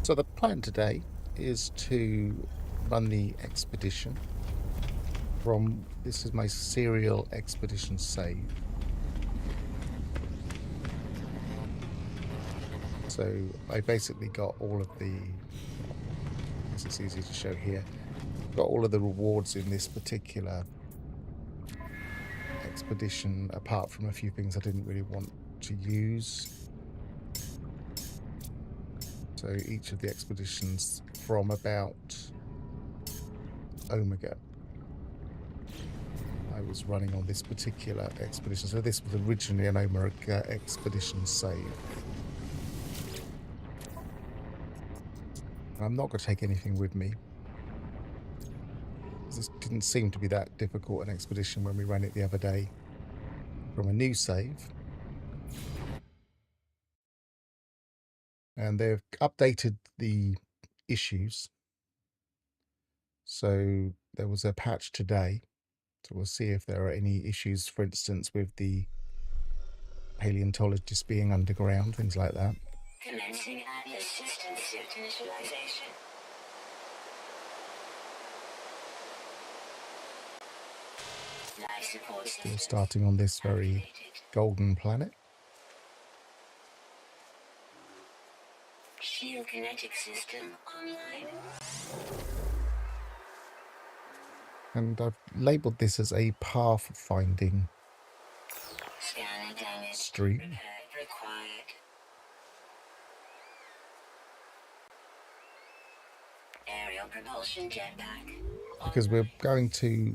So the plan today is to run the expedition from, this is my serial expedition save. So I basically got all of the, this is easy to show here, got all of the rewards in this particular expedition, apart from a few things I didn't really want to use. So each of the expeditions from about Omega, I was running on this particular expedition. So this was originally an Omega expedition save. I'm not going to take anything with me. This didn't seem to be that difficult an expedition when we ran it the other day from a new save. And they've updated the issues. So there was a patch today. So we'll see if there are any issues, for instance, with the paleontologists being underground, things like that. Commencing Atlas system suit initialization. Life support system Still starting on this very activated. golden planet. Shield kinetic system online. And I've labelled this as a pathfinding Scanner damage. stream. Repair required. Aerial propulsion jetpack. Because we're going to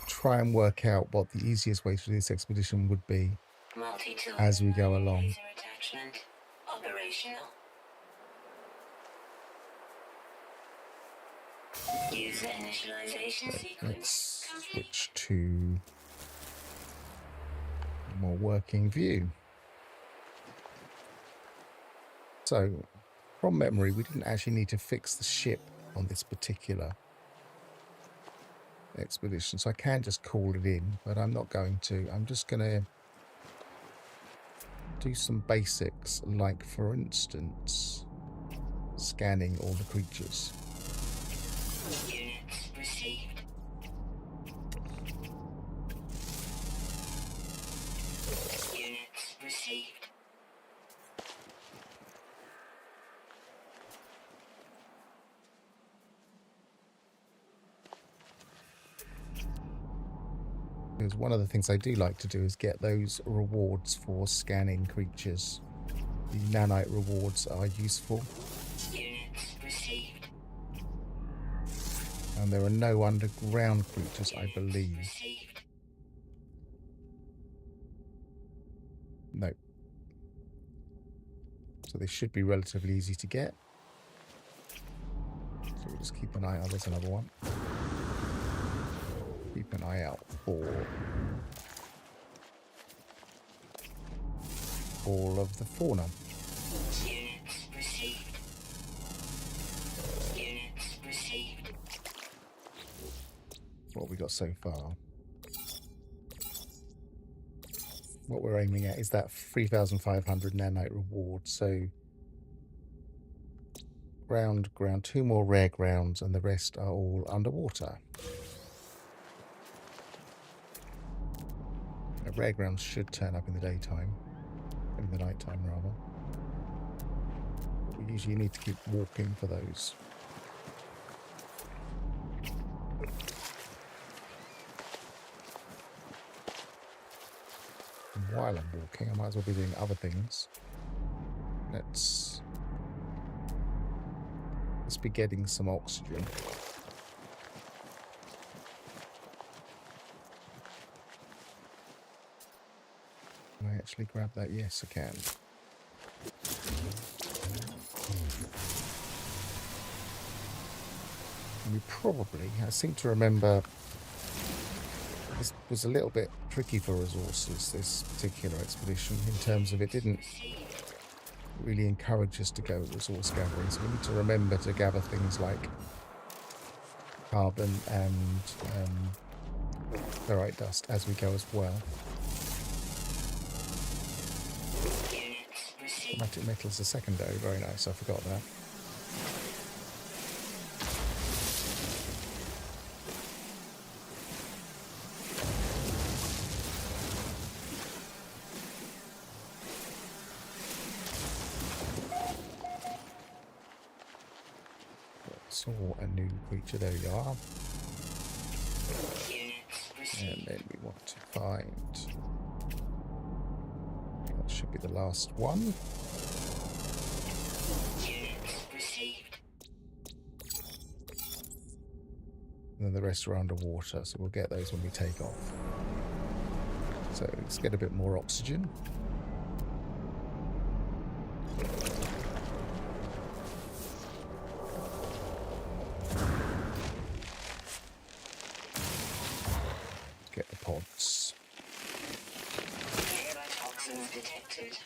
try and work out what the easiest way to do this expedition would be Multi-tool as we go along. laser attachment operational. User initialization sequence Let's complete. switch to a more working view. So, from memory, we didn't actually need to fix the ship on this particular expedition, so I can just call it in, but I'm not going to. I'm just going to do some basics, like, for instance, scanning all the creatures. Units received. Units received. Because one of the things I do like to do is get those rewards for scanning creatures. The nanite rewards are useful. Units received. And there are no underground creatures, I believe. Received. No. So they should be relatively easy to get. So we'll just keep an eye out. There's another one. Keep an eye out for all of the fauna. Units received. Units received. What have we got so far? What we're aiming at is that 3,500 nanite reward. So ground, 2 more rare grounds, and the rest are all underwater. The rare grounds should turn up in the daytime, in the nighttime rather. But we usually need to keep walking for those. And while I'm walking, I might as well be doing other things. Let's be getting some oxygen. Can I actually grab that? Yes, I can. And we probably, I seem to remember, this was a little bit tricky for resources, this particular expedition, in terms of it didn't really encourage us to go resource gathering. So we need to remember to gather things like carbon and ferrite dust as we go as well. Chromatic metal is a secondary, very nice, I forgot that. Saw a new creature, there you are. And then we want to find, that should be the last one. And then the rest are underwater, so we'll get those when we take off. So let's get a bit more oxygen. Get the pods. Toxins detected.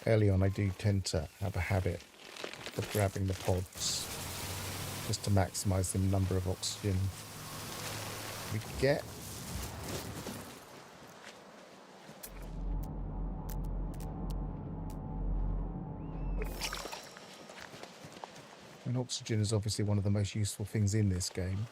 Early on, I do tend to have a habit of grabbing the pods just to maximise the number of oxygen we get. And oxygen is obviously one of the most useful things in this game.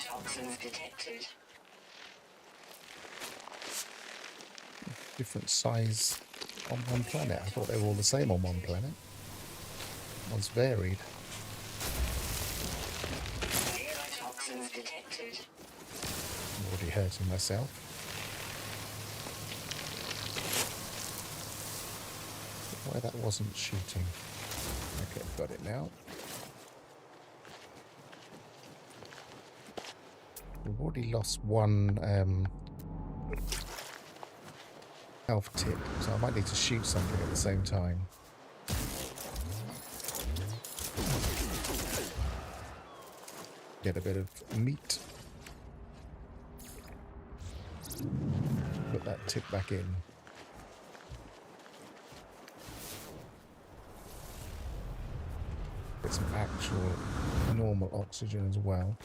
Toxins detected. Different size on one planet. I thought they were all the same on one planet. One's varied. Toxins detected. I'm already hurting myself. Why that wasn't shooting. Okay, got it now. We've already lost one health tip, so I might need to shoot something at the same time. Get a bit of meat. Put that tip back in. Get some actual normal oxygen as well.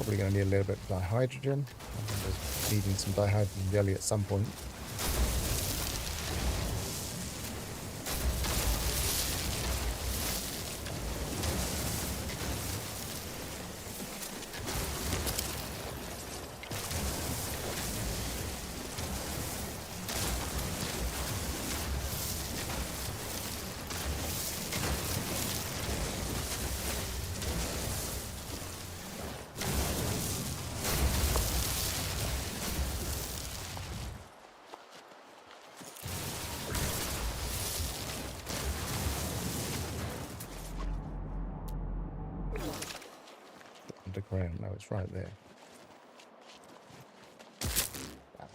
Probably going to need a little bit of dihydrogen. I remember needing some dihydrogen jelly at some point. Underground, no, it's right there. Ow.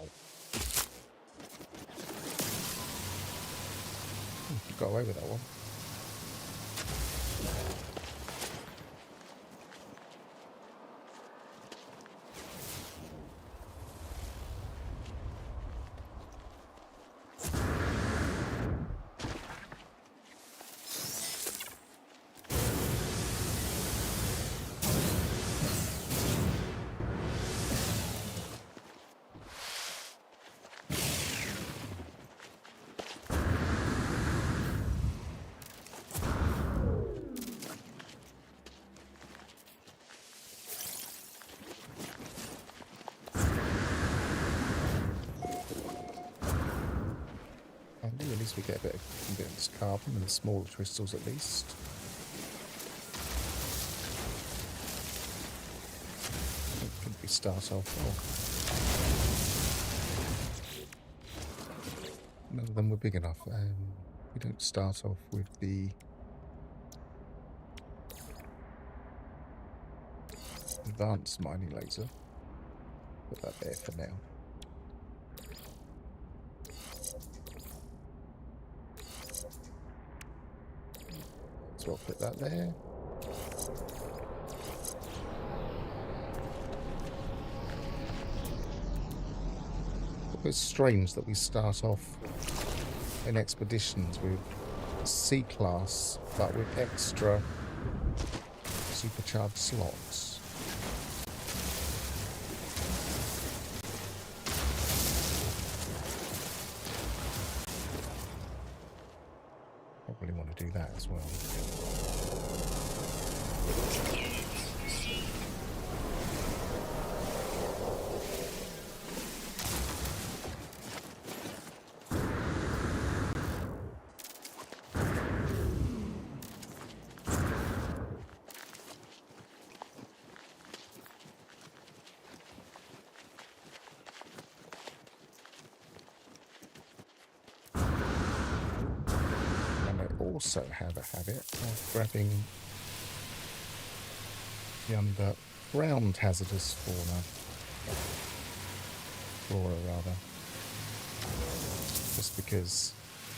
Got away with that one. At least we get a bit of this carbon and the smaller crystals at least. Could we start off? None of them were big enough. We don't start off with the advanced mining laser. Put that there for now. So I'll put that there. It's strange that we start off in expeditions with C-class, but with extra supercharged slots. Probably want to do that as well. Also have a habit of grabbing the underground hazardous flora rather, just because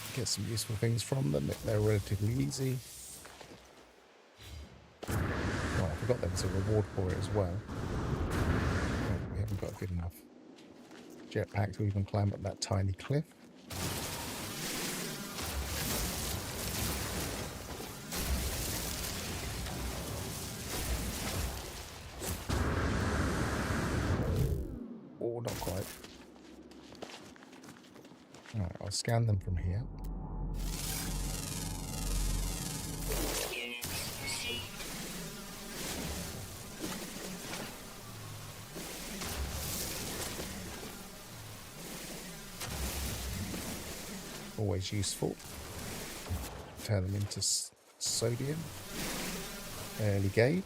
you get some useful things from them. They're relatively easy. Oh, I forgot there was a reward for it as well. Oh, we haven't got a good enough jetpack to even climb up that tiny cliff. Not quite. Alright, I'll scan them from here. Always useful. Turn them into sodium. Early game.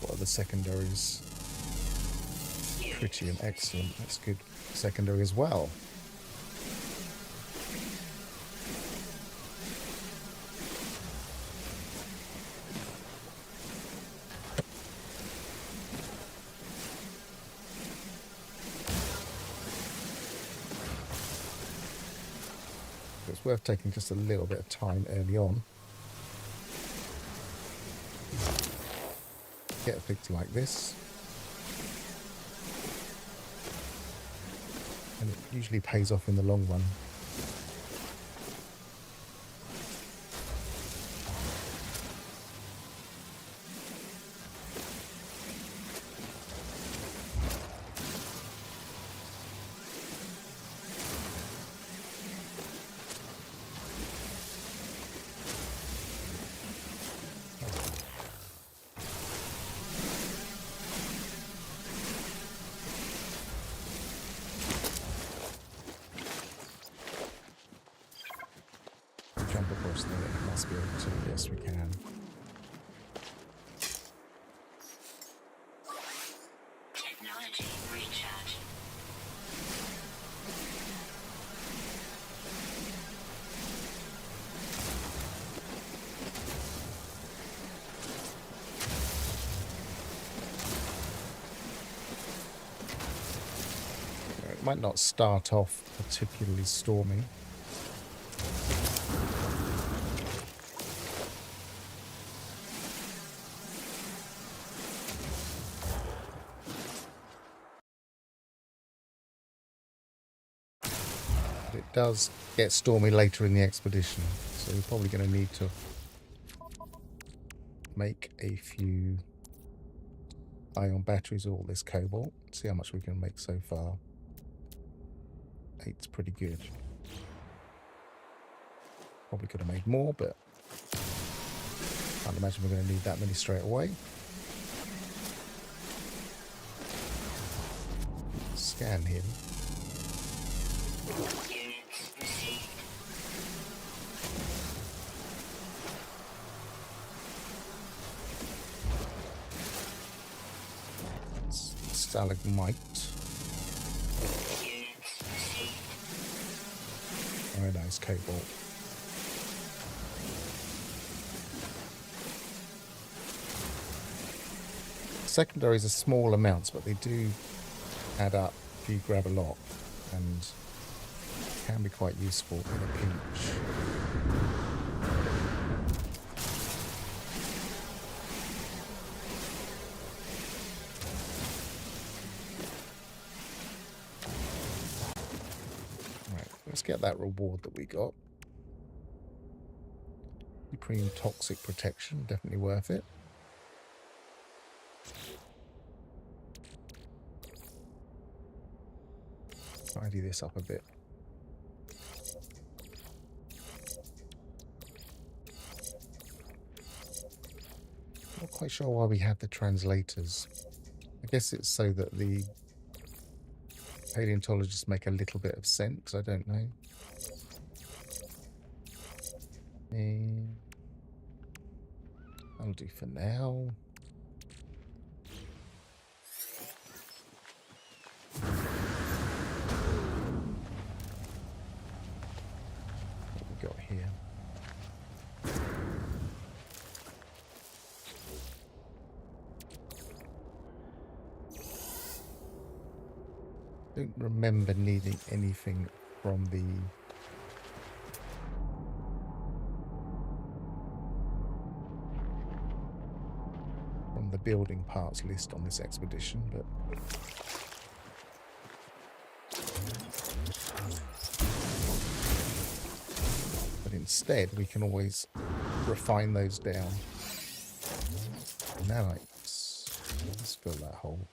What are the secondaries? Tritium, excellent. That's good secondary as well. It's worth taking just a little bit of time early on. Get a picture like this, and it usually pays off in the long run. close there. It must be able to. Yes, we can. Technology recharge. It might not start off particularly stormy. It does get stormy later in the expedition, so we're probably going to need to make a few ion batteries of all this cobalt. See how much we can make so far. 8's pretty good. Probably could have made more, but can't imagine we're going to need that many straight away. Scan him. Units received. Stalagmite. Units received. Iodized cobalt. Secondaries are small amounts, but they do add up if you grab a lot, and can be quite useful in a pinch. Right, let's get that reward that we got. Supreme toxic protection, definitely worth it. Tidy this up a bit. Not quite sure why we have the translators. I guess it's so that the paleontologists make a little bit of sense. I don't know. That'll do for now. What we got here? Don't remember needing anything from the building parts list on this expedition, but instead we can always refine those down. Nanites. Let's fill that hole.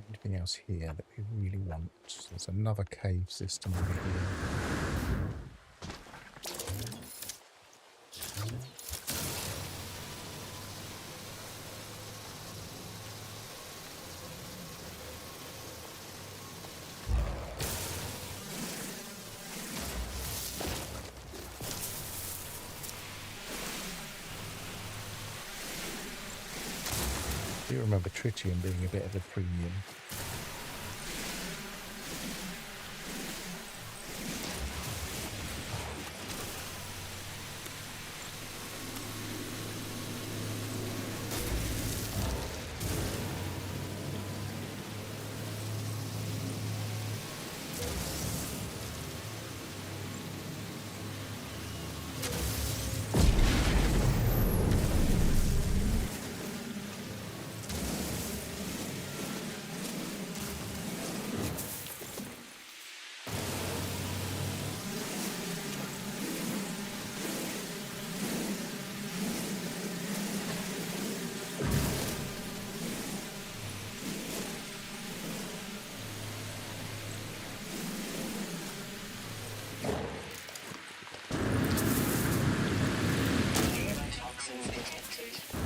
Anything else here that we really want? There's another cave system over here. I do remember tritium being a bit of a premium.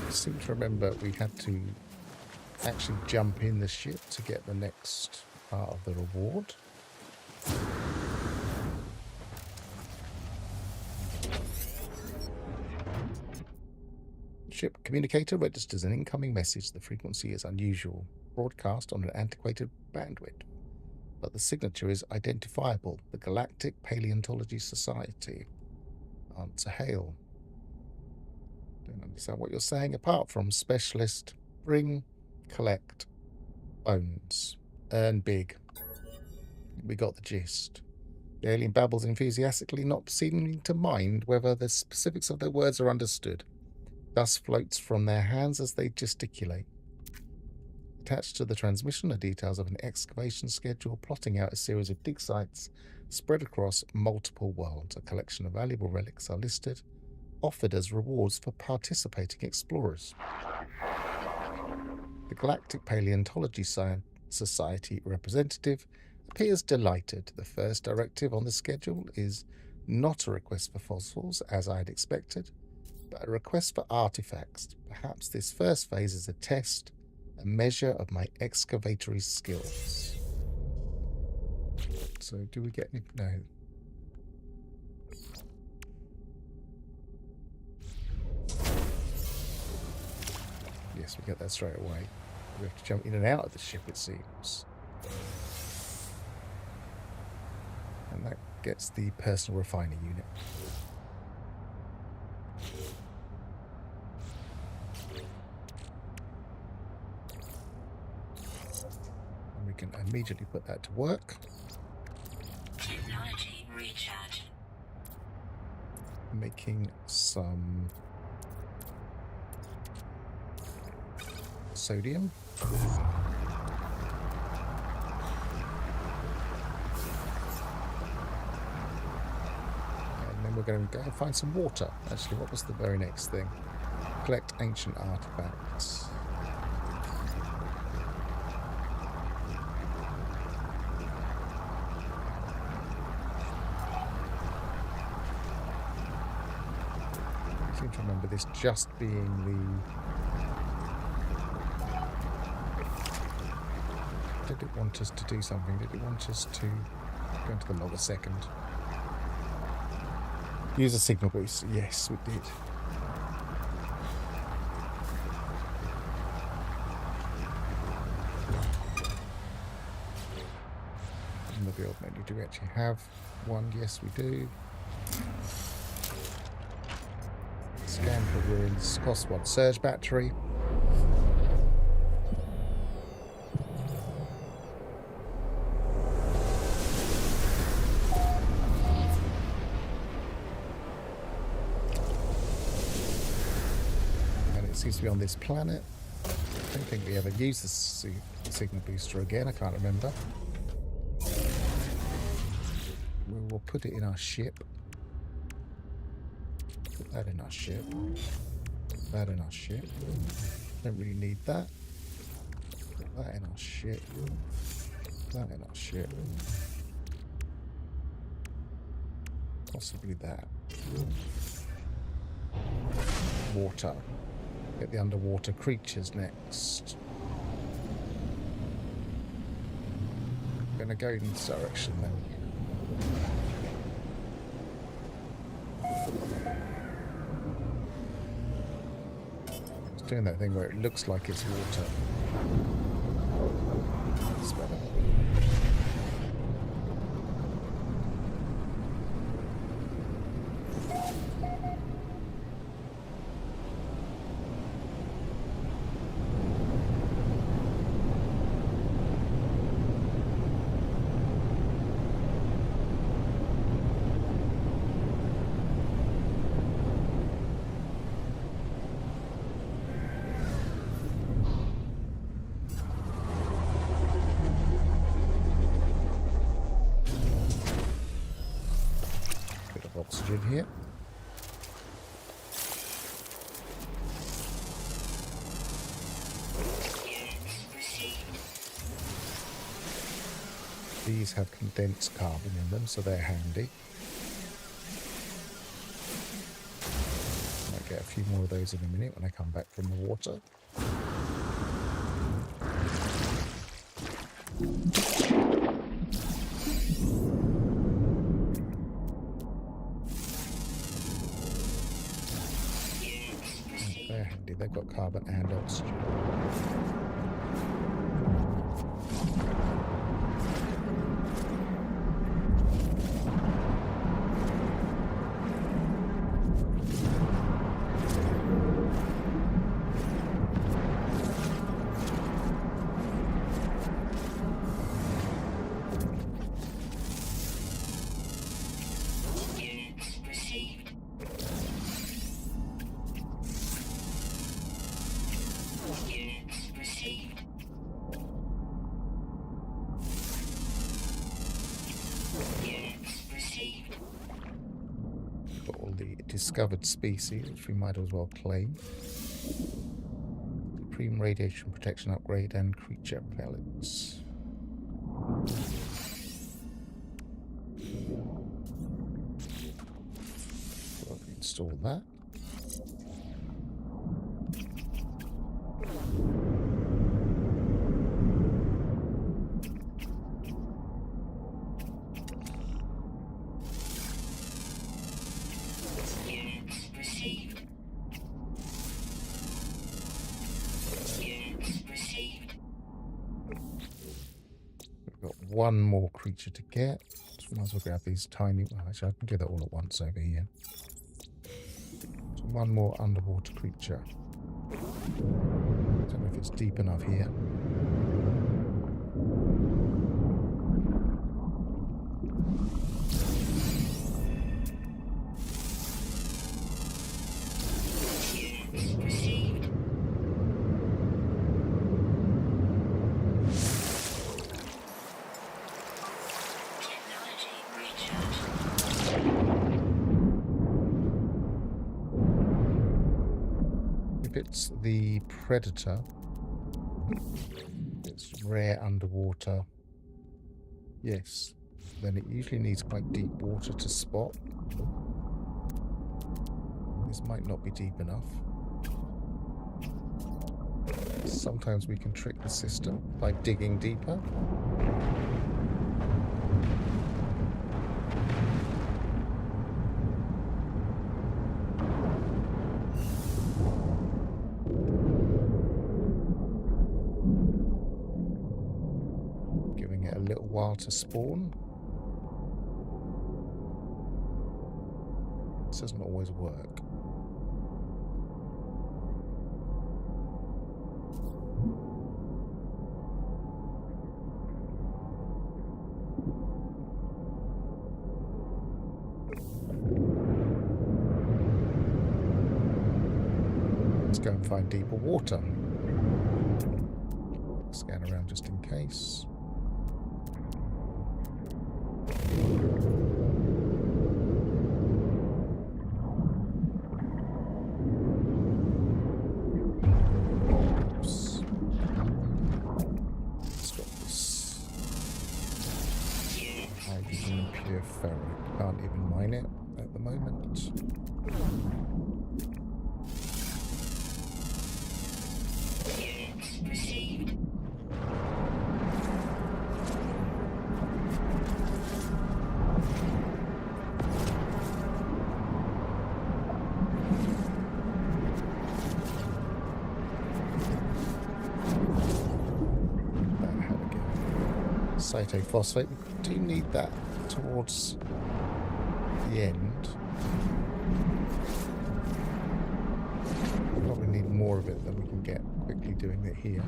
I seem to remember we had to actually jump in the ship to get the next part of the reward. Ship communicator registers an incoming message. The frequency is unusual, broadcast on an antiquated bandwidth, but the signature is identifiable. The Galactic Paleontology Society. Answer hail. Don't understand what you're saying apart from specialist, bring, collect, bones, earn big. We got the gist. The alien babbles enthusiastically, not seeming to mind whether the specifics of their words are understood. Dust floats from their hands as they gesticulate. Attached to the transmission are details of an excavation schedule plotting out a series of dig sites spread across multiple worlds. A collection of valuable relics are listed, offered as rewards for participating explorers. The Galactic Paleontology Society representative appears delighted. The first directive on the schedule is not a request for fossils, as I had expected, but a request for artifacts. Perhaps this first phase is a test, a measure of my excavatory skills. So do we get any? No. Yes, we get that straight away. We have to jump in and out of the ship, it seems. And that gets the personal refiner unit. And we can immediately put that to work. Technology recharge. Making some sodium. And then we're going to go and find some water. Actually, what was the very next thing? Collect ancient artifacts. I seem to remember this just being the... Did it want us to do something? Did it want us to go into the log a second? Use a signal boost. Yes, we did. In the build menu, do we actually have one? Yes, we do. Scan for ruins. Cost 1 surge battery. Seems to be on this planet. I don't think we ever used the signal booster again. I can't remember. We will put it in our ship. Put that in our ship. Put that in our ship. Don't really need that. Put that in our ship. Put that in our ship. Possibly that. Water. Get the underwater creatures next. I'm going to go in this direction then. It's doing that thing where it looks like it's water. That's better. Oxygen here. These have condensed carbon in them, so they're handy. Might get a few more of those in a minute when I come back from the water. They're handy. They've got carbon and oxygen. Discovered species, which we might as well claim. Supreme radiation protection upgrade and creature relics. So I'll install that. One more creature to get. So might as well grab these tiny. Well, actually, I can get it all at once over here. So one more underwater creature. I don't know if it's deep enough here. If it's the predator, it's rare underwater. Yes, then it usually needs quite deep water to spot. This might not be deep enough. Sometimes we can trick the system by digging deeper. Giving it a little while to spawn. This doesn't always work. Let's go and find deeper water. Scan around just in case. Oops. Let's drop this. Hydrogen pure ferric. Can't even mine it at the moment. Cytophosphate. We do need that towards the end. Probably need more of it than we can get quickly doing it here.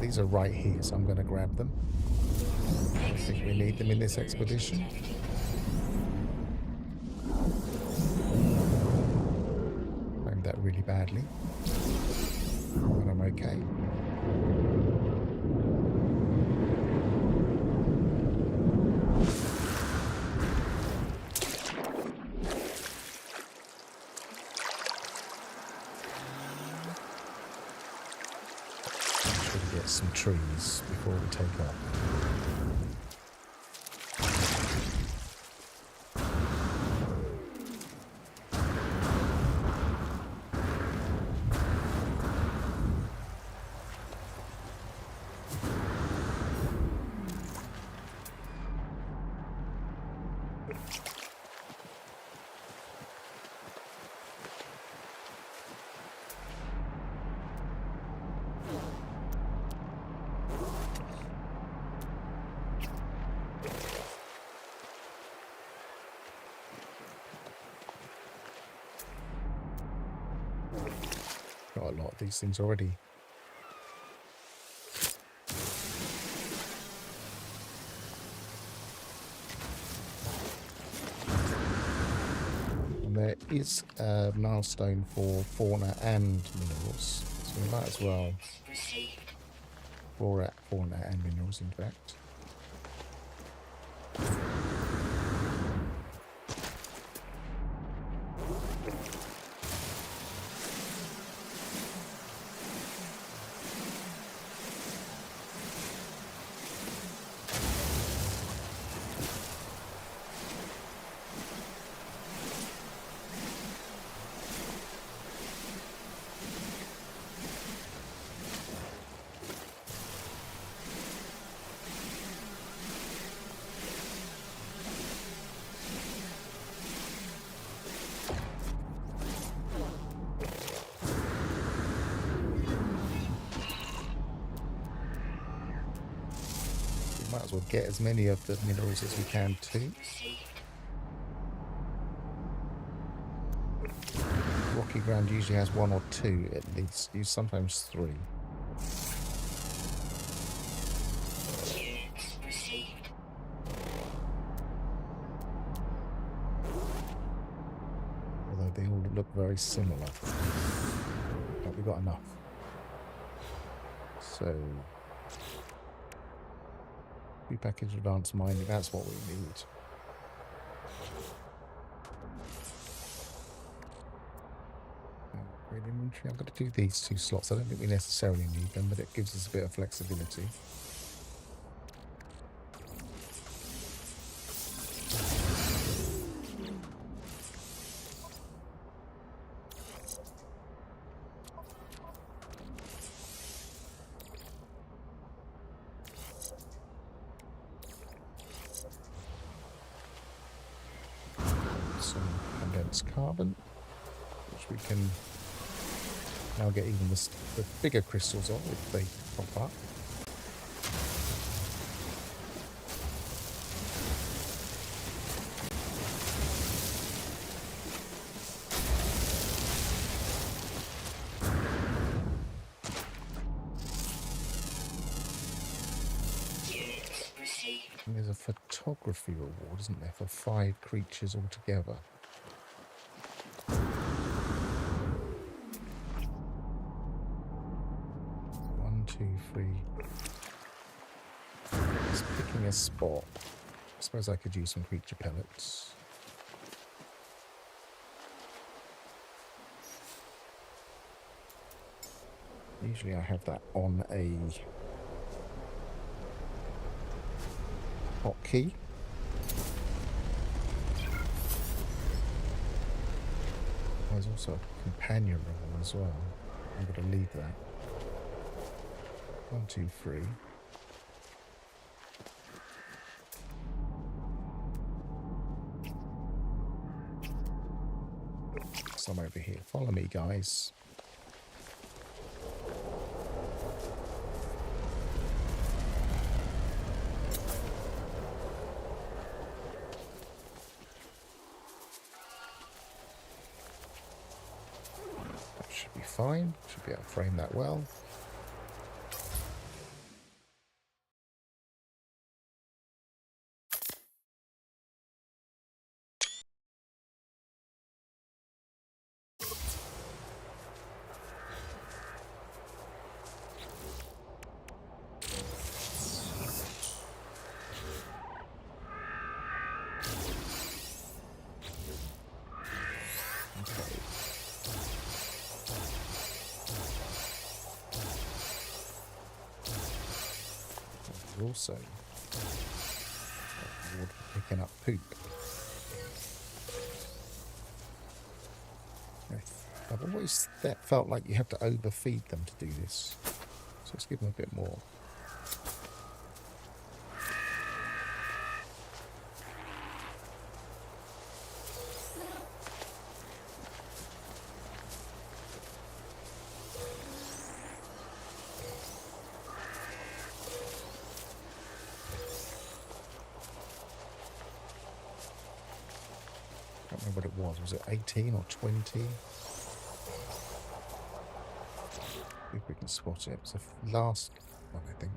These are right here, so I'm going to grab them. I think we need them in this expedition. Aimed that really badly, but I'm okay. Should get some trees before we take off. got a lot of these things already. And there is a milestone for fauna and minerals, so we might as well fauna and minerals, in fact. Might as well get as many of the minerals as we can too. Rocky ground usually has 1 or 2 at least, sometimes 3. Although they all look very similar. But we got enough. So repackage advanced mining, that's what we need. Upgrade inventory. I'm going to do these 2 slots. I don't think we necessarily need them, but it gives us a bit of flexibility. Some condensed carbon, which we can now get even the bigger crystals on if they pop up. And there's a photography reward, isn't there, for 5 creatures altogether. 1, 2, 3. Just picking a spot. I suppose I could use some creature pellets. Usually I have that on a hotkey. There's also a companion role as well. I'm going to leave that. 1, 2, 3. Some over here. Follow me, guys. Should be fine. Should be able to frame that well. Also, reward for picking up poop. I've always felt like you have to overfeed them to do this, so let's give them a bit more. I can't remember what it was. Was it 18 or 20? See if we can spot it. It's the last one, I think.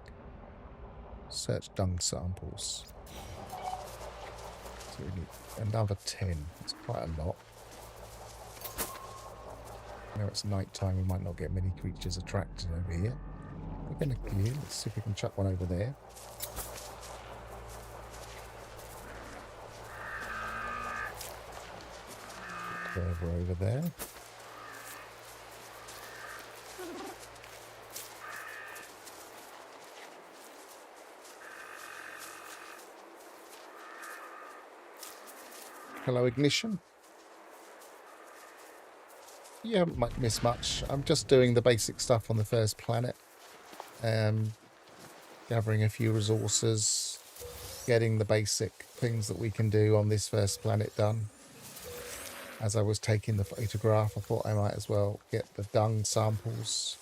Search dung samples. So we need another 10. It's quite a lot. Now it's night time, we might not get many creatures attracted over here. We're going to clear. Let's see if we can chuck one over there. Further over there. Hello, Ignition. You haven't missed much. I'm just doing the basic stuff on the first planet. Gathering a few resources. Getting the basic things that we can do on this first planet done. As I was taking the photograph, I thought I might as well get the dung samples.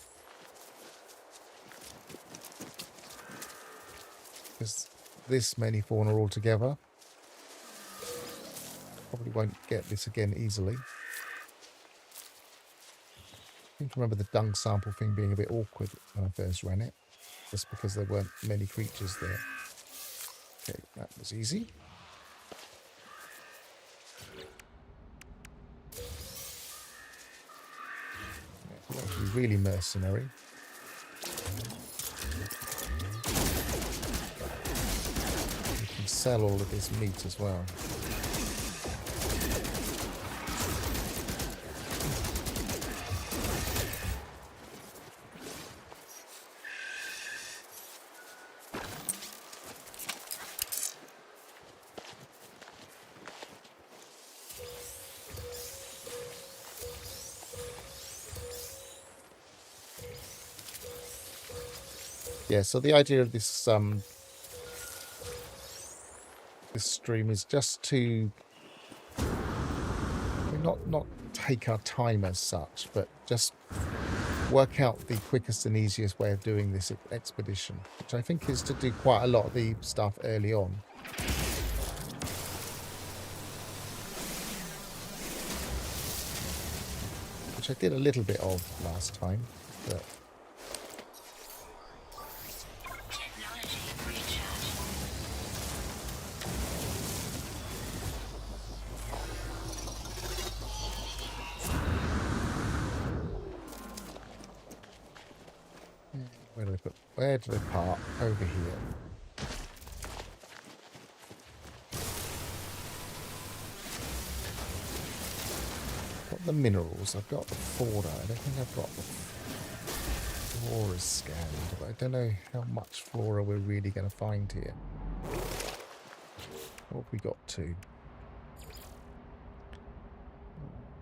Because this many fauna all together. Probably won't get this again easily. I seem to remember the dung sample thing being a bit awkward when I first ran it. Just because there weren't many creatures there. Okay, that was easy. Yeah, that was really mercenary. We can sell all of this meat as well. Yeah, so the idea of this this stream is just to not take our time as such, but just work out the quickest and easiest way of doing this expedition, which I think is to do quite a lot of the stuff early on. Which I did a little bit of last time, but where do they park? Over here. Got the minerals. I've got the fauna. I don't think I've got the flora scanned, but I don't know how much flora we're really going to find here. What have we got to?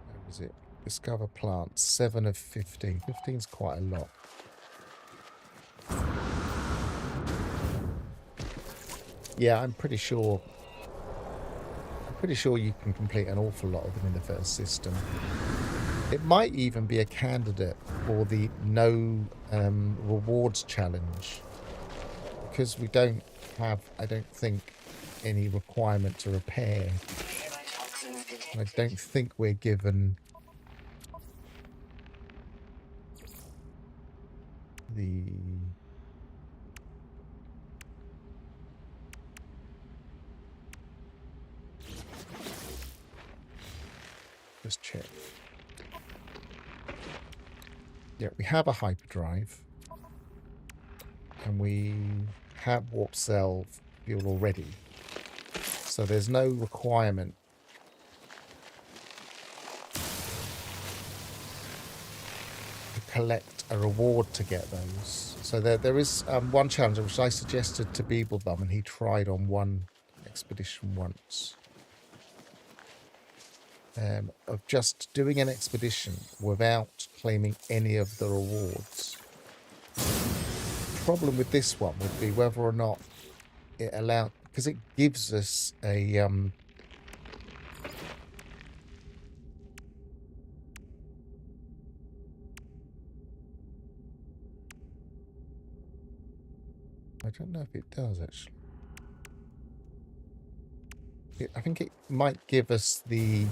Where is it? Discover plants. 7 of 15. 15's quite a lot. Yeah, I'm pretty sure you can complete an awful lot of them in the first system. It might even be a candidate for the no rewards challenge, because we don't have, I don't think, any requirement to repair. I don't think we're given the just check. Yeah, we have a hyperdrive, and we have warp cell fuel already, so there's no requirement to collect a reward to get those. So there is one challenge which I suggested to Beeblebum, and he tried on one expedition once. Of just doing an expedition without claiming any of the rewards. The problem with this one would be whether or not it allows, because it gives us a I don't know if it does actually. I think it might give us the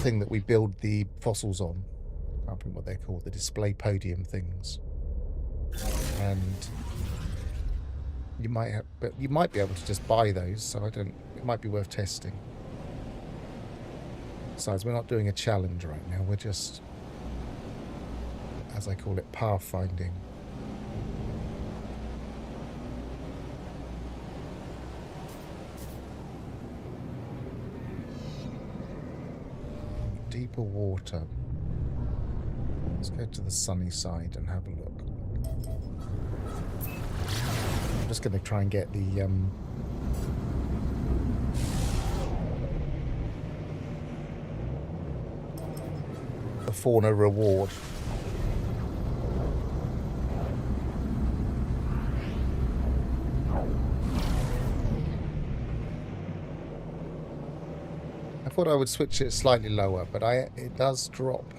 thing that we build the fossils on. I can't remember what they're called, the display podium things. And you might have, but you might be able to just buy those, so it might be worth testing. Besides, we're not doing a challenge right now, we're just, as I call it, pathfinding. Deeper water. Let's go to the sunny side and have a look. I'm just going to try and get the fauna reward. I thought I would switch it slightly lower, but it does drop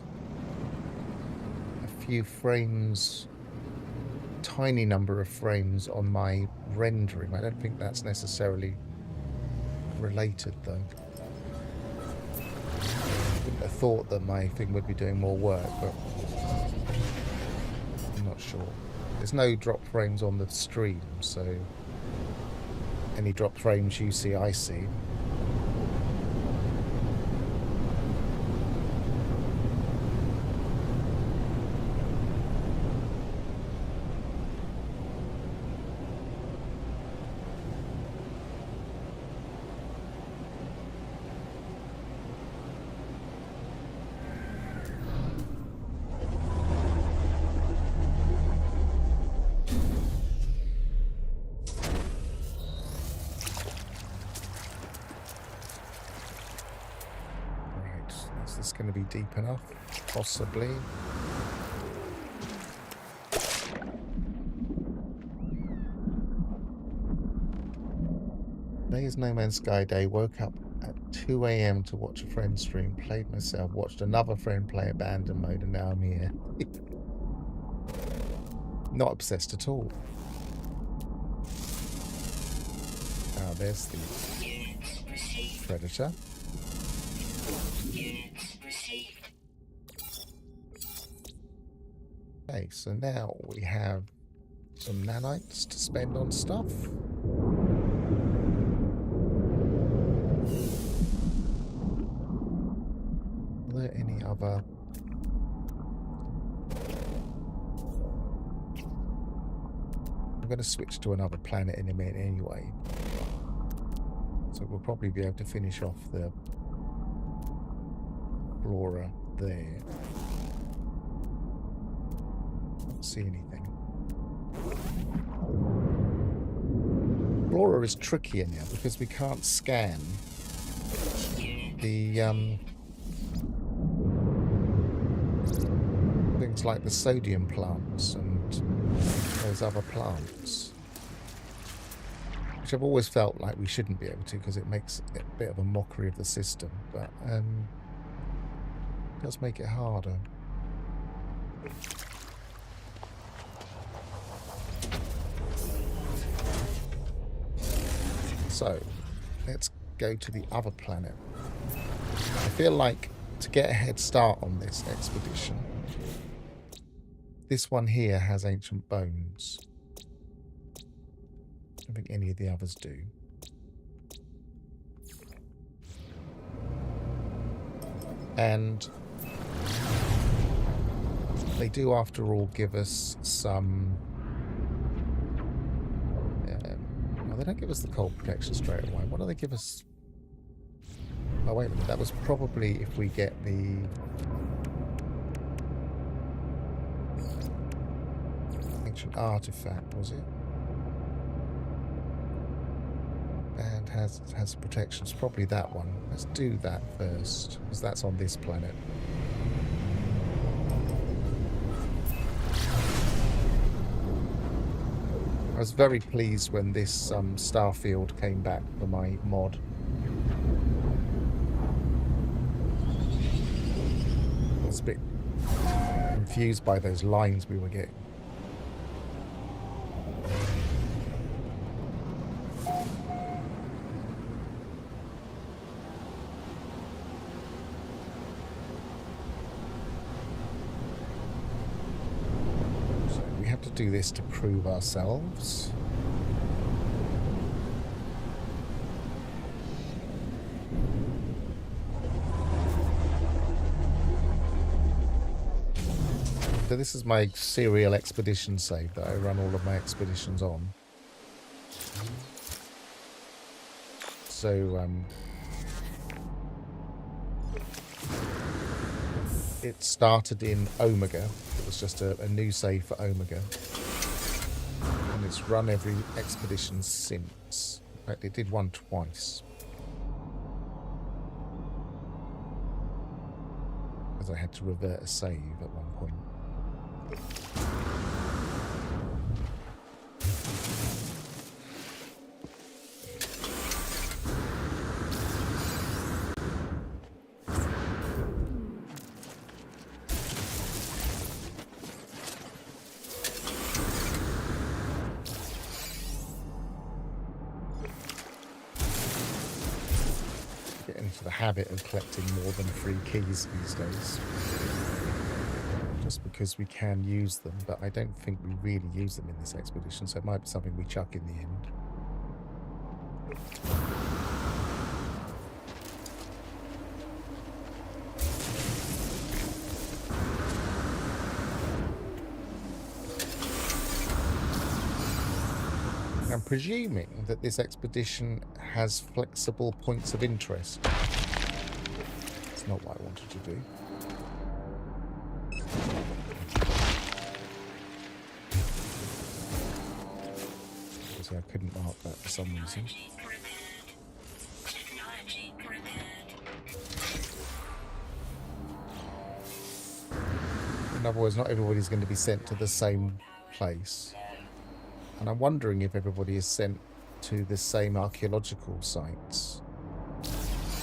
a few frames, tiny number of frames on my rendering. I don't think that's necessarily related though. I wouldn't have thought that my thing would be doing more work, but I'm not sure. There's no drop frames on the stream, so any drop frames you see, I see. Is this going to be deep enough? Possibly. Today is No Man's Sky Day. Woke up at 2 AM to watch a friend stream. Played myself. Watched another friend play Abandon Mode, and now I'm here. Not obsessed at all. Ah, there's the predator. Okay, so now we have some nanites to spend on stuff. Are there any other... I'm going to switch to another planet in a minute anyway. So we'll probably be able to finish off the flora there. Don't see anything. Flora is trickier now because we can't scan the things like the sodium plants and those other plants, which I've always felt like we shouldn't be able to because it makes it a bit of a mockery of the system, but it does make it harder. So let's go to the other planet. I feel like to get a head start on this expedition, this one here has ancient bones. I don't think any of the others do. And they do, after all, give us some... well, they don't give us the cold protection straight away. What do they give us? Oh, wait a minute. That was probably if we get the... ancient artifact, was it? And has protections. Probably that one. Let's do that first, because that's on this planet. I was very pleased when this starfield came back for my mod. I was a bit confused by those lines we were getting. do this to prove ourselves. So this is my serial expedition save that I run all of my expeditions on. So it started in Omega. It was just a new save for Omega. And it's run every expedition since. In fact, it did one twice. Because I had to revert a save at one point. Get into the habit of collecting more than 3 keys these days. Just because we can use them, but I don't think we really use them in this expedition, so it might be something we chuck in the end. I'm presuming that this expedition has flexible points of interest. It's not what I wanted to do. I couldn't mark that for some reason. In other words, not everybody's going to be sent to the same place. And I'm wondering if everybody is sent to the same archaeological sites.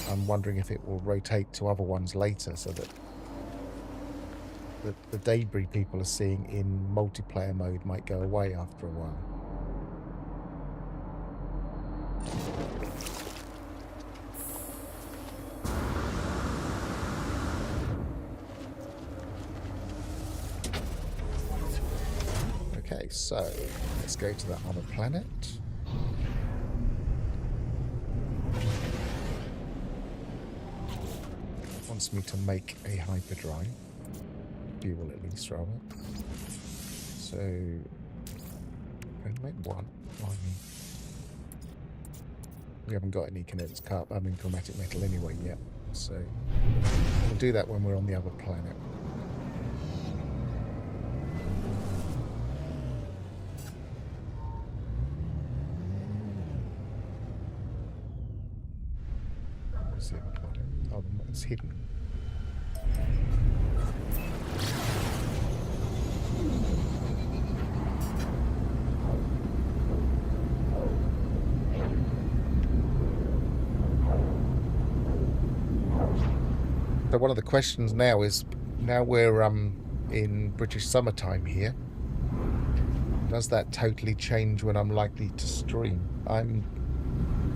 I'm wondering if it will rotate to other ones later so that the debris people are seeing in multiplayer mode might go away after a while. Okay, so let's go to that other planet. It wants me to make a hyperdrive. Fuel at least, rather. So, I'll make one. We haven't got any kinetic chromatic metal anyway yet, so we'll do that when we're on the other planet. Where's the other planet? Oh, it's hidden. So one of the questions now is, now we're in British summertime here, does that totally change when I'm likely to stream? I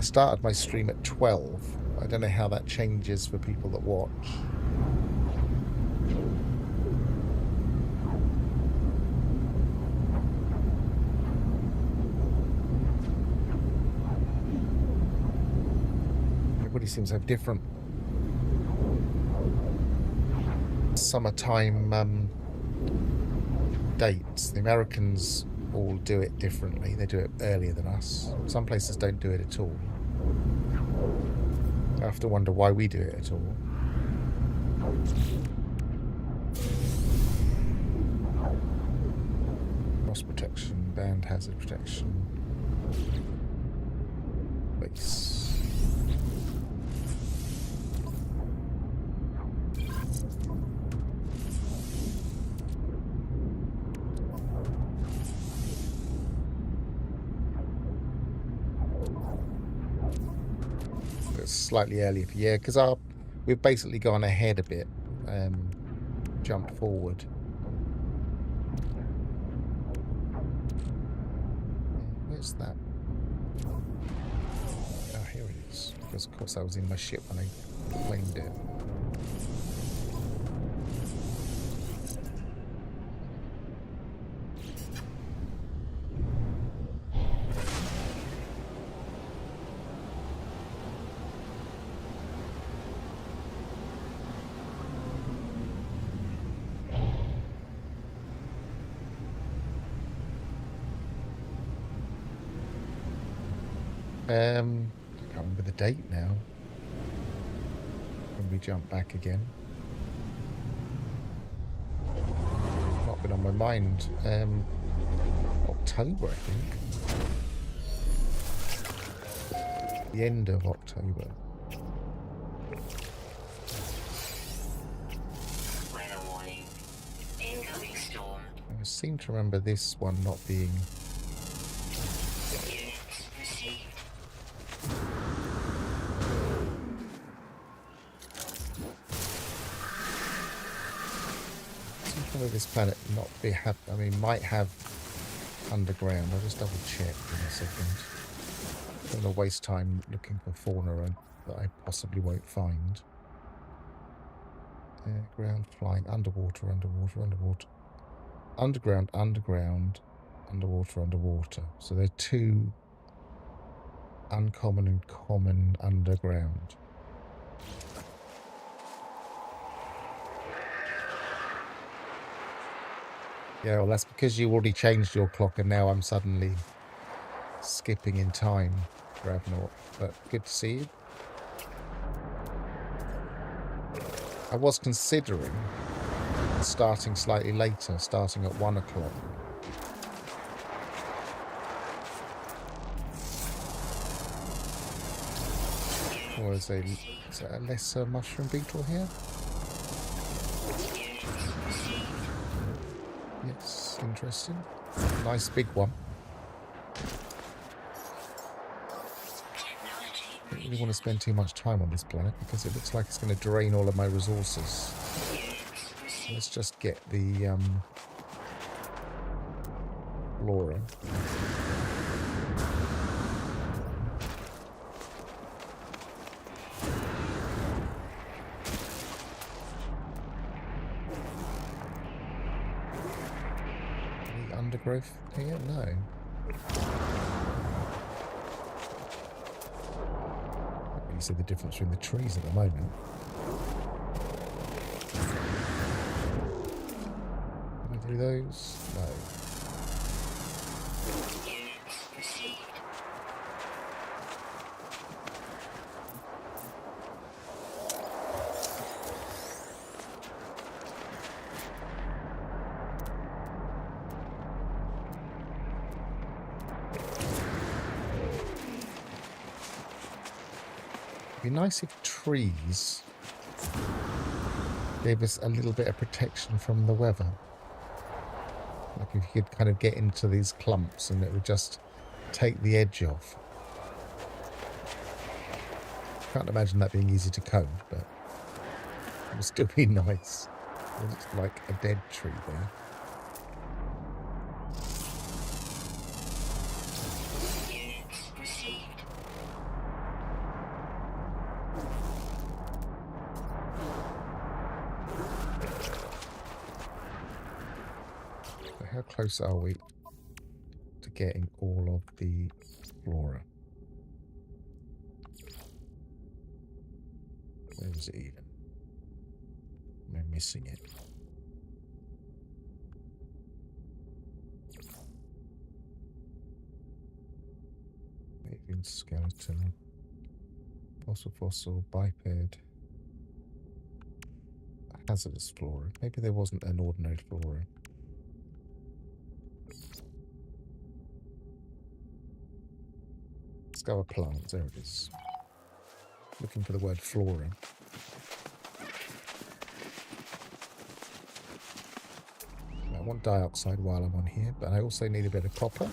started my stream at 12. I don't know how that changes for people that watch. Everybody seems to have different summertime dates. The Americans all do it differently. They do it earlier than us. Some places don't do it at all. I have to wonder why we do it at all. Frost protection, band hazard protection, base. Slightly earlier for yeah, because we've basically gone ahead a bit, jumped forward. Where's that? Oh, here it is. Because of course I was in my ship when I claimed it. I can't remember the date now. When we jump back again. Not been on my mind. October, I think. The end of October. Weather warning. Incoming storm. I seem to remember this one not being... Units received. I seem to remember this planet not be have. I mean, might have underground. I'll just double check in a second. I don't want to waste time looking for fauna that I possibly won't find. Ground, flying, underwater, underwater, underwater. Underground, underground, underwater, underwater. So they're two uncommon and common underground. Yeah, well, that's because you already changed your clock and now I'm suddenly skipping in time, Ravnort. But good to see you. I was considering starting slightly later, starting at 1 o'clock. Or is there a lesser mushroom beetle here? Yes, interesting. Nice big one. I don't really want to spend too much time on this planet because it looks like it's going to drain all of my resources. Let's just get the flora. Any undergrowth here? No. You see the difference between the trees at the moment. Can I do those? No. Units received. It'd be nice if trees gave us a little bit of protection from the weather. Like if you could kind of get into these clumps and it would just take the edge off. Can't imagine that being easy to code, but it would still be nice. It looks like a dead tree there. Units received. So how close are we to getting all of the flora? Where is it even? Am I missing it? Avian skeleton, fossil, biped, hazardous flora. Maybe there wasn't an ordinary flora. Discover plants. There it is. Looking for the word flora. I want dioxide while I'm on here, but I also need a bit of copper.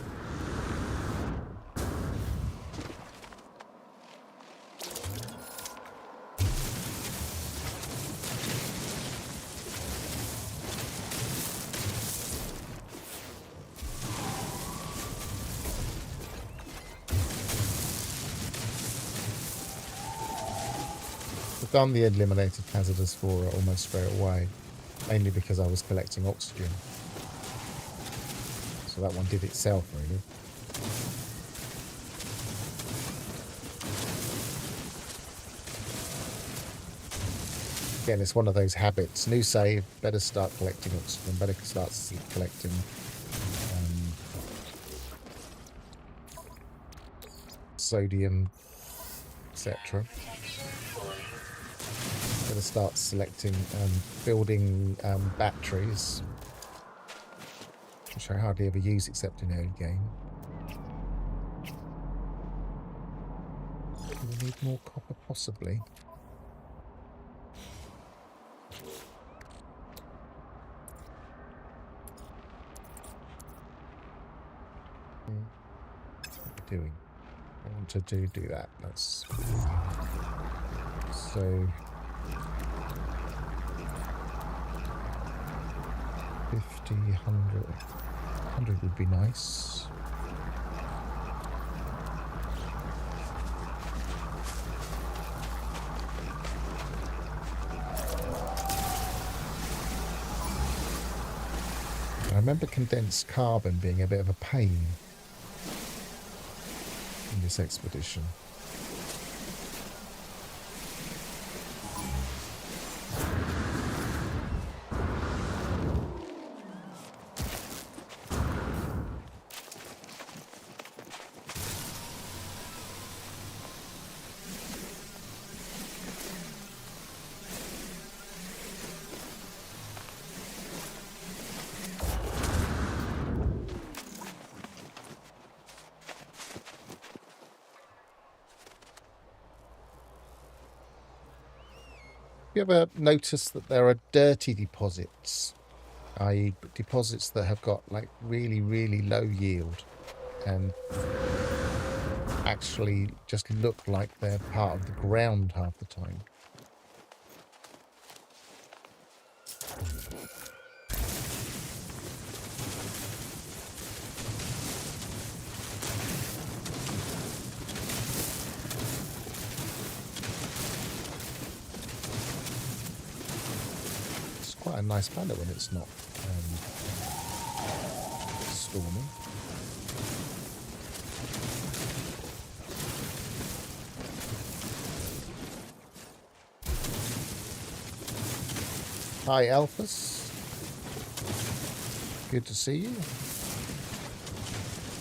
I've done the eliminated hazardous flora almost straight away, mainly because I was collecting oxygen. So that one did itself, really. Again, it's one of those habits. New save, better start collecting oxygen, better start collecting sodium, etc. Protection falling. Going to start selecting, building batteries, which I hardly ever use except in early game. Do we need more copper? Possibly. What are we doing? I want to do that. That's so 50, 100. 100 would be nice. I remember condensed carbon being a bit of a pain in this expedition. You ever notice that there are dirty deposits, i.e. deposits that have got like really, really low yield and actually just look like they're part of the ground half the time? Quite a nice planet when it's not stormy. Hi, Alphas. Good to see you.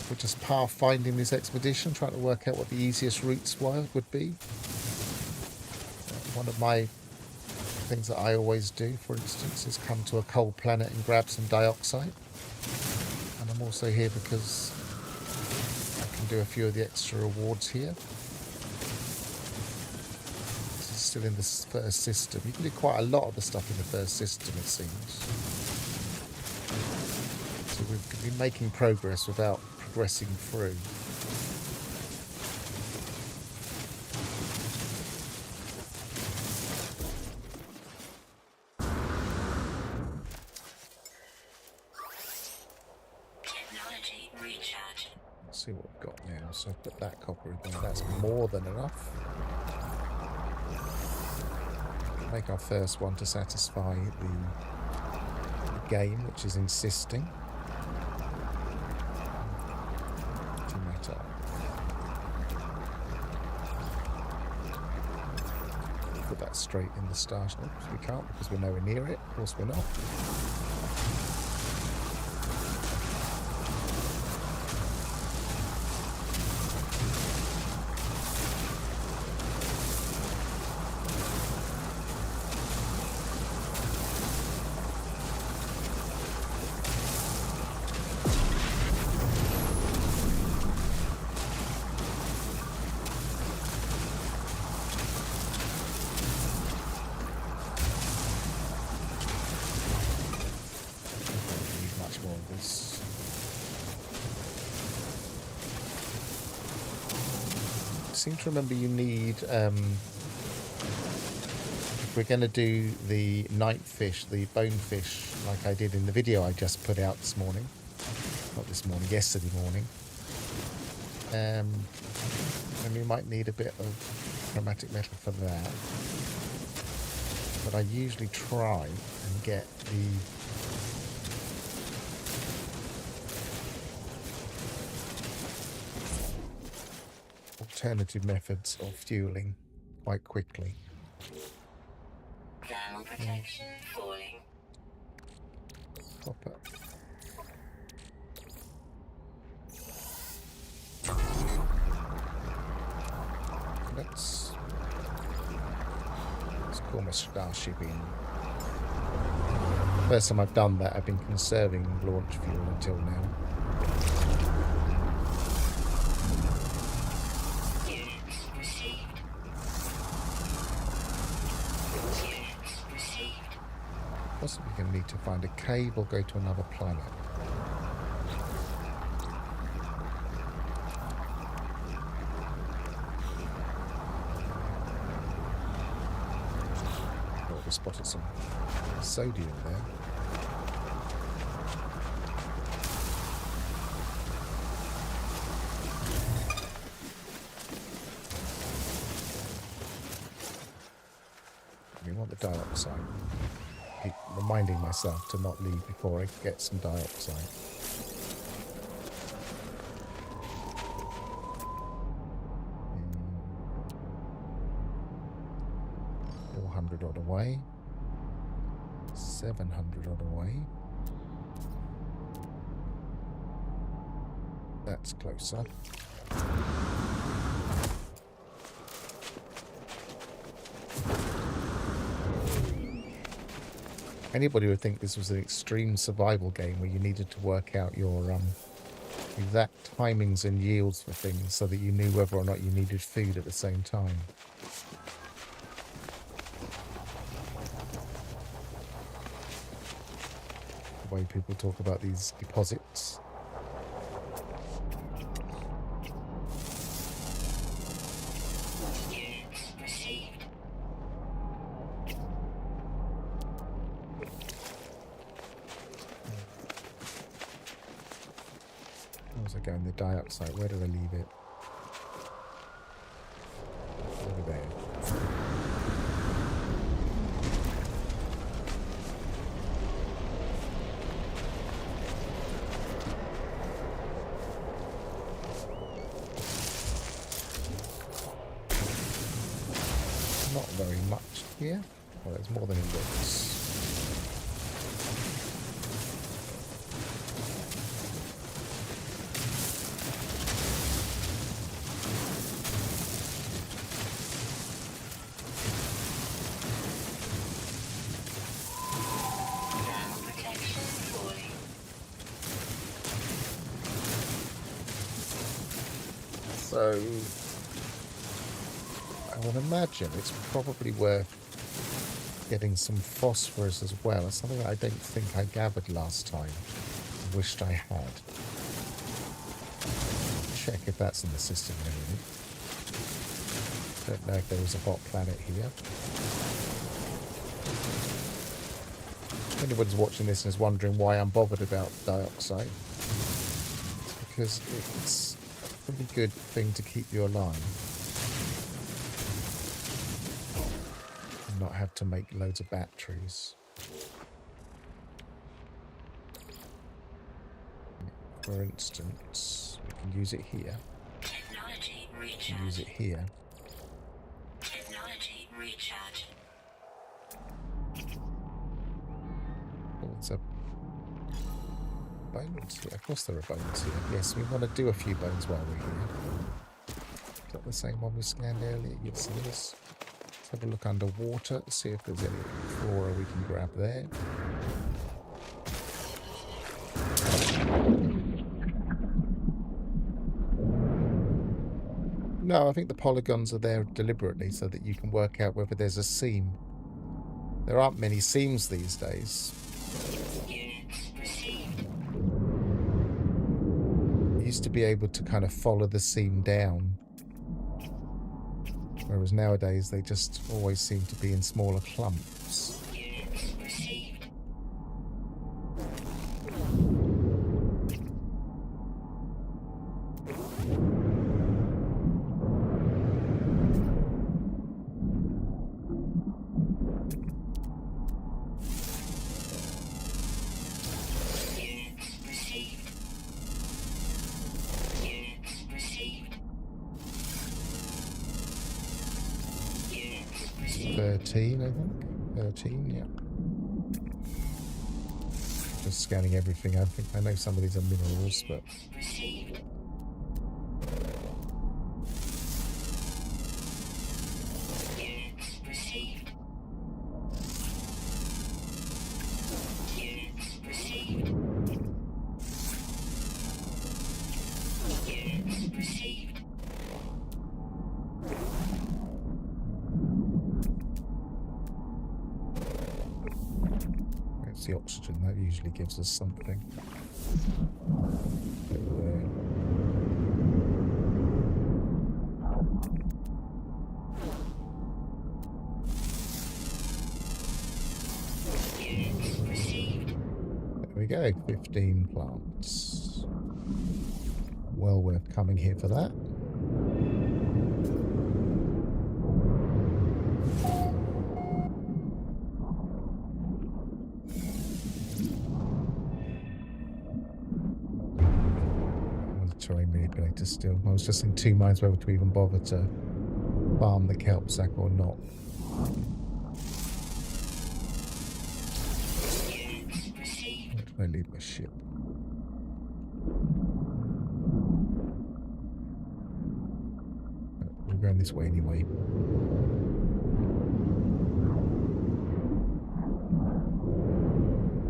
We're just pathfinding this expedition, trying to work out what the easiest routes would be. One of my things that I always do, for instance, is come to a cold planet and grab some dioxide. And I'm also here because I can do a few of the extra rewards here. This is still in the first system. You can do quite a lot of the stuff in the first system, it seems. So we've been making progress without progressing through. See what we've got now. So put that copper in there. That's more than enough. Make our first one to satisfy the game, which is insisting. Matter. Put that straight in the station. Oops, we can't because we're nowhere near it. Of course we're not. I seem to remember you need, if we're going to do the night fish, the bonefish, like I did in the video I just put out this morning, not this morning, yesterday morning, then we might need a bit of chromatic metal for that. But I usually try and get the alternative methods of fueling quite quickly. Thermal protection falling. Copper. a starship in. First time I've done that, I've been conserving launch fuel until now. Possibly going to need to find a cave or go to another planet. Oh, we spotted some sodium there. We want the dioxide. Keep reminding myself to not leave before I get some dioxide. Mm. 400 odd away. 700 odd away. That's closer. Anybody would think this was an extreme survival game where you needed to work out your exact timings and yields for things so that you knew whether or not you needed food at the same time. The way people talk about these deposits. Go in the dioxide. Where did I leave it? Over there. Not very much here. Well, there's more than it looks. So, I would imagine it's probably worth getting some phosphorus as well. It's something that I don't think I gathered last time. I wished I had. Check if that's in the system anyway. Don't know if there was a hot planet here. If anybody's watching this and is wondering why I'm bothered about dioxide, it's because it's a pretty good thing to keep you alive and not have to make loads of batteries. For instance, we can use it here. We can use it here. Technology recharge. Oh, it's a bones here. Of course there are bones here. Yes, we want to do a few bones while we're here. Is that the same one we scanned earlier? Yes, it is. Let's have a look underwater, see if there's any flora we can grab there. No, I think the polygons are there deliberately so that you can work out whether there's a seam. There aren't many seams these days. You used to be able to kind of follow the seam down, whereas nowadays they just always seem to be in smaller clumps. I think. 13, yeah. Just scanning everything. I know some of these are minerals, but... It's the oxygen that usually gives us something. Over there. There we go, 15 plants. Well worth coming here for that. Terrain manipulator still. I was just in two minds whether to even bother to farm the kelp sack or not. Where do I leave my ship? We're going this way anyway.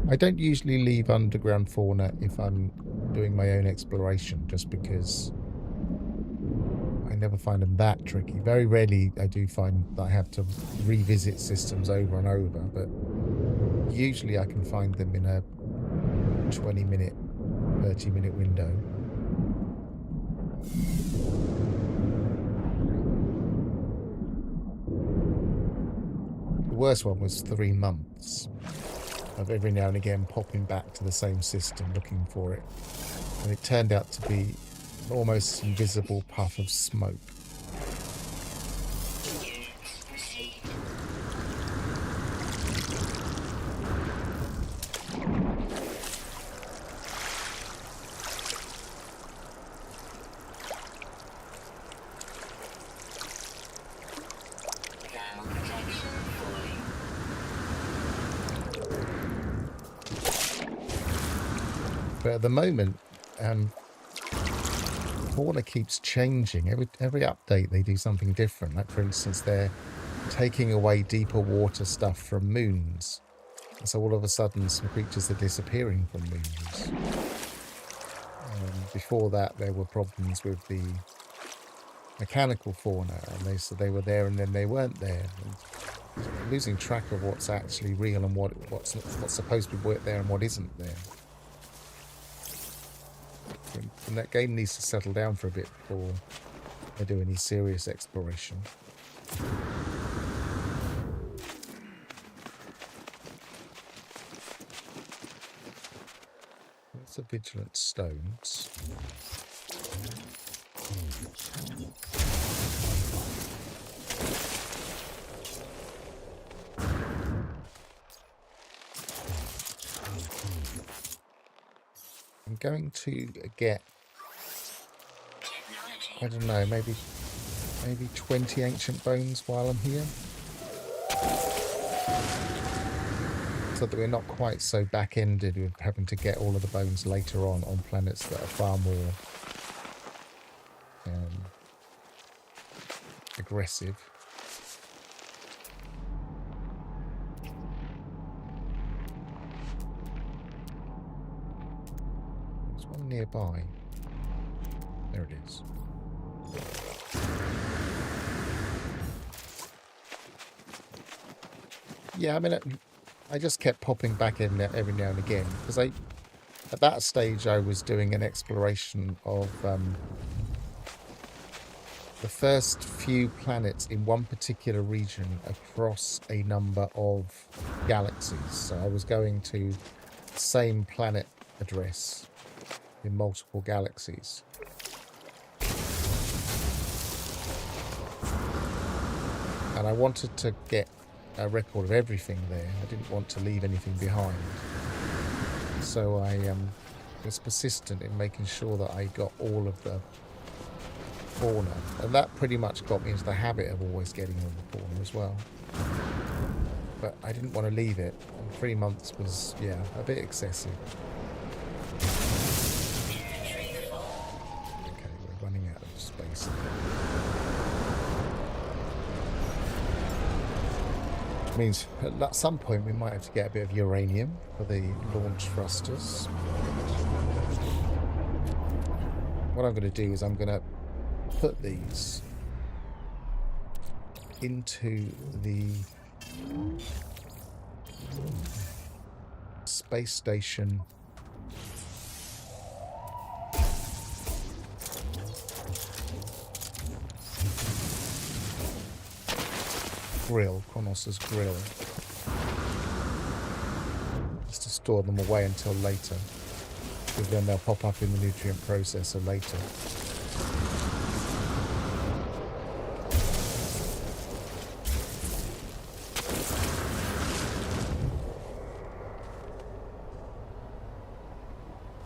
I don't usually leave underground fauna if I'm doing my own exploration, just because I never find them that tricky. Very rarely I do find that I have to revisit systems over and over, but usually I can find them in a 20-minute, 30-minute window. The worst one was 3 months of every now and again popping back to the same system looking for it, and it turned out to be an almost invisible puff of smoke. But at the moment, fauna keeps changing. Every update they do something different. Like, for instance, they're taking away deeper water stuff from moons. And so all of a sudden some creatures are disappearing from moons. Before that there were problems with the mechanical fauna, and they said they were there and then they weren't there. And losing track of what's actually real and what's supposed to be there and what isn't there. And that game needs to settle down for a bit before I do any serious exploration. That's the vigilant stones. I'm going to get, I don't know, maybe 20 ancient bones while I'm here, so that we're not quite so back-ended with having to get all of the bones later on planets that are far more aggressive. Nearby. There it is. Yeah, I mean, I just kept popping back in there every now and again, because at that stage I was doing an exploration of the first few planets in one particular region across a number of galaxies. So I was going to the same planet address in multiple galaxies. And I wanted to get a record of everything there. I didn't want to leave anything behind. So I was persistent in making sure that I got all of the fauna. And that pretty much got me into the habit of always getting all the fauna as well. But I didn't want to leave it. And 3 months was, yeah, a bit excessive. Space. Which means at some point we might have to get a bit of uranium for the launch thrusters. What I'm going to do is I'm going to put these into the space station. Grill, Kronos' grill. Just to store them away until later. Because then they'll pop up in the nutrient processor later.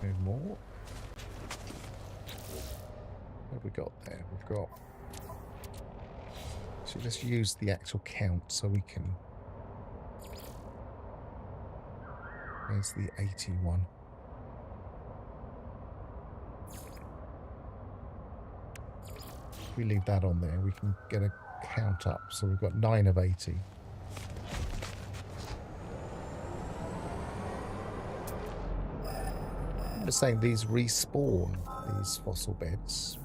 No more. What have we got there? We've got... So let's use the actual count so we can... There's the 81. If we leave that on there, we can get a count up. So we've got 9 of 80. I'm just saying these respawn, these fossil beds.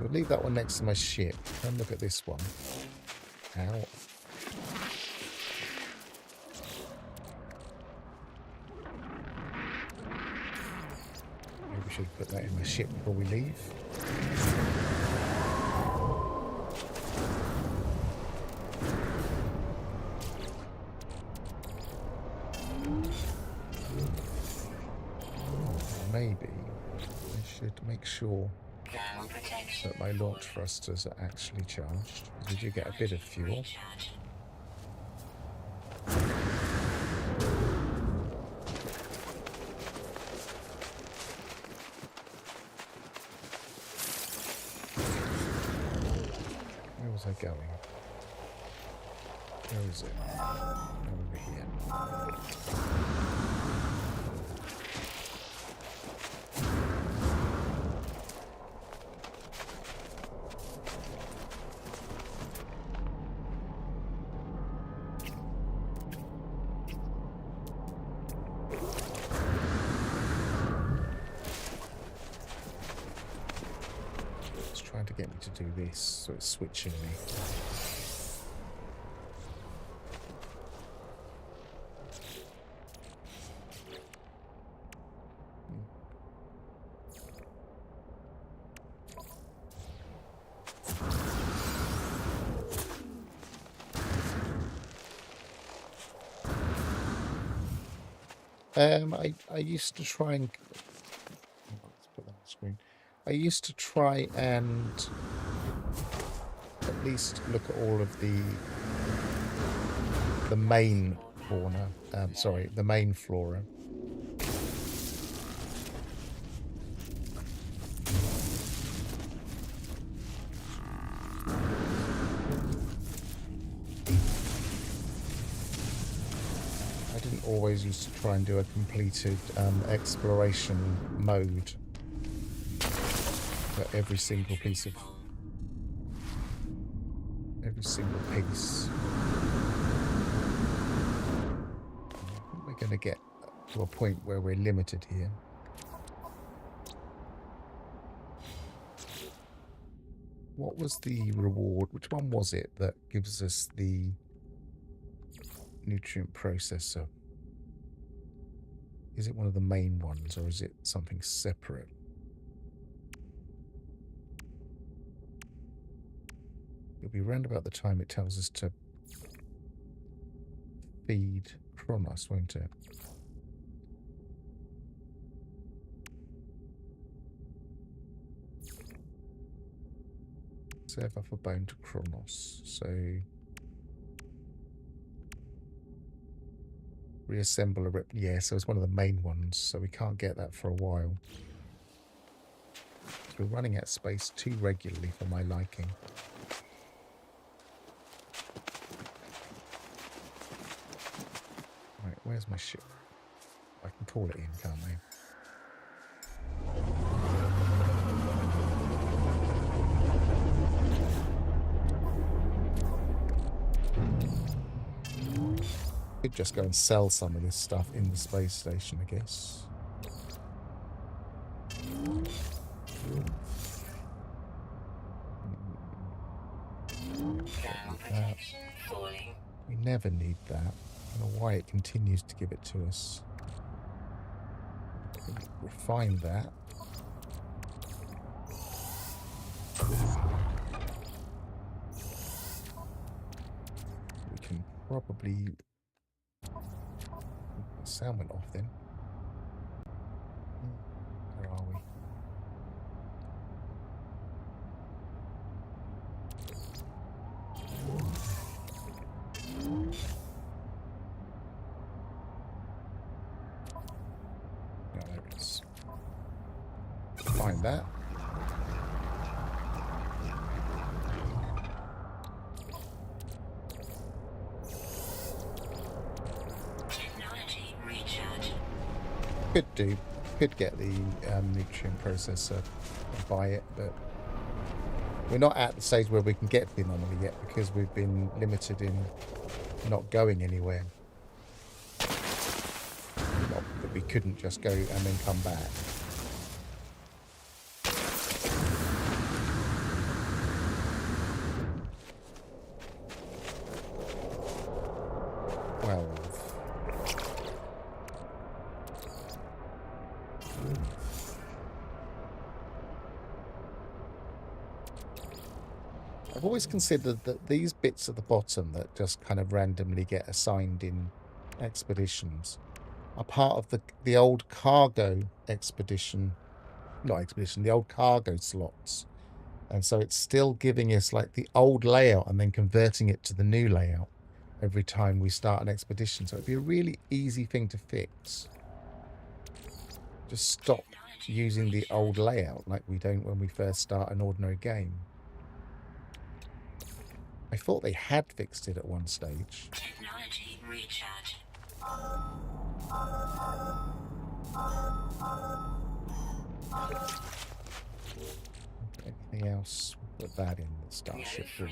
We'll leave that one next to my ship. And look at this one. Ow. Maybe we should put that in my ship before we leave. Maybe I should make sure that my launch thrusters are actually charged. Because we do get a bit of fuel. Where was I going? Where is it? Over here. Trying to get me to do this, so it's switching me. I used to try and... Let's put that on the screen. I used to try and at least look at all of the main fauna. Sorry, the main flora. I didn't always used to try and do a completed exploration mode. Every single piece. We're going to get to a point where we're limited here. What was the reward? Which one was it that gives us the nutrient processor? Is it one of the main ones or is it something separate? It'll be round about the time it tells us to feed Kronos, won't it? Serve off a bone to Kronos. So reassemble a yeah, so it's one of the main ones, so we can't get that for a while. So we're running out of space too regularly for my liking. Right, where's my ship? I can call it in, can't I? Could just go and sell some of this stuff in the space station, I guess. We never need that. I don't know why it continues to give it to us. Refine that. We can probably... The sound went off then. Where are we? No, there it is. Find that. Technology recharge. Could get the nutrient processor and buy it, but we're not at the stage where we can get the anomaly yet because we've been limited in not going anywhere. Not that we couldn't just go and then come back. I've always considered that these bits at the bottom that just kind of randomly get assigned in expeditions are part of the old cargo expedition, not expedition, the old cargo slots. And so it's still giving us like the old layout and then converting it to the new layout every time we start an expedition. So it'd be a really easy thing to fix. Just stop using the old layout like we don't when we first start an ordinary game. I thought they had fixed it at one stage. Technology recharge. Anything else? Put that in the starship room.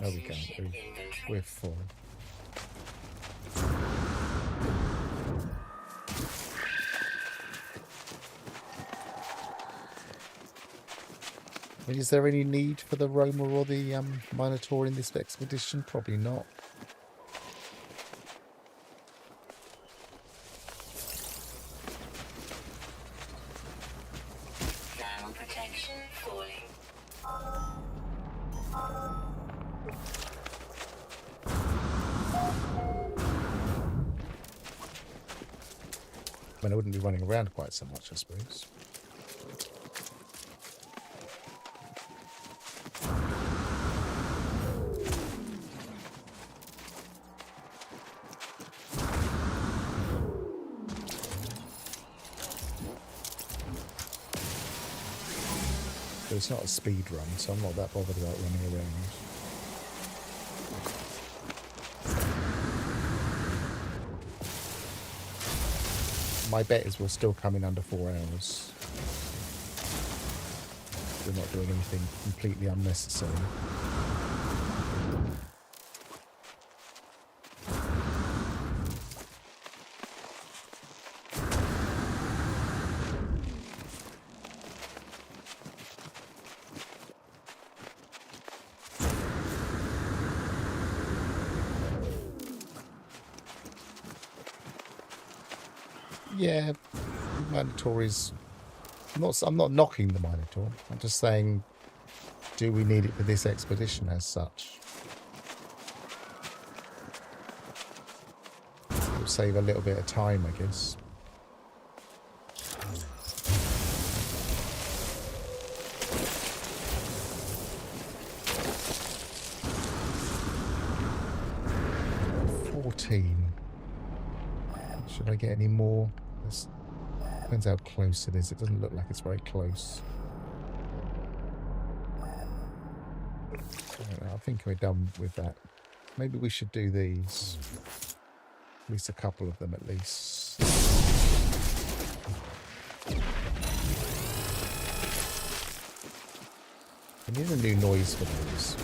No, we can't. We're full. I mean, is there any need for the Roma or the Minotaur in this expedition? Probably not. Thermal protection falling. I mean, I wouldn't be running around quite so much, I suppose. But it's not a speed run, so I'm not that bothered about running around. My bet is we're still coming under 4 hours. We're not doing anything completely unnecessary. Yeah, Minotaur is... I'm not knocking the Minotaur. I'm just saying, do we need it for this expedition as such? It'll save a little bit of time, I guess. Should I get any more? This depends how close it is. It doesn't look like it's very close. I think we're done with that. Maybe we should do these. At least a couple of them at least. I need a new noise for those.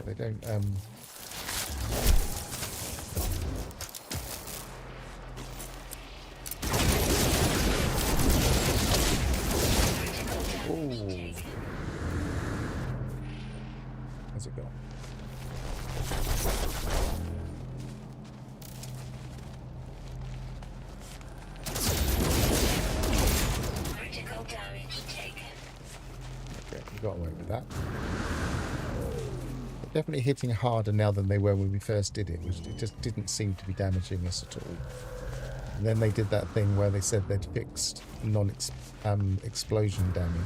They don't. Ooh. How's it going? Critical damage taken. Okay, we got away with that. They're definitely hitting harder now than they were when we first did it. It just didn't seem to be damaging us at all. And then they did that thing where they said they'd fixed explosion damage.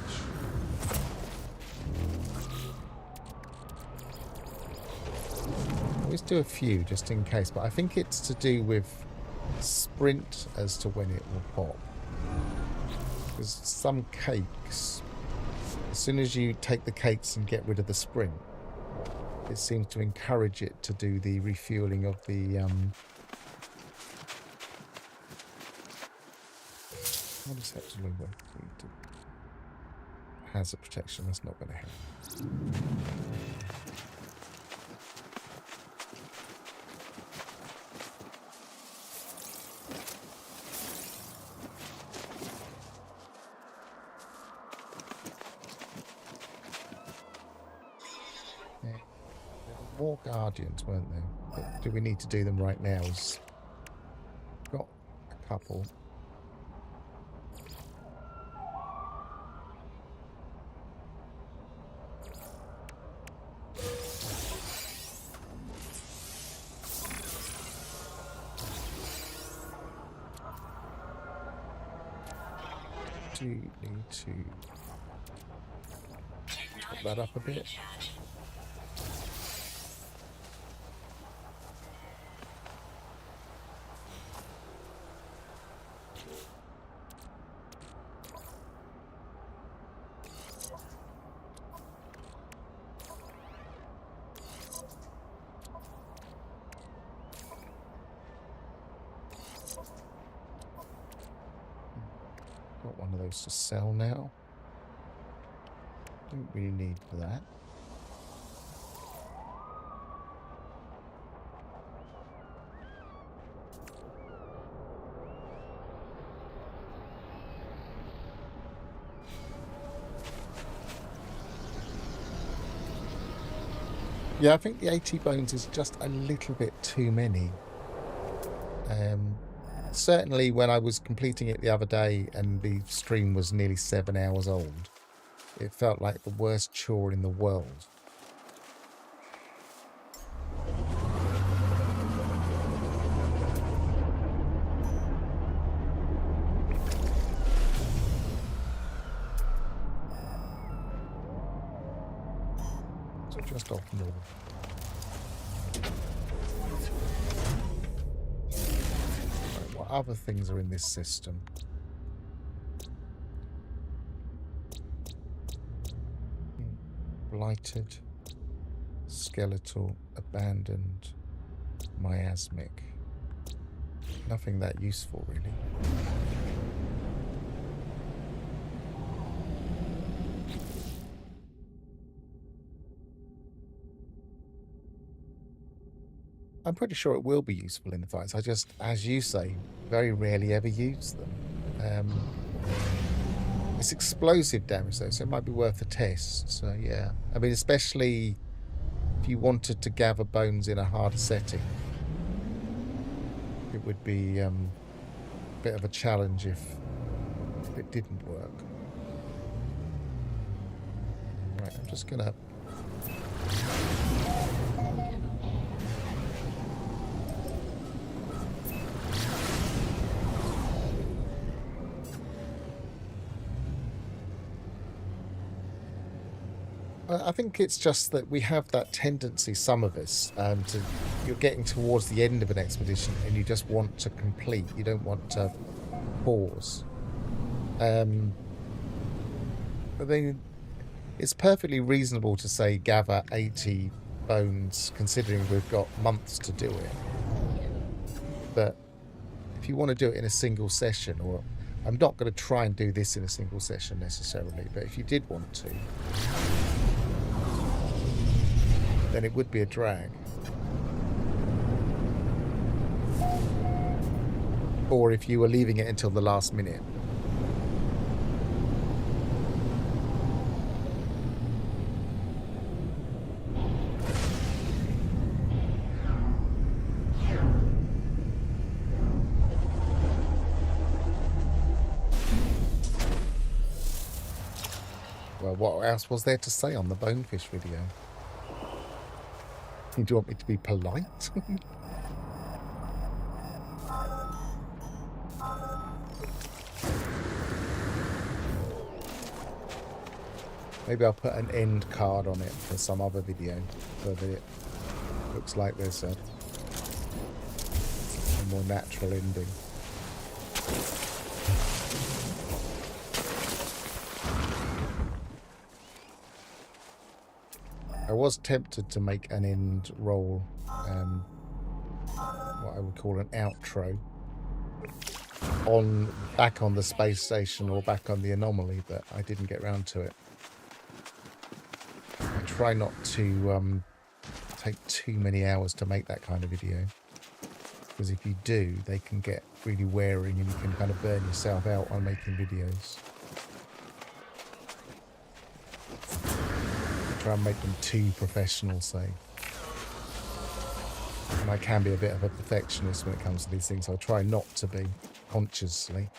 Always do a few just in case, but I think it's to do with sprint as to when it will pop. Because some cakes, as soon as you take the cakes and get rid of the sprint, it seems to encourage it to do the refueling of the what is actually working? Hazard protection, that's not going to help. Yeah. There were more guardians, weren't there? But do we need to do them right now? Got a couple. Do need to put that up a bit. Got one of those to sell now. Don't really need that. Yeah, I think the 80 bones is just a little bit too many. Certainly when I was completing it the other day and the stream was nearly 7 hours old, it felt like the worst chore in the world. So just off north. Other things are in this system. Blighted, skeletal, abandoned, miasmic. Nothing that useful, really. I'm pretty sure it will be useful in the fights. I just, as you say, very rarely ever use them. It's explosive damage though, so it might be worth a test. So yeah, I mean, especially if you wanted to gather bones in a harder setting, it would be a bit of a challenge if it didn't work. Right, I'm just gonna. I think it's just that we have that tendency, some of us, you're getting towards the end of an expedition and you just want to complete. You don't want to pause. But then it's perfectly reasonable to say gather 80 bones, considering we've got months to do it. But if you want to do it in a single session, or I'm not going to try and do this in a single session necessarily, but if you did want to, then it would be a drag. Or if you were leaving it until the last minute. Well, what else was there to say on the bonefish video? Do you want me to be polite? Maybe I'll put an end card on it for some other video so that it looks like there's a more natural ending. I was tempted to make an end roll, what I would call an outro, back on the space station or back on the anomaly, but I didn't get round to it. I try not to take too many hours to make that kind of video, because if you do, they can get really wearing and you can kind of burn yourself out on making videos. Try and make them too professional, say. And I can be a bit of a perfectionist when it comes to these things, so I try not to be, consciously.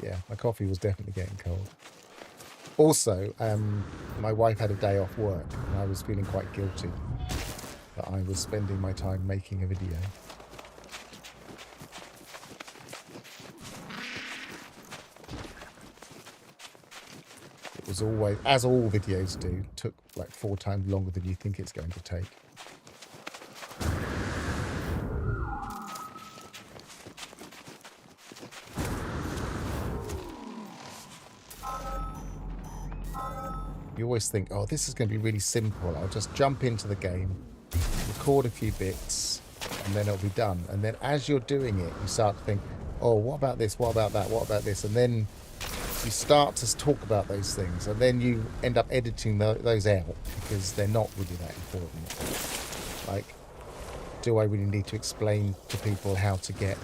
Yeah, my coffee was definitely getting cold. Also, my wife had a day off work, and I was feeling quite guilty that I was spending my time making a video. Was always, as all videos do, took like 4 times longer than you think it's going to take. You always think, oh, this is going to be really simple. I'll just jump into the game, record a few bits, and then it'll be done. And then as you're doing it, you start to think, oh, what about this? What about that? What about this? And then you start to talk about those things, and then you end up editing those out because they're not really that important. Like, do I really need to explain to people how to get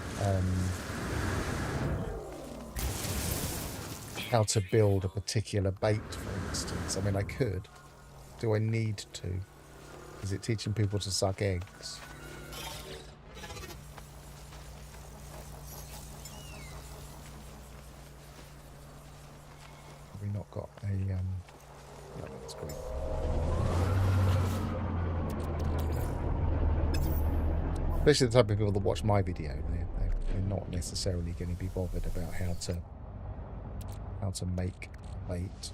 how to build a particular bait, for instance? I mean, I could. Do I need to? Is it teaching people to suck eggs? Not got a no, that's great. Especially the type of people that watch my video, they're not necessarily going to be bothered about how to make bait.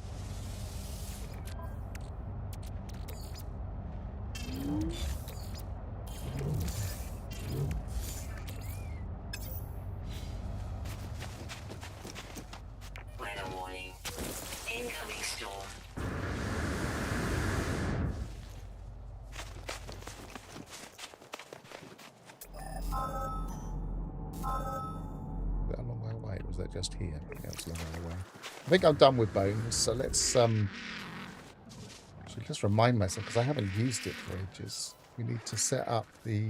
Just here. That's a long way away. I think I'm done with bones, so let's actually just remind myself, because I haven't used it for ages. We need to set up the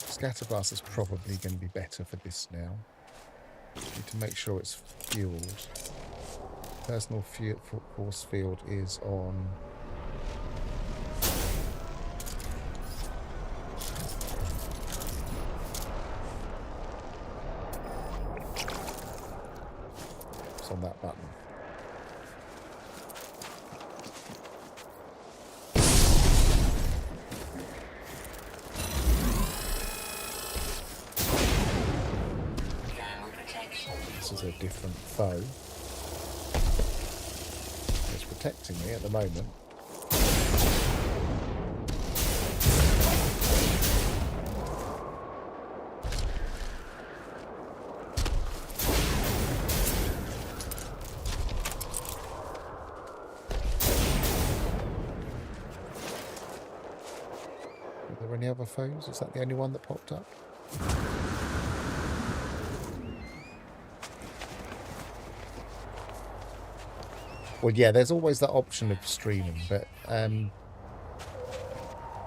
scatterblast is probably going to be better for this now. Need to make sure it's fueled. Personal force field is on. On that button. This is a different foe. It's protecting me at the moment. any other foes? Is that the only one that popped up? Well, yeah, there's always that option of streaming, but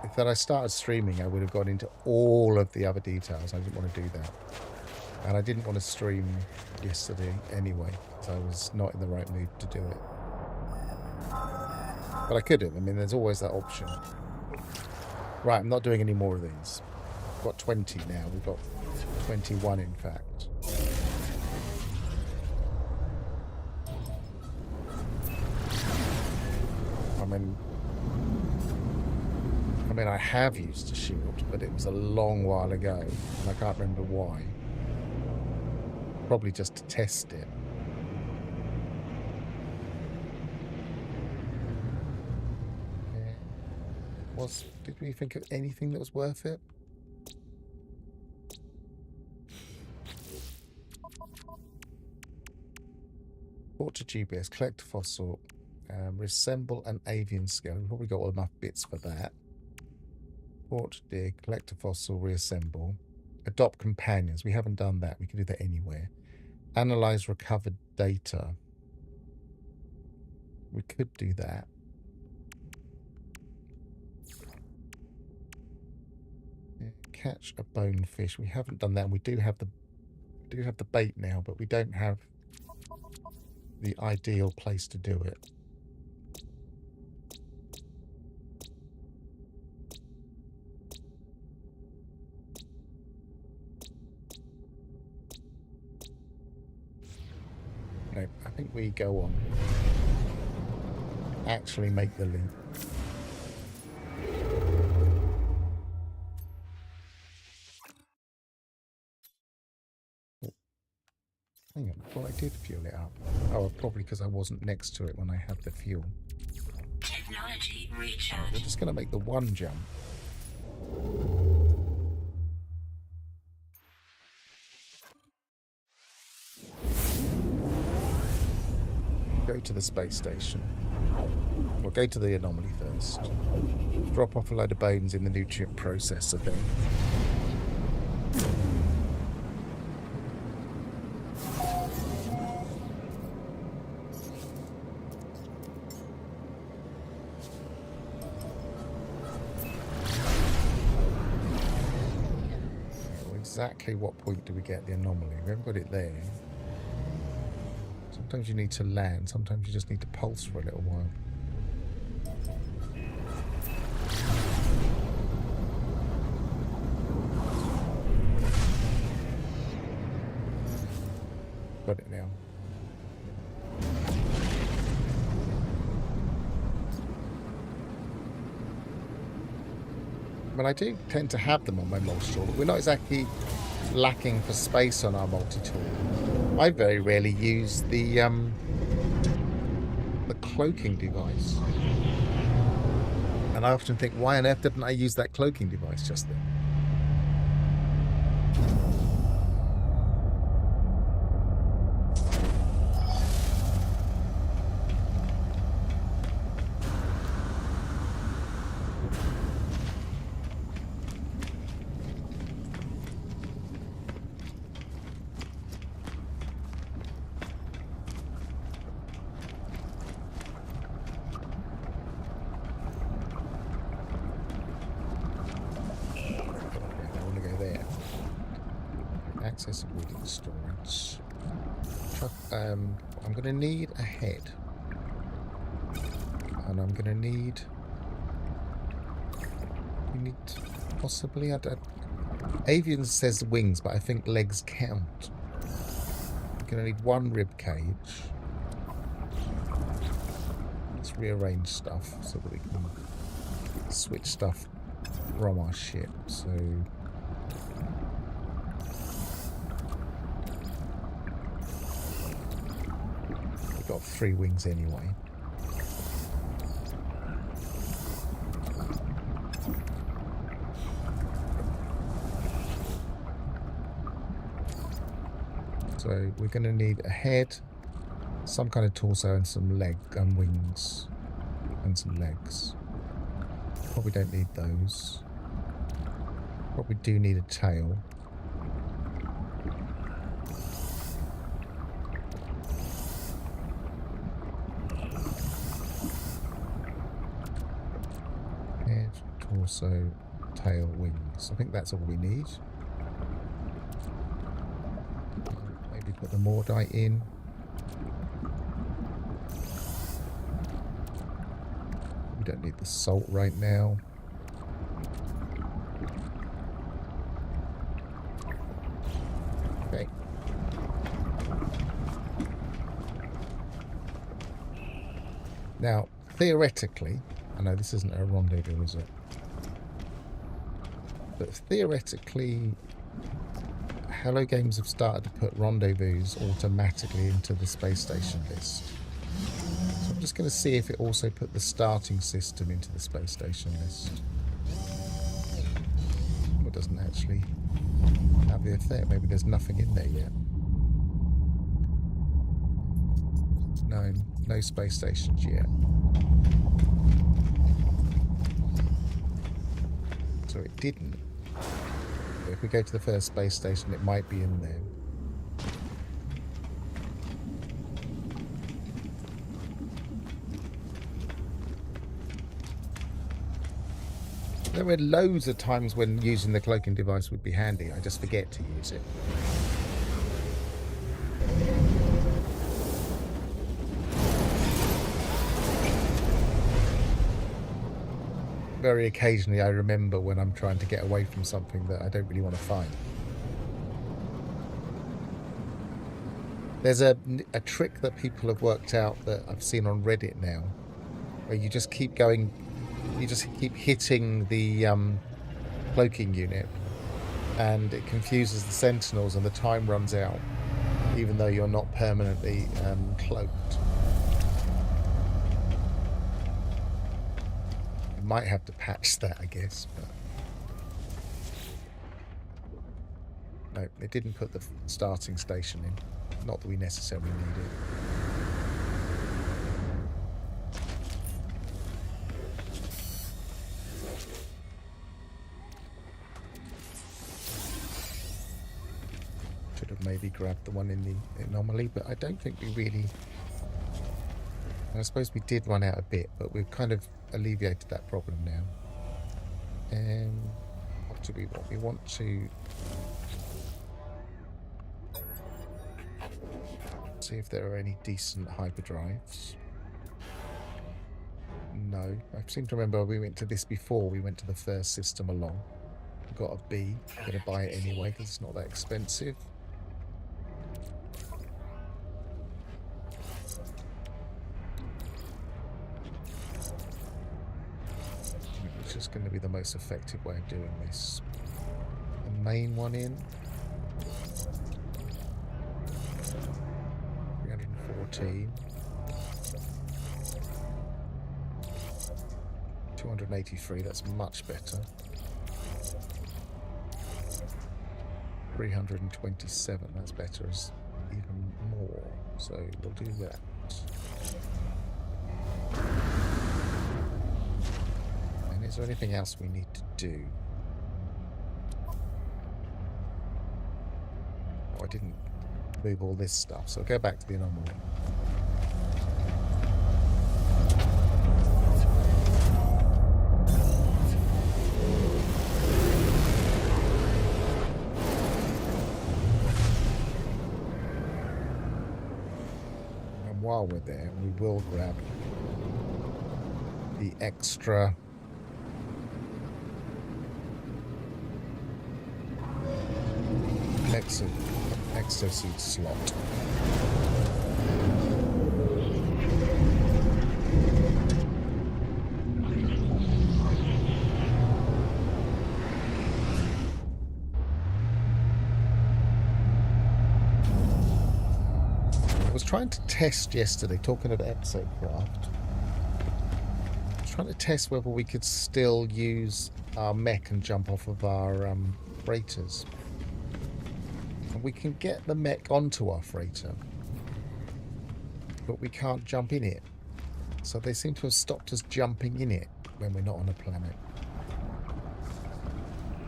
if I started streaming, I would have gone into all of the other details. I didn't want to do that. And I didn't want to stream yesterday anyway, because I was not in the right mood to do it. But I could have. I mean, there's always that option. Right, I'm not doing any more of these. We've got 20 now. We've got 21, in fact. I mean, I have used a shield, but it was a long while ago, and I can't remember why. Probably just to test it. Did we think of anything that was worth it? Port to GPS, collect a fossil, reassemble an avian scale. We've probably got all enough bits for that. Port to dig, collect a fossil, reassemble. Adopt companions. We haven't done that. We can do that anywhere. Analyze recovered data. We could do that. Catch a bonefish. We haven't done that. We do have the bait now, but we don't have the ideal place to do it. No, I think we go on. Actually make the leap. Hang on, I thought I did fuel it up. Oh, probably because I wasn't next to it when I had the fuel. Technology We're recharge. just going to make the one jump. Go to the space station. We'll go to the anomaly first. Drop off a load of bones in the nutrient processor thing. Exactly what point do we get the anomaly? We haven't got it there. Sometimes you need to land, sometimes you just need to pulse for a little while. Got it now. Well, I do tend to have them on my multi-tool, but we're not exactly lacking for space on our multi-tool. I very rarely use the cloaking device. And I often think, why on earth didn't I use that cloaking device just then? Accessibility storage. I'm going to need a head. And I'm going to need... We need... Possibly... Avian says wings, but I think legs count. I'm going to need one rib cage. Let's rearrange stuff so that we can switch stuff from our ship. So... got 3 wings anyway. So we're going to need a head, some kind of torso, and some leg and wings, and some legs. Probably don't need those. Probably do need a tail. Head, torso, tail, wings. I think that's all we need. Maybe put the Mordite in. We don't need the salt right now. Okay. Now, theoretically, I know this isn't a rendezvous, is it? But theoretically, Hello Games have started to put rendezvous automatically into the space station list. So I'm just going to see if it also put the starting system into the space station list. Well, it doesn't actually have the effect. Maybe there's nothing in there yet. No space stations yet. So it didn't. But if we go to the first space station, it might be in there. There were loads of times when using the cloaking device would be handy. I just forget to use it. Very occasionally I remember when I'm trying to get away from something that I don't really want to find. There's a trick that people have worked out that I've seen on Reddit now, where you just keep going, you just keep hitting the cloaking unit, and it confuses the sentinels and the time runs out, even though you're not permanently cloaked. Might have to patch that, I guess, but no, it didn't put the starting station in. Not that we necessarily need it. Should have maybe grabbed the one in the anomaly, but I don't think we really... I suppose we did run out a bit, but we've kind of alleviated that problem now. And what do we want? We want to see if there are any decent hyperdrives. No, I seem to remember we went to this before. We went to the first system along. We got a B. I'm going to buy it anyway because it's not that expensive. Which is going to be the most effective way of doing this. The main one in. 314. 283, that's much better. 327, that's better, is even more. So we'll do that. And is there anything else we need to do? Oh, I didn't move all this stuff, so I'll go back to the anomaly. While we're there, we will grab the extra exosuit slot. I was trying to test yesterday, talking about exocraft. I was trying to test whether we could still use our mech and jump off of our freighters. And we can get the mech onto our freighter, but we can't jump in it. So they seem to have stopped us jumping in it when we're not on a planet.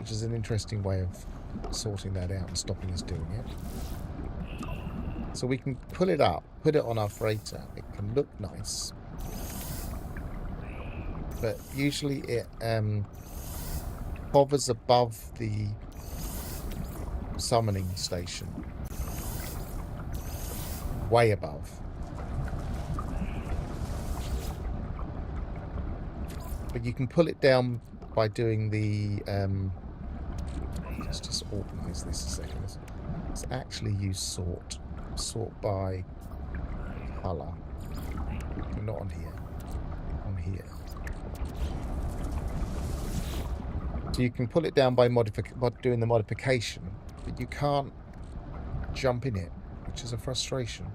which is an interesting way of sorting that out and stopping us doing it. So we can pull it up, put it on our freighter. It can look nice, but usually it hovers above the summoning station, way above. But you can pull it down by doing the let's just organize this a second. Let's actually use sort by color. Not on here, on here. So you can pull it down by doing the modification, but you can't jump in it, which is a frustration.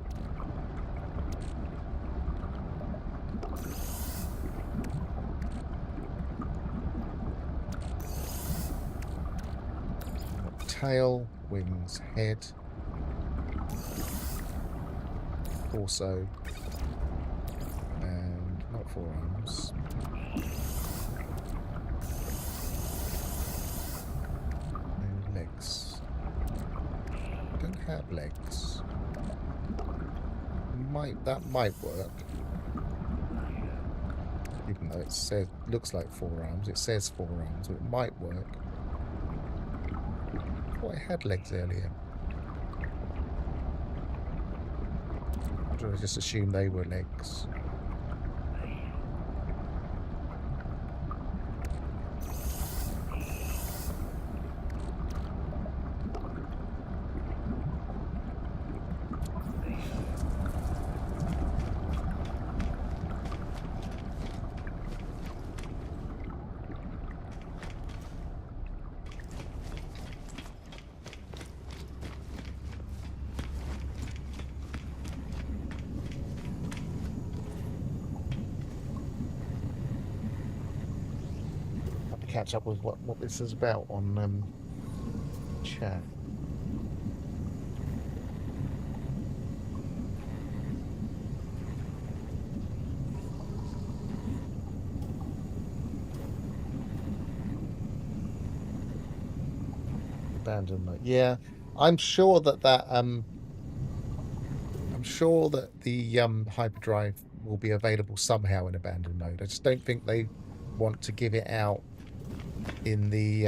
Tail, wings, head, torso, and not forearms. And legs. Don't have legs. That might work. Even though it says looks like forearms, it says forearms, so it might work. Oh, I had legs earlier. Or did I just assume they were legs? Catch up with what this is about on chat. Abandonment. Yeah, I'm sure that I'm sure that the hyperdrive will be available somehow in abandoned mode. I just don't think they want to give it out in the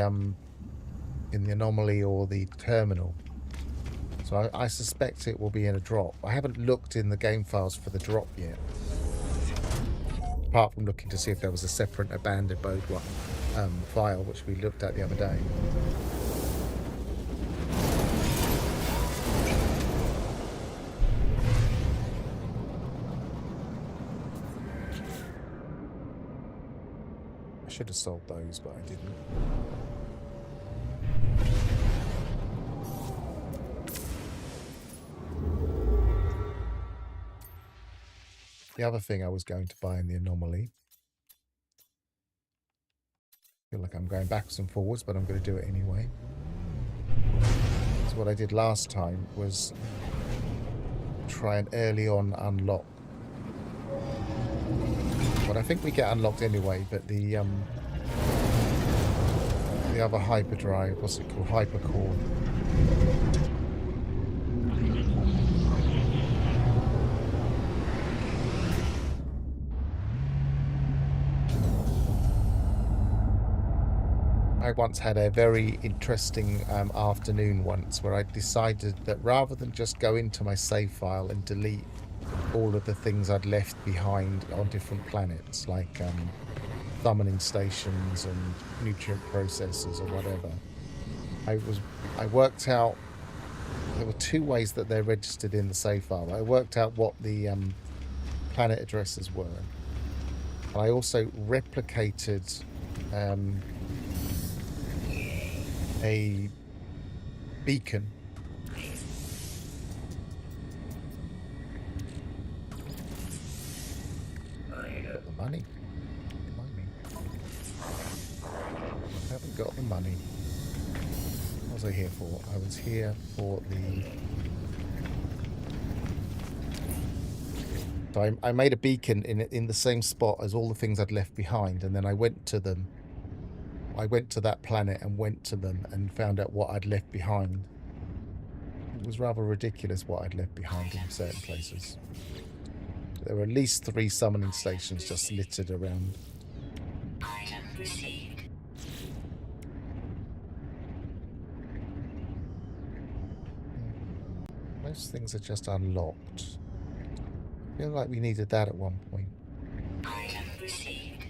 anomaly or the terminal. So I suspect it will be in a drop. I haven't looked in the game files for the drop yet, apart from looking to see if there was a separate abandoned mode file, which we looked at the other day. I should have sold those, but I didn't. The other thing I was going to buy in the anomaly, I feel like I'm going backwards and forwards, but I'm going to do it anyway. So what I did last time was try and early on unlock. But I think we get unlocked anyway, but the other hyperdrive, what's it called? Hypercore. I once had a very interesting afternoon once where I decided that rather than just go into my save file and delete all of the things I'd left behind on different planets, like summoning stations and nutrient processors or whatever, I worked out there were two ways that they're registered in the save file. I worked out what the planet addresses were. I also replicated a beacon. Got the money. I haven't got the money. What was I here for? I was here for the... So I made a beacon in the same spot as all the things I'd left behind, and then I went to them I went to that planet and went to them and found out what I'd left behind. It was rather ridiculous what I'd left behind in certain places. There were at least 3 summoning stations just littered around. Item received. Most things are just unlocked. I feel like we needed that at one point. Item received.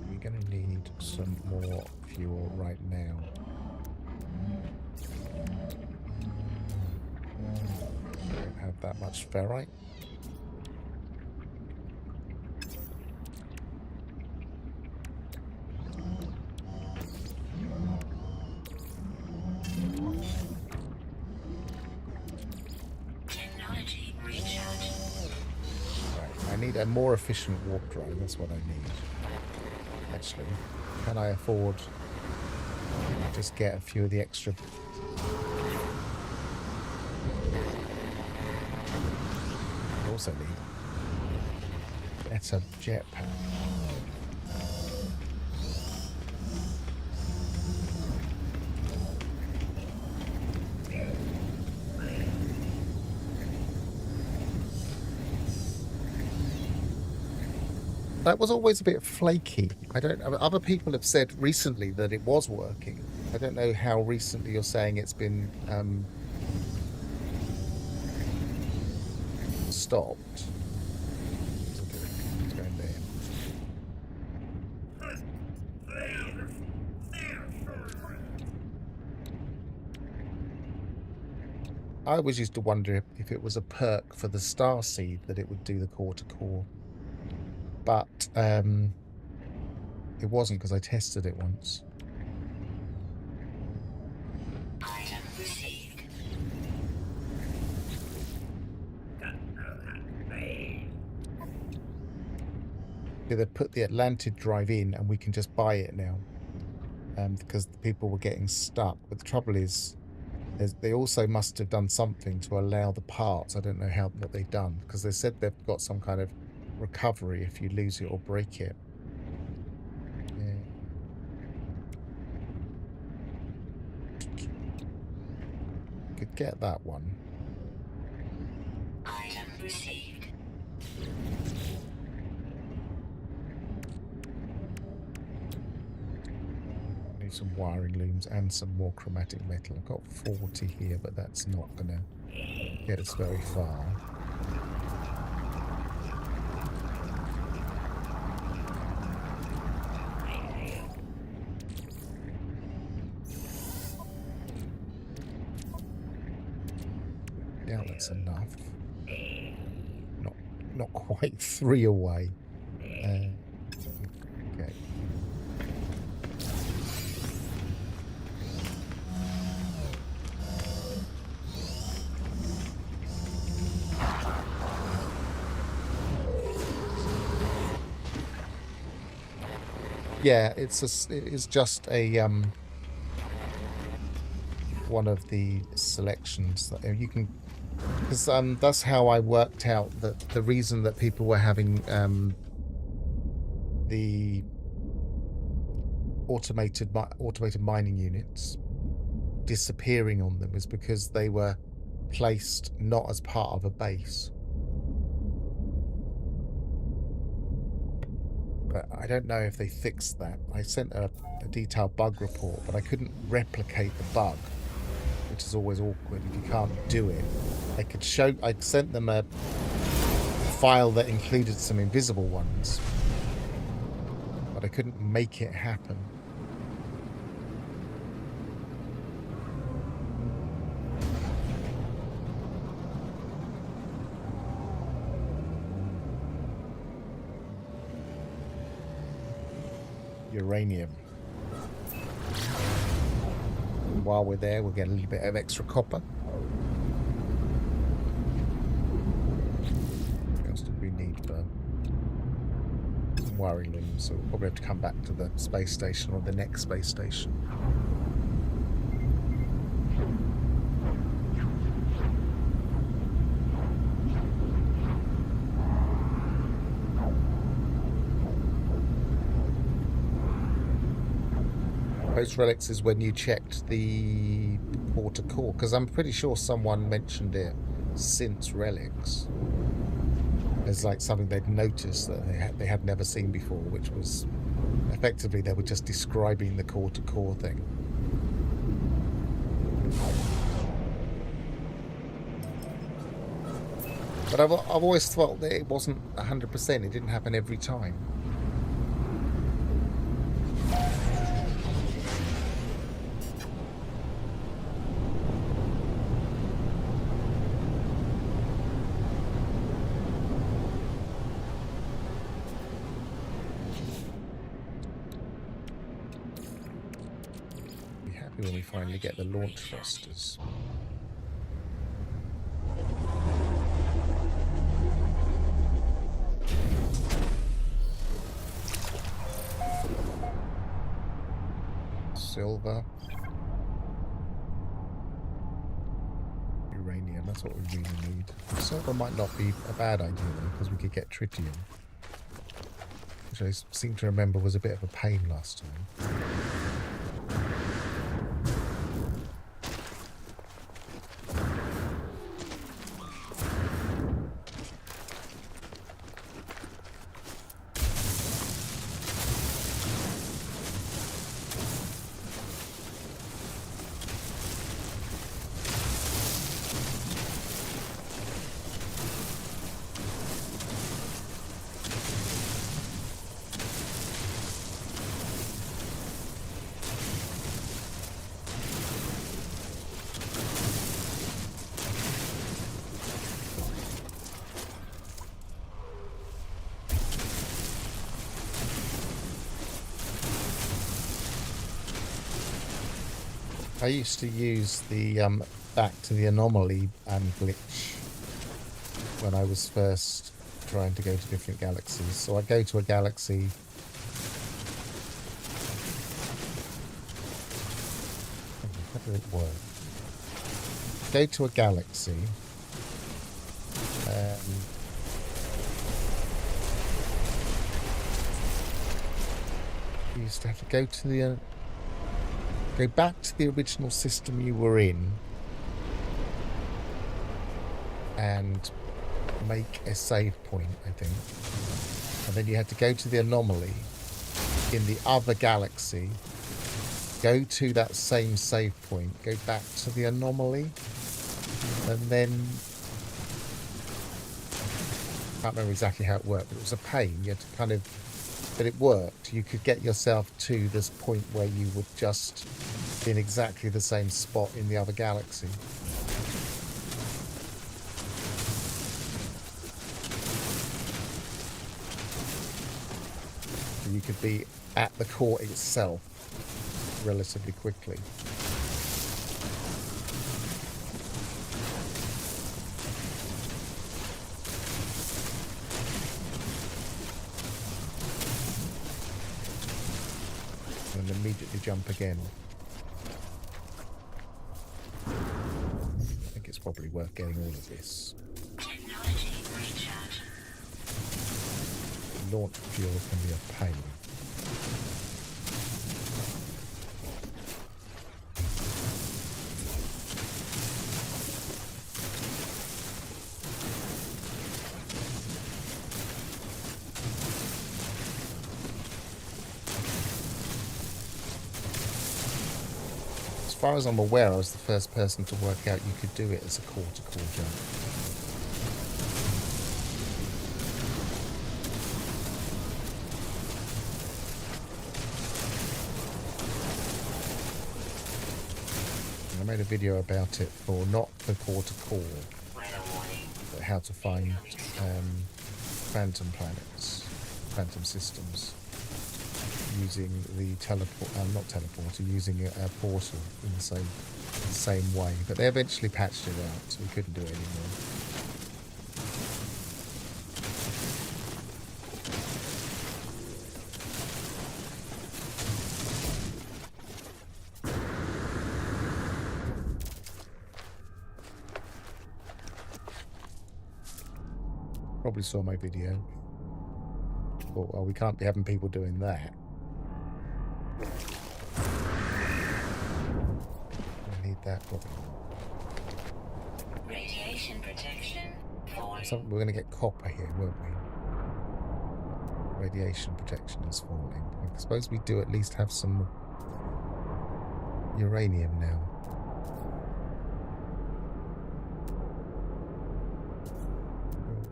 We're going to need some more fuel right now. Don't have that much ferrite. Technology recharge. Right, I need a more efficient warp drive. That's what I need. Actually, can I afford to just get a few of the extra? I also need better jetpack. That was always a bit flaky. I don't know. Other people have said recently that it was working. I don't know how recently you're saying it's been stopped. It's going there. I always used to wonder if it was a perk for the Starseed that it would do the core-to-core. But it wasn't, because I tested it once. Item received. Yeah, they put the Atlantid drive in and we can just buy it now. Because the people were getting stuck. But the trouble is, they also must have done something to allow the parts. I don't know what they've done, because they said they've got some kind of recovery if you lose it or break it. Yeah. Could get that one. Item received. Need some wiring looms and some more chromatic metal. I've got 40 here, but that's not gonna get us very far. Yeah, that's enough. Not quite 3 away. Okay. Yeah, it is just a one of the selections that you can, because that's how I worked out that the reason that people were having the automated mining units disappearing on them is because they were placed not as part of a base. But I don't know if they fixed that. I sent a detailed bug report, but I couldn't replicate the bug, which is always awkward if you can't do it. I'd sent them a file that included some invisible ones, but I couldn't make it happen. Uranium. While we're there, we'll get a little bit of extra copper. What else do we need for wiring them, so we'll probably have to come back to the space station or the next space station. Post Relics is when you checked the core to core, because I'm pretty sure someone mentioned it since Relics. It's like something they'd noticed that they had never seen before, which was effectively they were just describing the core to core thing. But I've always thought that it wasn't 100%. It didn't happen every time. When we finally get the launch thrusters. Silver. Uranium, that's what we really need. Silver might not be a bad idea though, because we could get tritium. Which I seem to remember was a bit of a pain last time. I used to use the back to the anomaly glitch when I was first trying to go to different galaxies. So I go to a galaxy. How did it work? Go to a galaxy. You used to have to go to the. Go back to the original system you were in and make a save point, I think. And then you had to go to the anomaly in the other galaxy, go to that same save point, go back to the anomaly, and then... I can't remember exactly how it worked, but it was a pain. You had to kind of... But it worked. You could get yourself to this point where you would just be in exactly the same spot in the other galaxy. So you could be at the core itself relatively quickly. And immediately jump again. I think it's probably worth getting all of this. Launch fuel can be a pain. As far as I'm aware, I was the first person to work out you could do it as a core-to-core jump. And I made a video about it for not the core-to-core, but how to find phantom planets, phantom systems, using the using a portal in the same way. But they eventually patched it out, so we couldn't do it anymore. Probably saw my video. Thought, well, we can't be having people doing that. I need that probably. Radiation protection falling. So we're going to get copper here, won't we? Radiation protection is falling. I suppose we do at least have some uranium now.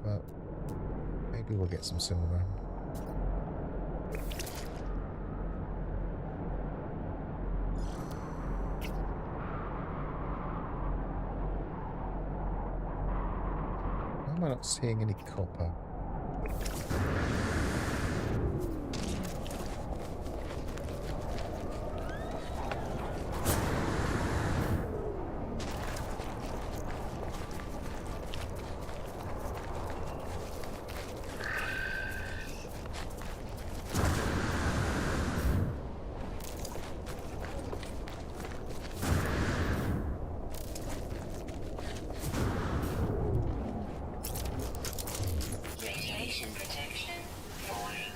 But maybe we'll get some silver. Why am I not seeing any copper? Radiation protection falling.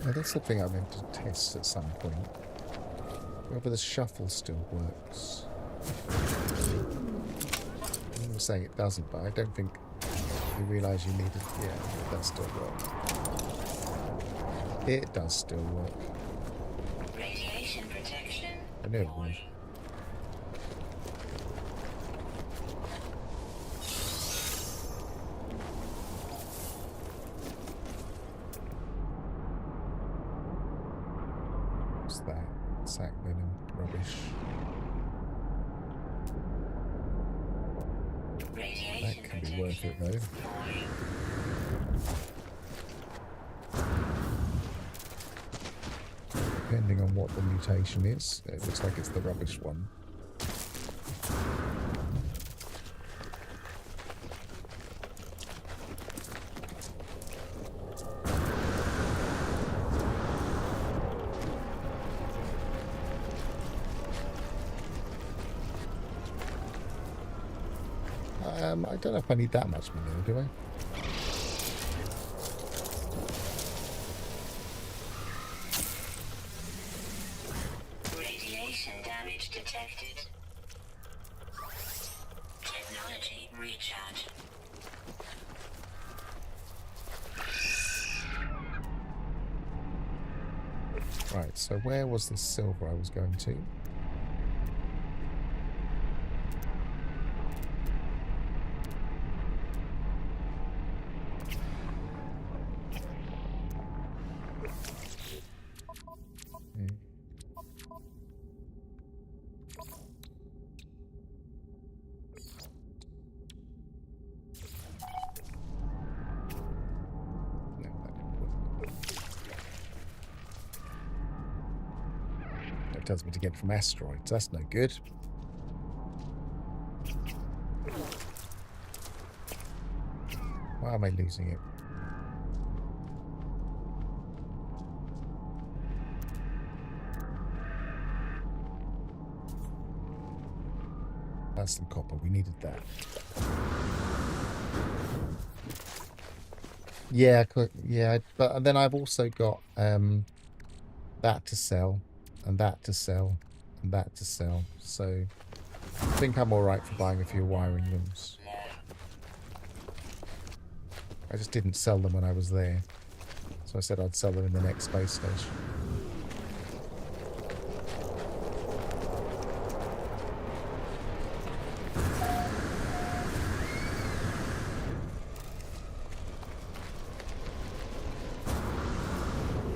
Now, that's the thing I meant to test at some point. Whether the shuffle still works. You were saying it doesn't, but I don't think you realise you needed. Yeah, it does still work. It does still work. Radiation protection I knew it would. falling. What's that? Sack venom. Rubbish. Radiation That can be worth it though. falling. Depending on what the mutation is. It looks like it's the rubbish one. I don't know if I need that much manure, do I? Radiation damage detected. Technology recharge. Right, so where was the silver I was going to? Tells me to get from asteroids. That's no good. Why am I losing it? That's the copper. We needed that. Yeah, yeah. But then I've also got that to sell. And that to sell, and that to sell. So I think I'm alright for buying a few wiring looms. I just didn't sell them when I was there. So I said I'd sell them in the next space station.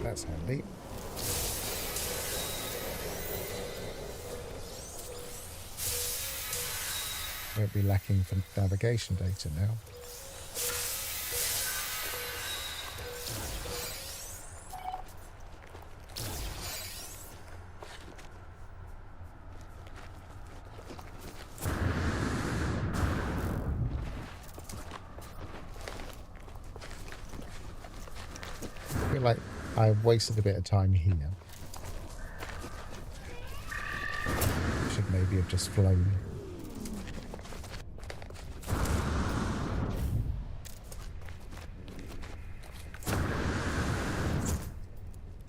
That's handy. Won't be lacking for navigation data now. like I wasted a bit of time here. Should maybe have just flown.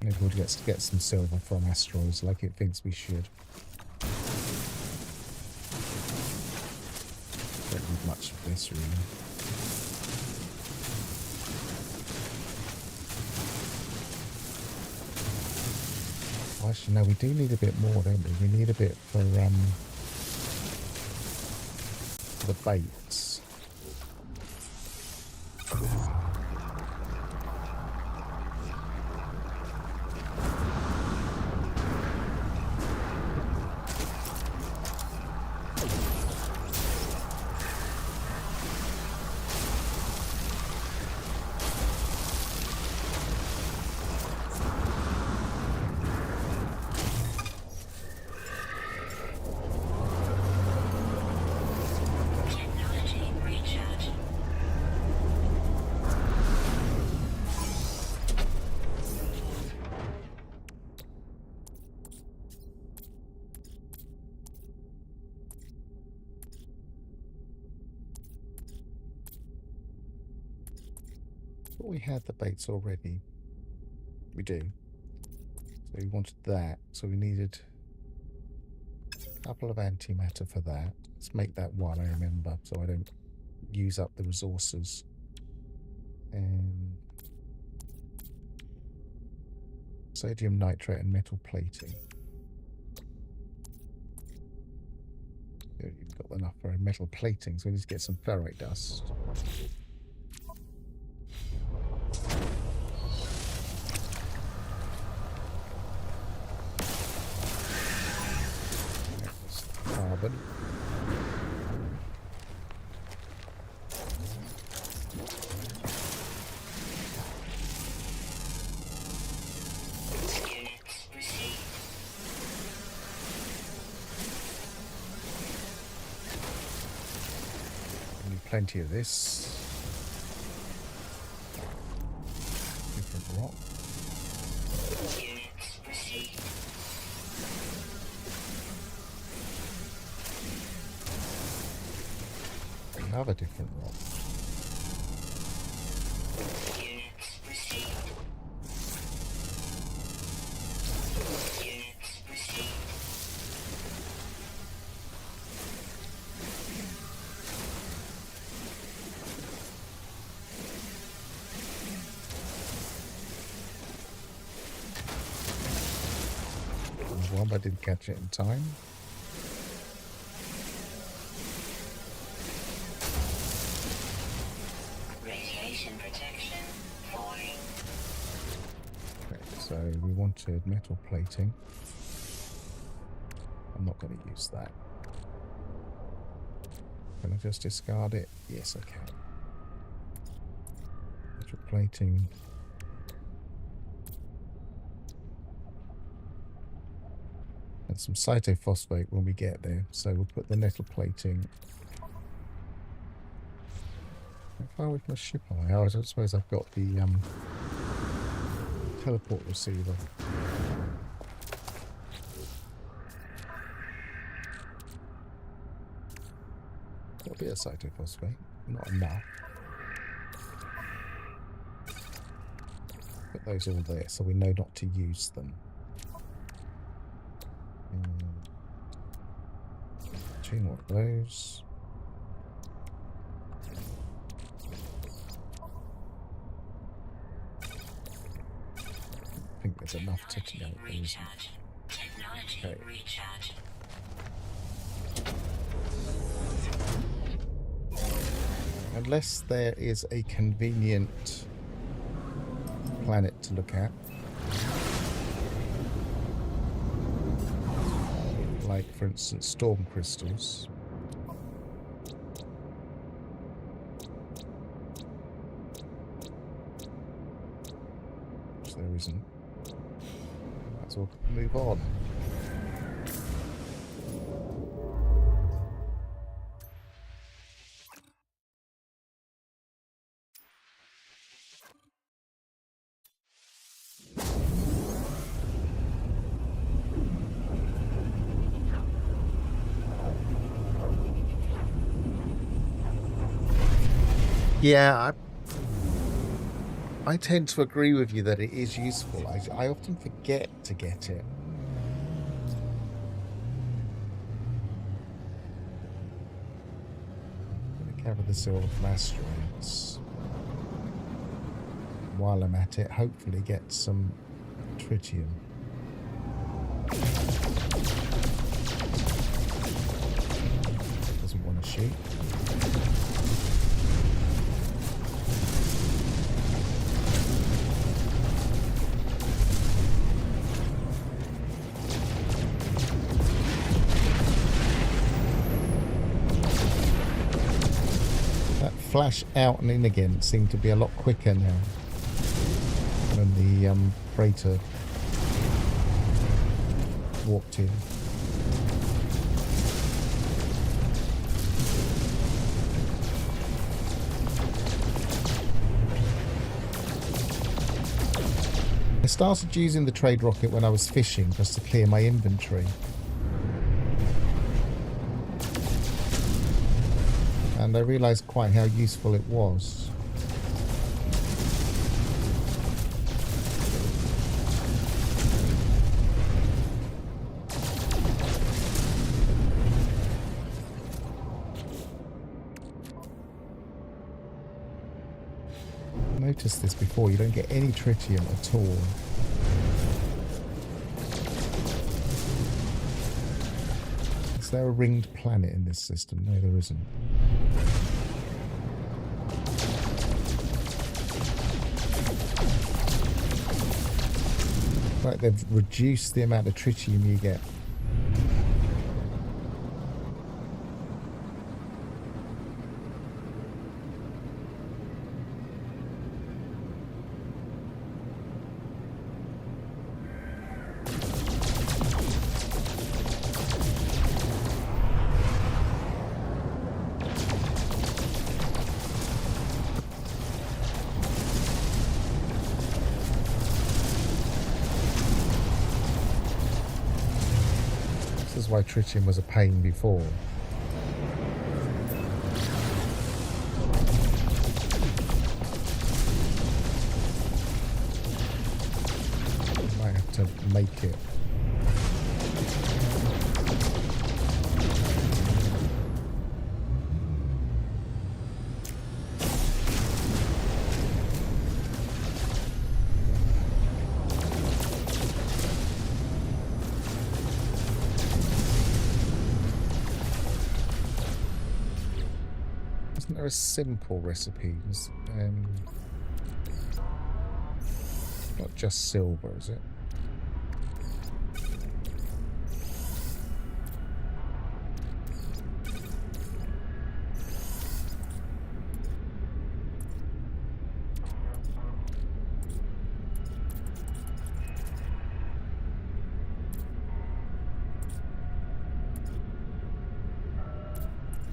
Maybe we'll get some silver from asteroids like it thinks we should. Don't need much of this really. Oh, actually, no, we do need a bit more, don't we? We need a bit for the baits. But we had the baits already. We do. So we wanted that. So we needed a couple of antimatter for that. Let's make that one, I remember, so I don't use up the resources. And sodium nitrate and metal plating. You've got enough for metal plating, so we need to get some ferrite dust. Carbon. Plenty of this. Different rock. Another different rock. One, but I didn't catch it in time. Radiation protection falling. Okay, so we wanted metal plating. I'm not going to use that. Can I just discard it? Yes, I can. Metal plating. And some cytophosphate when we get there. So we'll put the metal plating. How far away from the ship am I? Oh, I don't suppose I've got the teleport receiver. Got a bit of cytophosphate. Not enough. Put those all there so we know not to use them. 2 more of those. I think there's enough to know. Okay. Unless there is a convenient planet to look at. Like, for instance, storm crystals. Which there isn't. Might as well move on. Yeah, I tend to agree with you that it is useful. I often forget to get it. I'm going to cover the silver from asteroids. While I'm at it, hopefully get some tritium. Doesn't want to shoot. That flash out and in again seemed to be a lot quicker now when the freighter walked in. I started using the trade rocket when I was fishing just to clear my inventory. And I realised quite how useful it was. Noticed this before, you don't get any tritium at all. Is there a ringed planet in this system? No, there isn't. Right, they've reduced the amount of tritium you get. This is why tritium was a pain before. I might have to make it. Isn't there a simple recipe? Not just silver, is it?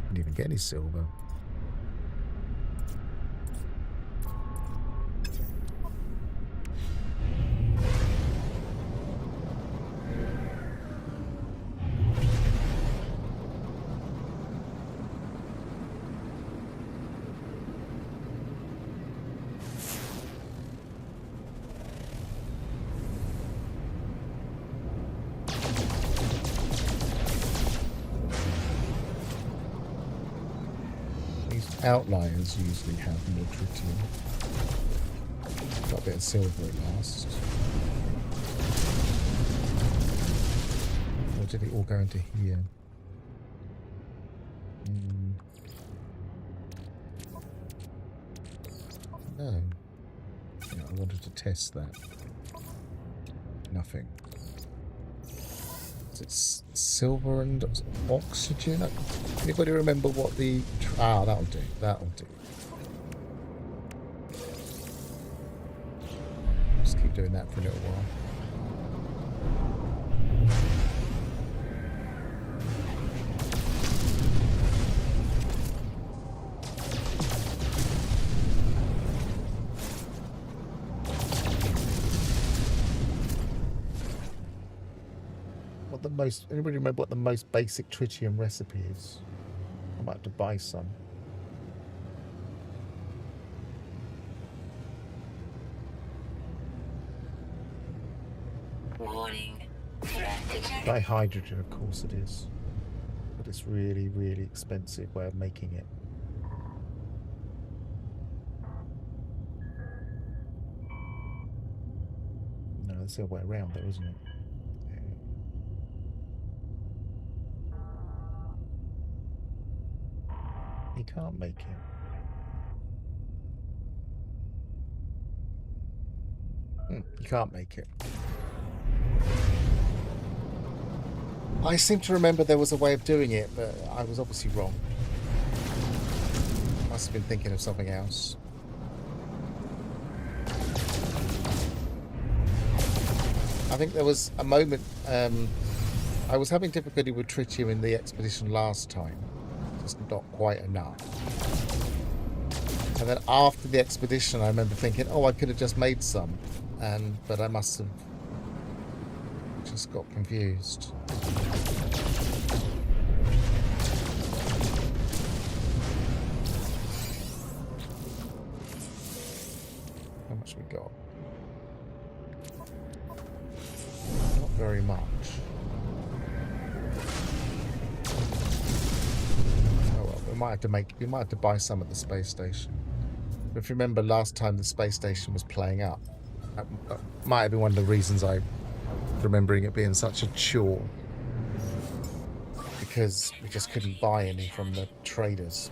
Didn't even get any silver. Outliers usually have more tritium. Got a bit of silver at last. Or did it all go into here? No. Yeah, I wanted to test that. Nothing. It's silver and oxygen. Anybody remember what the... that'll do. That'll do. Just keep doing that for a little while. Anybody remember what the most basic tritium recipe is? I might have to buy some. Dihydrogen, of course it is. But it's really, really expensive way of making it. No, it's the other way around though, isn't it? Yeah. You can't make it. You can't make it. I seem to remember there was a way of doing it, but I was obviously wrong. Must have been thinking of something else. I think there was a moment, I was having difficulty with tritium in the expedition last time. Just not quite enough. And then after the expedition, I remember thinking, oh, I could have just made some. But I must have just got confused. How much we got? Not very much. Oh well, we might have to buy some at the space station. But if you remember last time the space station was playing up, that might have been one of the reasons I remembering it being such a chore, because we just couldn't buy any from the traders.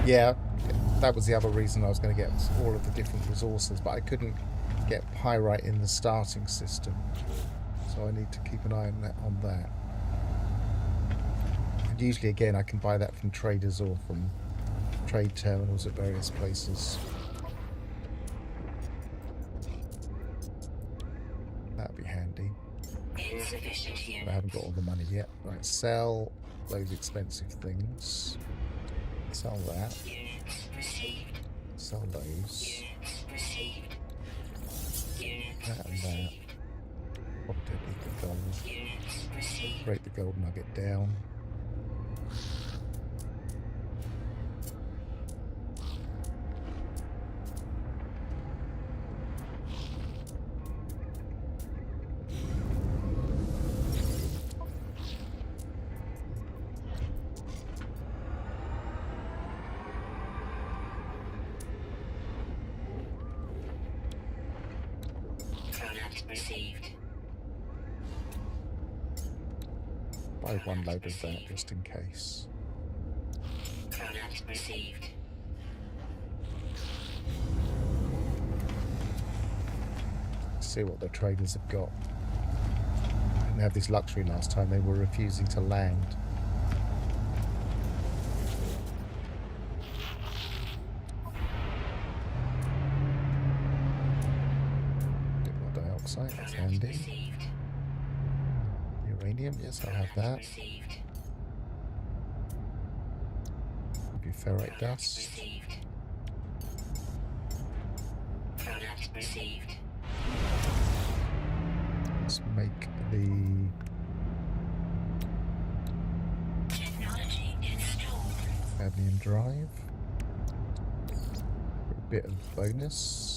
Yeah, that was the other reason I was going to get all of the different resources, but I couldn't get pyrite in the starting system, so I need to keep an eye on that. And usually, again, I can buy that from traders or from trade terminals at various places. That'd be handy. But I haven't got all the money yet. Right, sell those expensive things. Sell that. Sell those. That and that. Probably don't need the gold. Break the gold nugget down. Buy one load of that just in case. See what the traders have got. Didn't have this luxury last time, they were refusing to land. Bit more dioxide, that's handy. Uranium, yes, I'll have that. Maybe ferrite dust. Let's make the cadmium drive. A bit of bonus.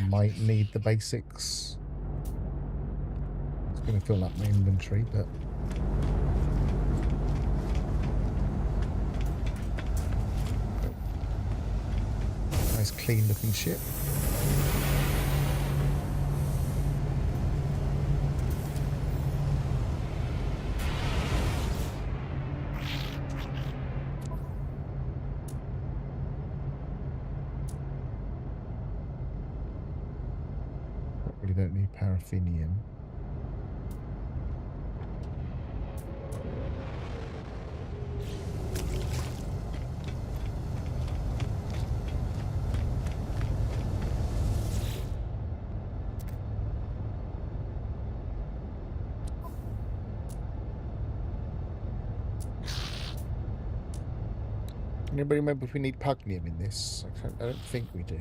Might need the basics. It's going to fill up my inventory, but nice clean looking ship. Don't need paraffinium. Anybody remember if we need pugnium in this? I don't think we do.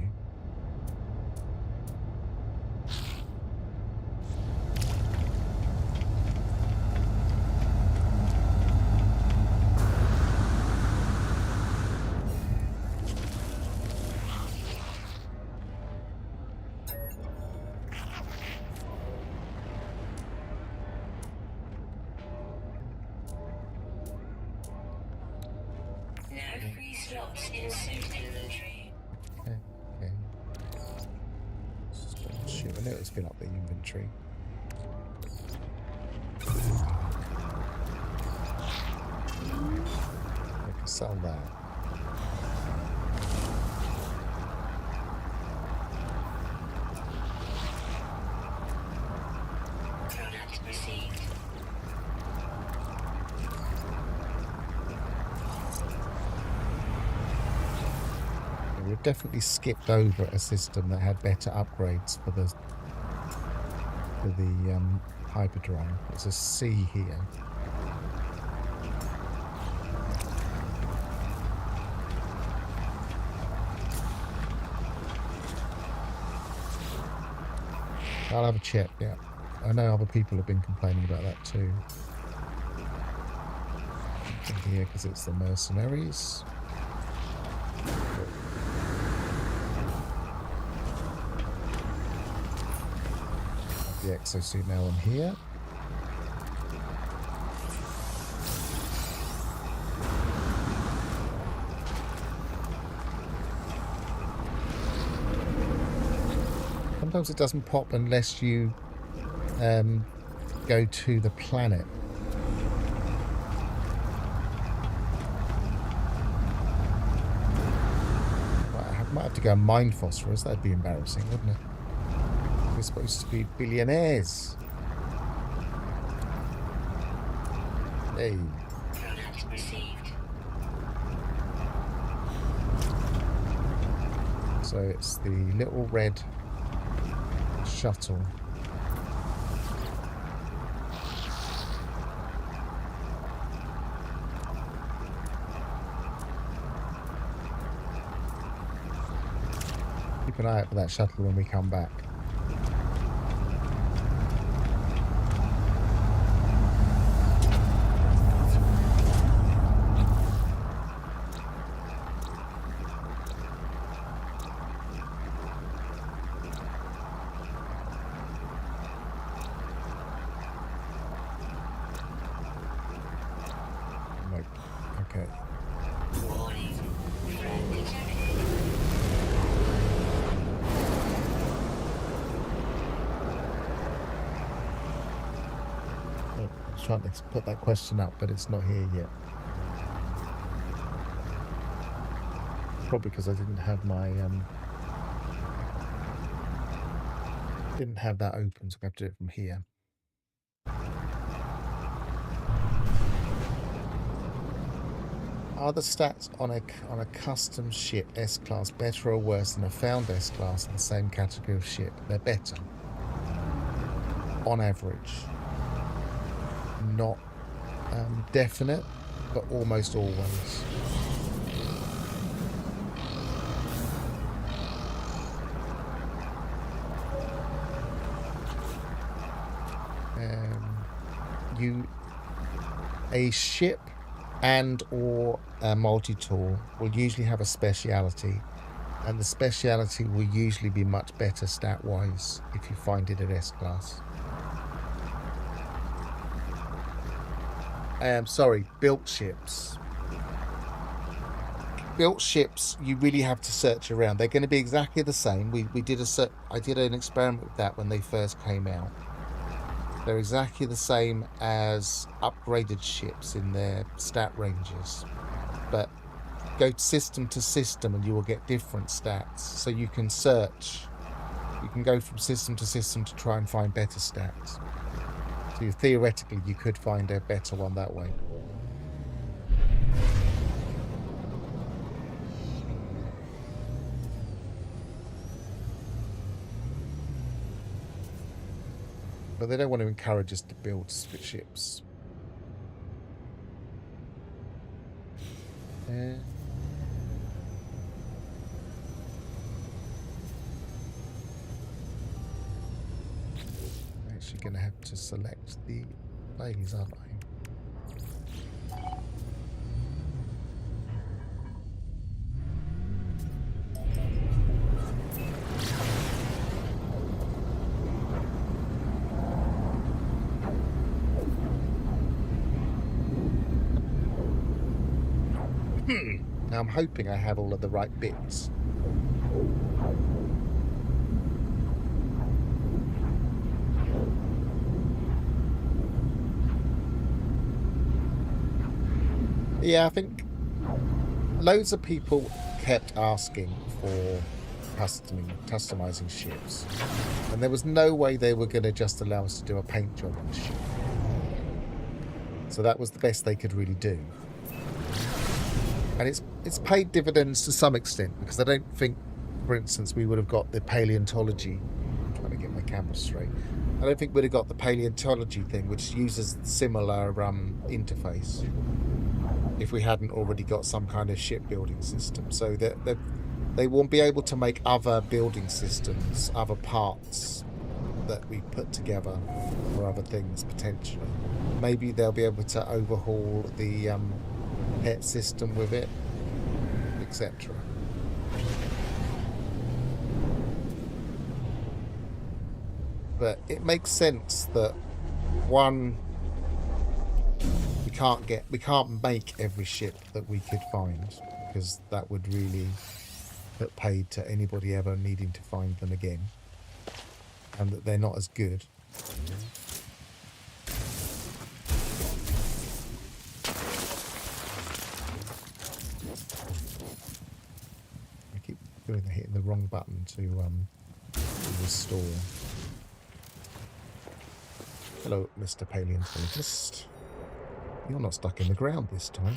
No free slots in suit inventory. Okay. Just double shoot. I know it's been up the inventory. I can sell that. Product received. We've definitely skipped over a system that had better upgrades for the hyperdrive. There's a C here. I'll have a check. Yeah, I know other people have been complaining about that too. Here because it's the mercenaries. The exosuit now on here. Sometimes it doesn't pop unless you go to the planet. I might have to go and mine phosphorus. That'd be embarrassing, wouldn't it? We're supposed to be billionaires. Hey. Product received. So it's the little red shuttle. Keep an eye out for that shuttle when we come back. Nope. Okay. Warning. Threat detected. I was trying to put that question up, but it's not here yet. Probably because I didn't have my didn't have that open, so I have to do it from here. Are the stats on a custom ship S-Class better or worse than a found S-Class in the same category of ship? They're better. On average. Not definite, but almost always. A ship and or a multi-tool will usually have a speciality, and the speciality will usually be much better stat-wise if you find it at S-Class. Sorry, built ships. Built ships, you really have to search around. They're going to be exactly the same. I did an experiment with that when they first came out. They're exactly the same as upgraded ships in their stat ranges, but go system to system and you will get different stats. So you can search. You can go from system to system to try and find better stats. So theoretically, you could find a better one that way. But they don't want to encourage us to build ships. probably going to have to select the phase, aren't I? Now I'm hoping I have all of the right bits. Yeah, I think loads of people kept asking for customizing ships, and there was no way they were going to just allow us to do a paint job on the ship. So that was the best they could really do. And it's paid dividends to some extent, because I don't think, for instance, we would have got the paleontology. I'm trying to get my camera straight. I don't think we'd have got the paleontology thing, which uses similar interface, if we hadn't already got some kind of shipbuilding system. So that they won't be able to make other building systems, other parts that we put together for other things potentially. Maybe they'll be able to overhaul the pet system with it, etc. But it makes sense that one, we can't make every ship that we could find, because that would really put paid to anybody ever needing to find them again, and that they're not as good. I keep hitting the wrong button to restore. Hello, Mr. Paleontologist. You're not stuck in the ground this time.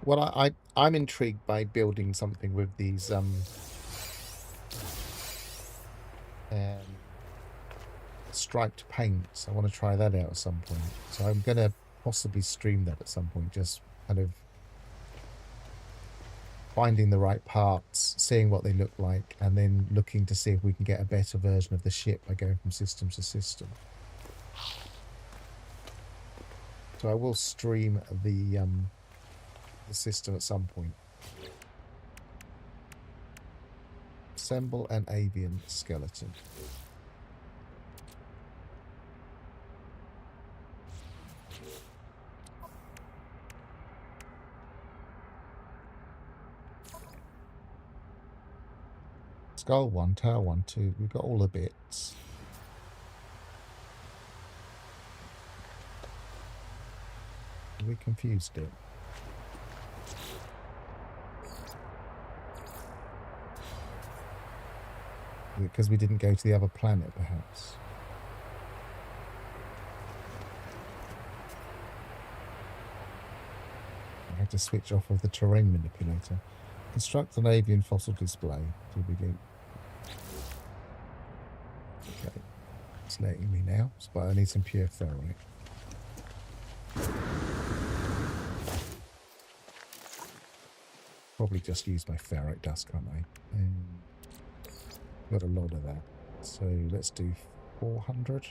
Well, I'm intrigued by building something with these striped paints. I want to try that out at some point. So I'm going to possibly stream that at some point, just kind of finding the right parts, seeing what they look like, and then looking to see if we can get a better version of the ship by going from system to system. So I will stream the system at some point. Assemble an avian skeleton. Skull 1, Tower 1, 2. We've got all the bits. We confused it. Because we didn't go to the other planet, perhaps. I had to switch off of the terrain manipulator. Construct an avian fossil display. Did we do? Okay. It's letting me now, but I need some pure ferrite. Probably just use my ferrite dust, can't I? Got a lot of that. So let's do 400.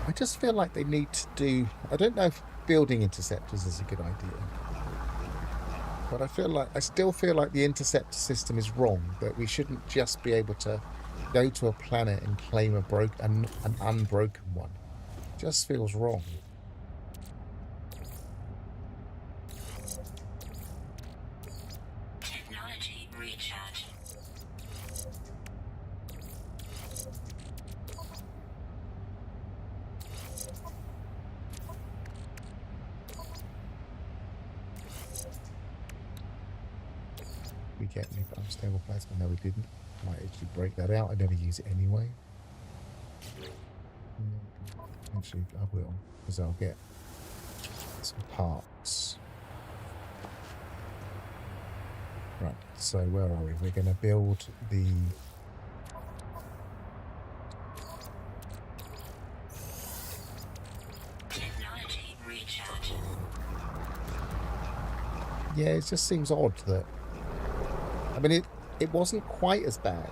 I just feel like they need to do... I don't know if building interceptors is a good idea. But I still feel like the interceptor system is wrong. That we shouldn't just be able to go to a planet and claim an unbroken one. It just feels wrong. recharge. We get any unstable plasma? No, we didn't. Might actually break that out. I never use it anyway. Actually, I will, because I'll get some parts. Right, so where are we? We're going to build the... Technology recharge. Yeah, it just seems odd that... I mean, it wasn't quite as bad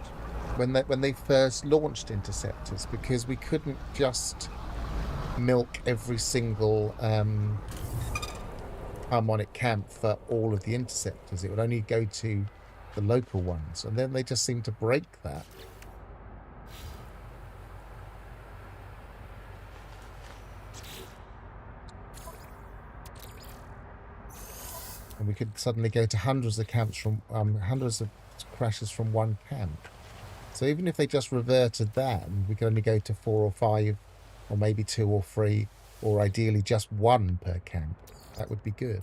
when they first launched interceptors, because we couldn't just milk every single harmonic camp for all of the interceptors. It would only go to the local ones, and then they just seemed to break that. And we could suddenly go to hundreds of camps from hundreds of crashes from one camp. So even if they just reverted that, and we could only go to 4 or 5, or maybe 2 or 3, or ideally just 1 per camp, that would be good.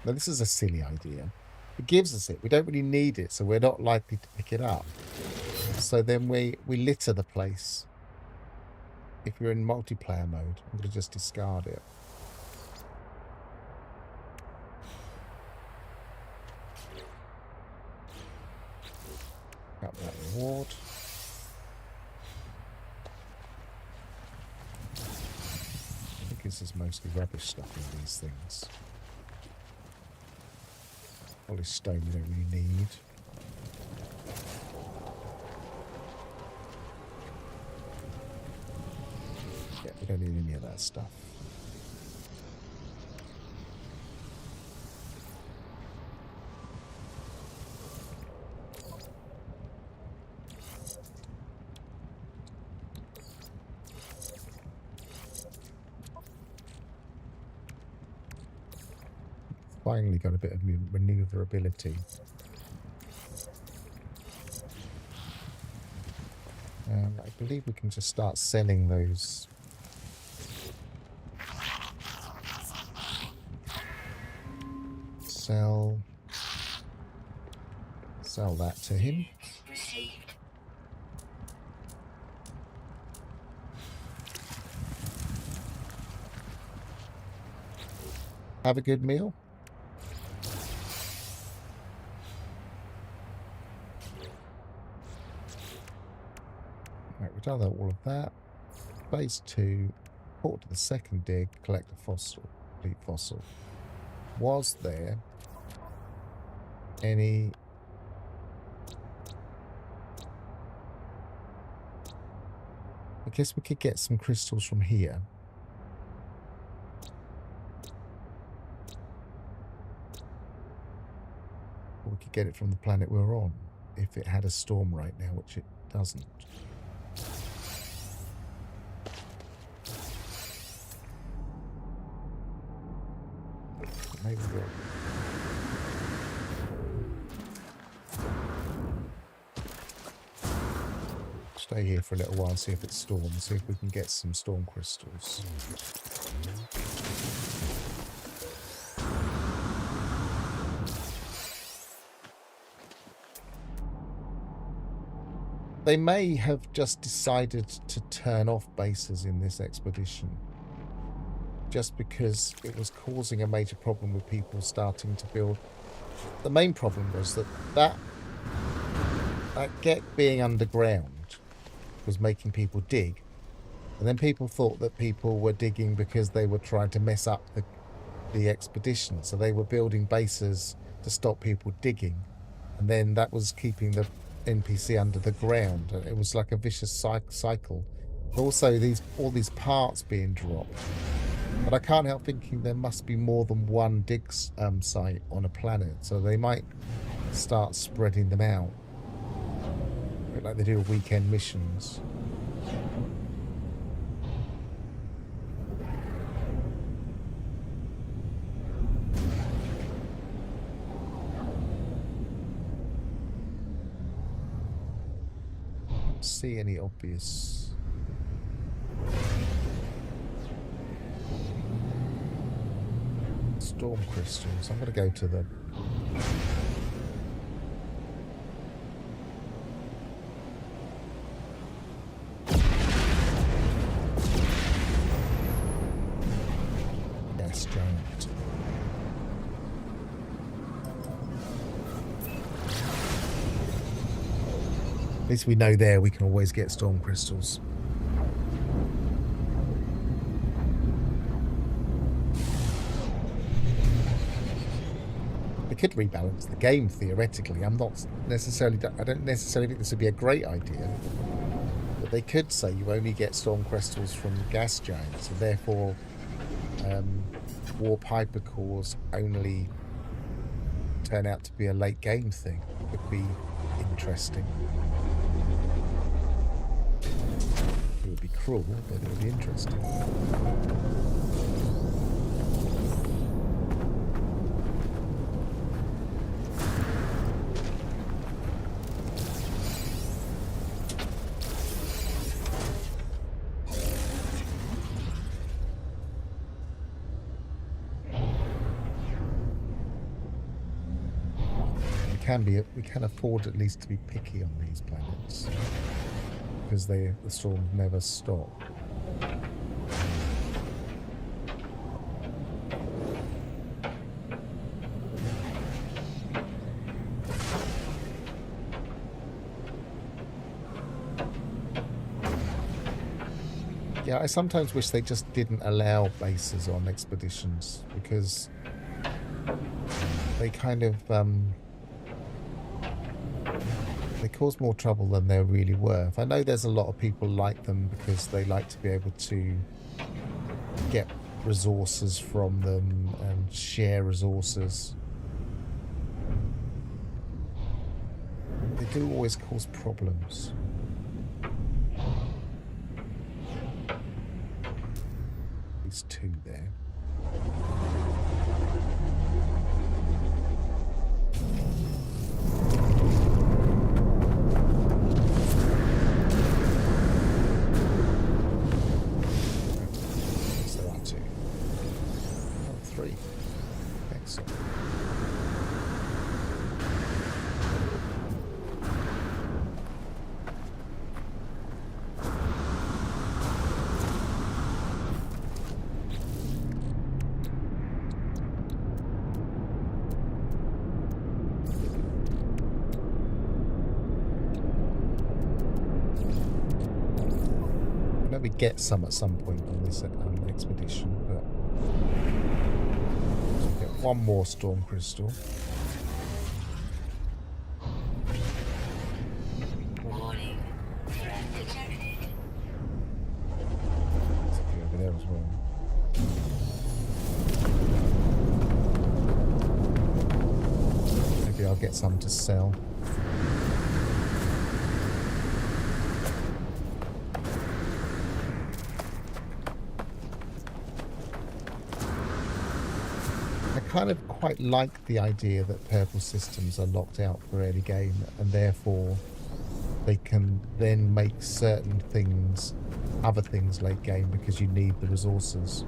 Now, this is a silly idea. It gives us it. We don't really need it, so we're not likely to pick it up. So then we litter the place. If you're in multiplayer mode, I'm going to just discard it. Got that reward. I think this is mostly rubbish stuff in these things. Polished stone we don't really need. Yeah, we don't need any of that stuff. Finally got a bit of maneuverability. I believe we can just start selling those. Sell that to him. Received. Have a good meal. Right, we've done all of that. Phase 2, port to the second dig, collect a fossil, complete fossil. Was there any... I guess we could get some crystals from here. Or we could get it from the planet we're on, if it had a storm right now, which it doesn't. Maybe we'll... stay here for a little while and see if it storms, see if we can get some storm crystals. They may have just decided to turn off bases in this expedition, just because it was causing a major problem with people starting to build. The main problem was that get being underground was making people dig, and then people thought that people were digging because they were trying to mess up the expedition, so they were building bases to stop people digging, and then that was keeping the NPC under the ground. It was like a vicious cycle. Also, all these parts being dropped. But I can't help thinking there must be more than one dig site on a planet, so they might start spreading them out, a bit like they do with weekend missions. Don't see any obvious. Storm crystals. I'm going to go to the gas giant. At least we know there we can always get storm crystals. Could rebalance the game theoretically. I don't necessarily think this would be a great idea, but they could say you only get storm crystals from gas giants, and therefore warp hypercores only turn out to be a late game thing. It would be interesting. It would be cruel, but it would be interesting. We can afford at least to be picky on these planets because the storms never stop. Yeah, I sometimes wish they just didn't allow bases on expeditions because they kind of they cause more trouble than they're really worth. I know there's a lot of people like them because they like to be able to get resources from them and share resources. They do always cause problems. There's two there. We get some at some point on this expedition, but we'll get one more storm crystal. Warning. Threat detected. There's a few over there as well. Maybe I'll get some to sell. I kind of quite like the idea that purple systems are locked out for early game, and therefore they can then make certain things, other things late game because you need the resources.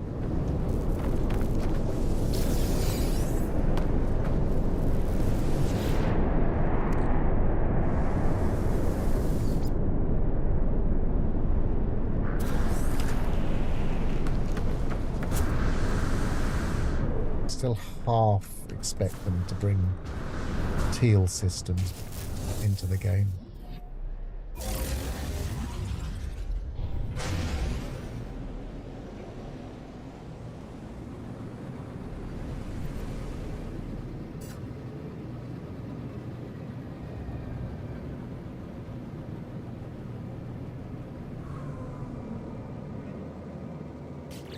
Still half expect them to bring teal systems into the game.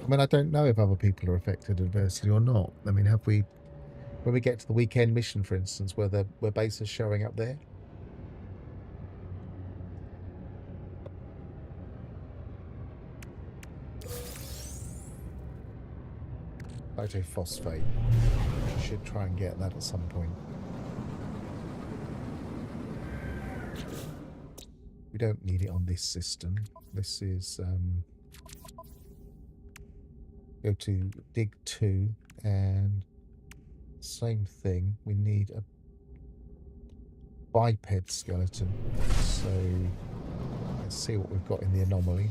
I mean, I don't know if other people are affected adversely or not. I mean, have we, when we get to the weekend mission, for instance, were bases showing up there? Photophosphate. Should try and get that at some point. We don't need it on this system. This is go to dig 2 and same thing. We need a biped skeleton. So let's see what we've got in the anomaly.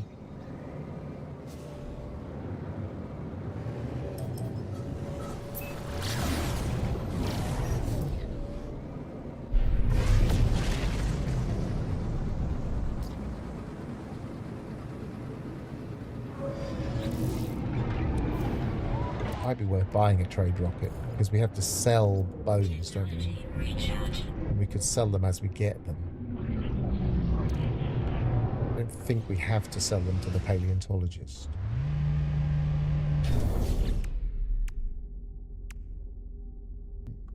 Might be worth buying a trade rocket because we have to sell bones, don't we? And we could sell them as we get them. I don't think we have to sell them to the paleontologist.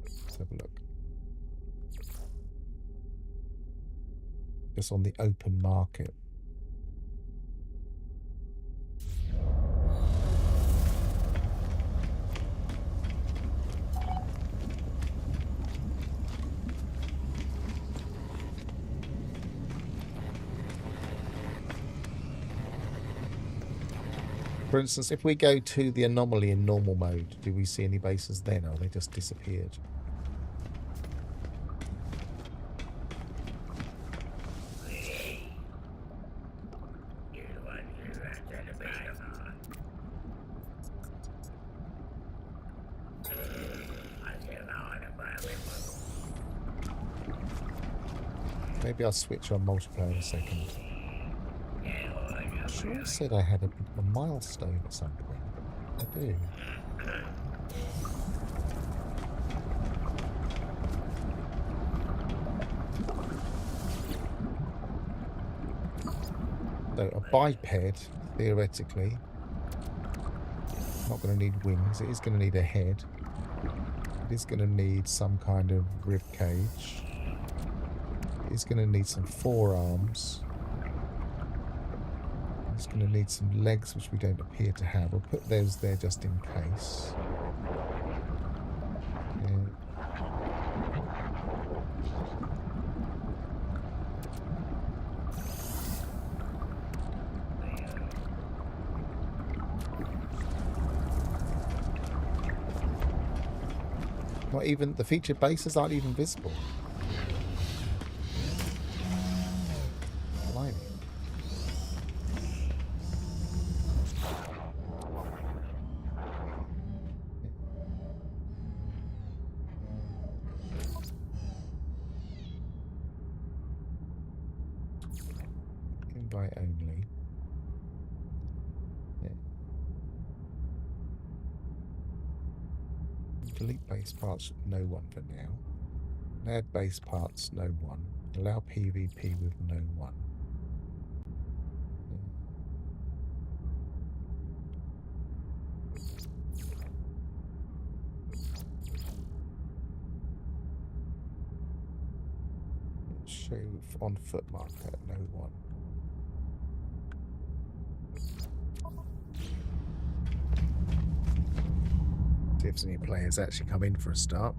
Let's have a look. Just on the open market. For instance, if we go to the anomaly in normal mode, do we see any bases then, or they just disappeared? Maybe I'll switch on multiplayer in a second. I'm sure I said I had a milestone at some point. I do. So a biped, theoretically, not going to need wings. It is going to need a head. It is going to need some kind of rib cage. It is going to need some forearms. It's going to need some legs, which we don't appear to have. We'll put those there just in case. Yeah. Not even the featured bases aren't even visible. Blimey. Invite only. Yeah. Delete base parts, no one for now. Add base parts, no one. Allow PvP with no one. Show on foot marker, no one. See if any players actually come in for a start.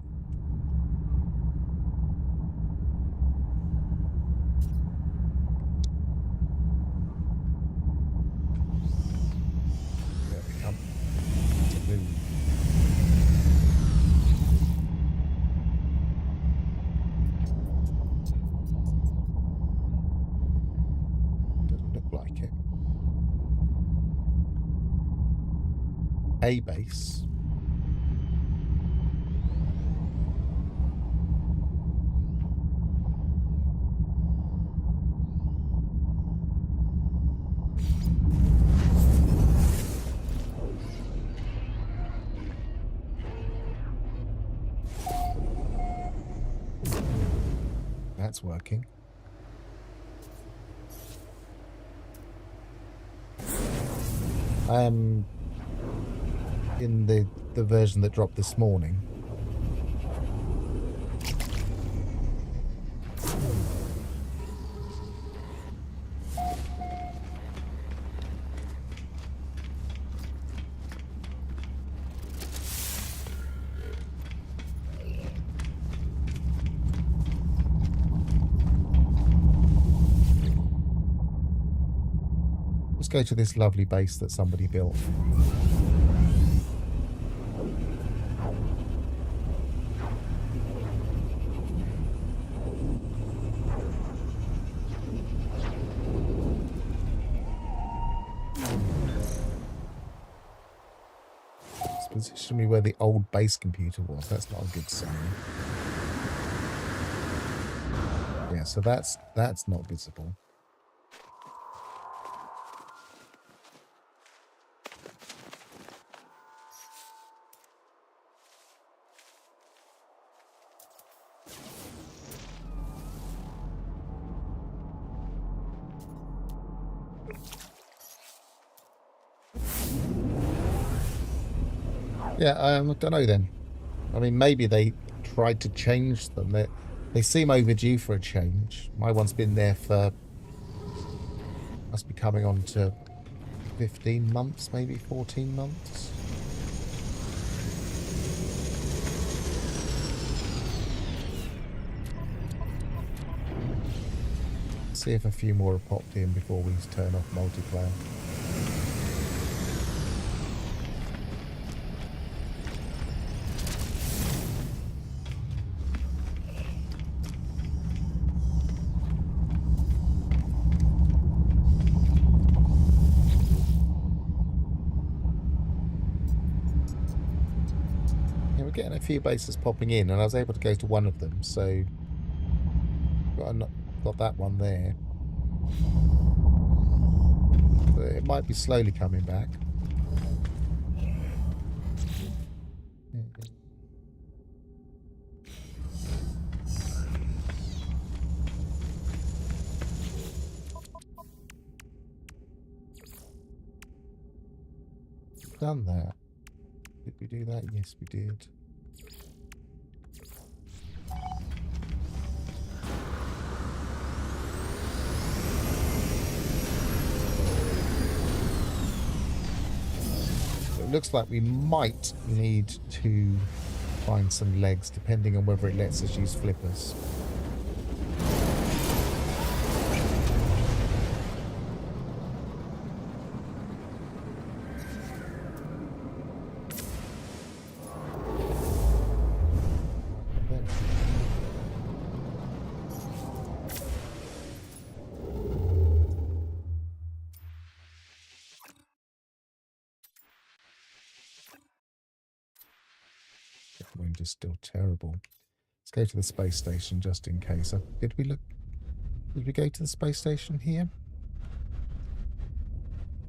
There we come. To move. Doesn't look like it. A base. That's working. in the version that dropped this morning. Let's go to this lovely base that somebody built. Position me where the old base computer was. That's not a good sign. Yeah, so that's not visible. Yeah, I don't know then. I mean, maybe they tried to change them. They seem overdue for a change. My one's been there for, must be coming on to 15 months, maybe 14 months. See if a few more have popped in before we turn off multiplayer. Getting a few bases popping in, and I was able to go to one of them, so got that one there. But it might be slowly coming back. Done that. Did we do that? Yes, we did. It looks like we might need to find some legs, depending on whether it lets us use flippers. Wind is still terrible. Let's go to the space station just in case. Did we go to the space station here?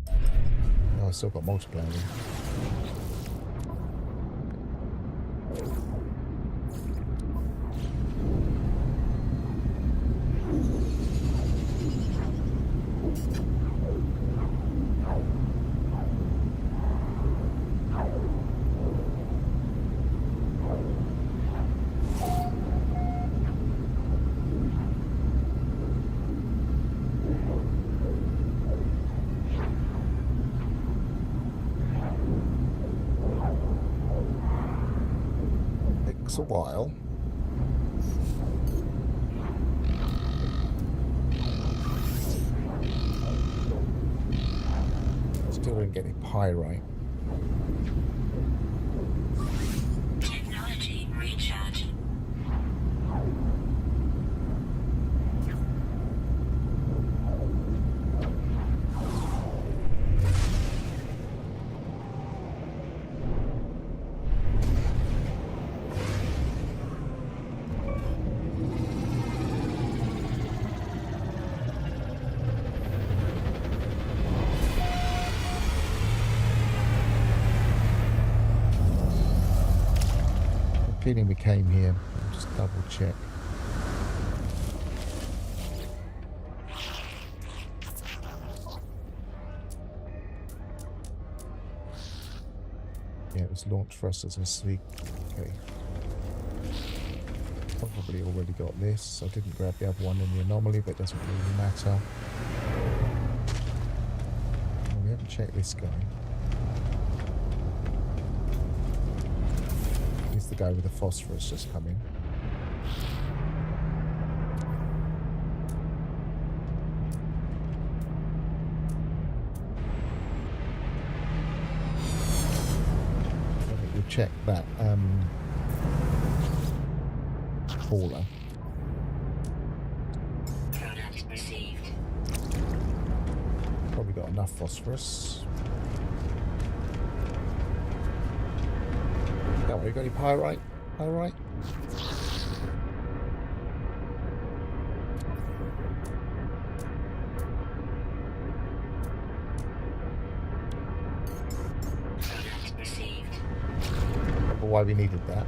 No, I still got multiplayer in. A while. Still didn't get any pyrite. Technology recharge. Feeling we came here. I'll just double check. Yeah, it was launched for us as a sneak. Okay. Probably already got this. I didn't grab the other one in the anomaly, but it doesn't really matter. Well, we haven't checked this guy. He's the guy with the phosphorus just come in. I think we'll check that caller. Product received. Probably got enough phosphorus. Don't worry, got any pyrite? Pyrite? Product received. Remember why we needed that?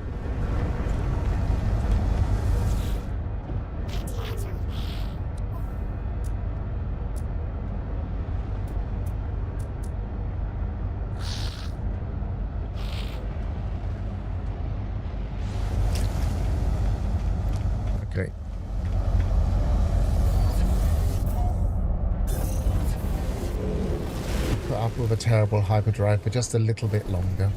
Okay. Put up with a terrible hyperdrive for just a little bit longer.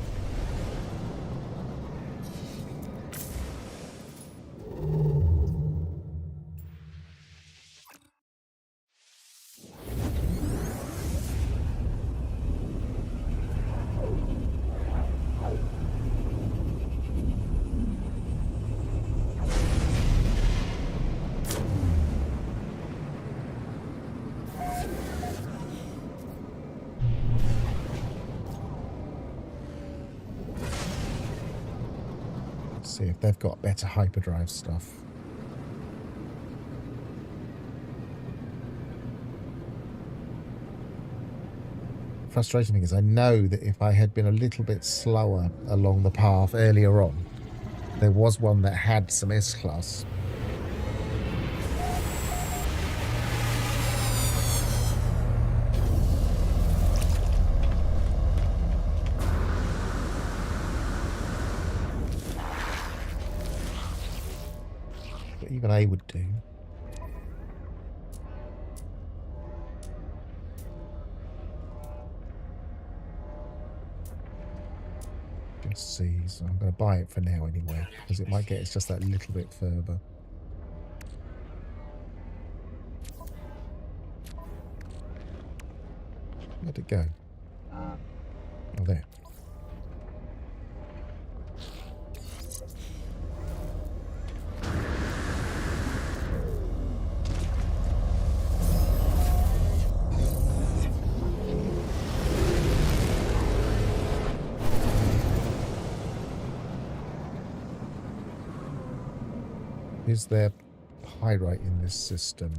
See if they've got better hyperdrive stuff. Frustrating thing is I know that if I had been a little bit slower along the path earlier on, there was one that had some S-Class. But even A would do. Just see, so I'm going to buy it for now anyway, because it might get us just that little bit further. Where'd it go? Oh, there. Is there pyrite in this system?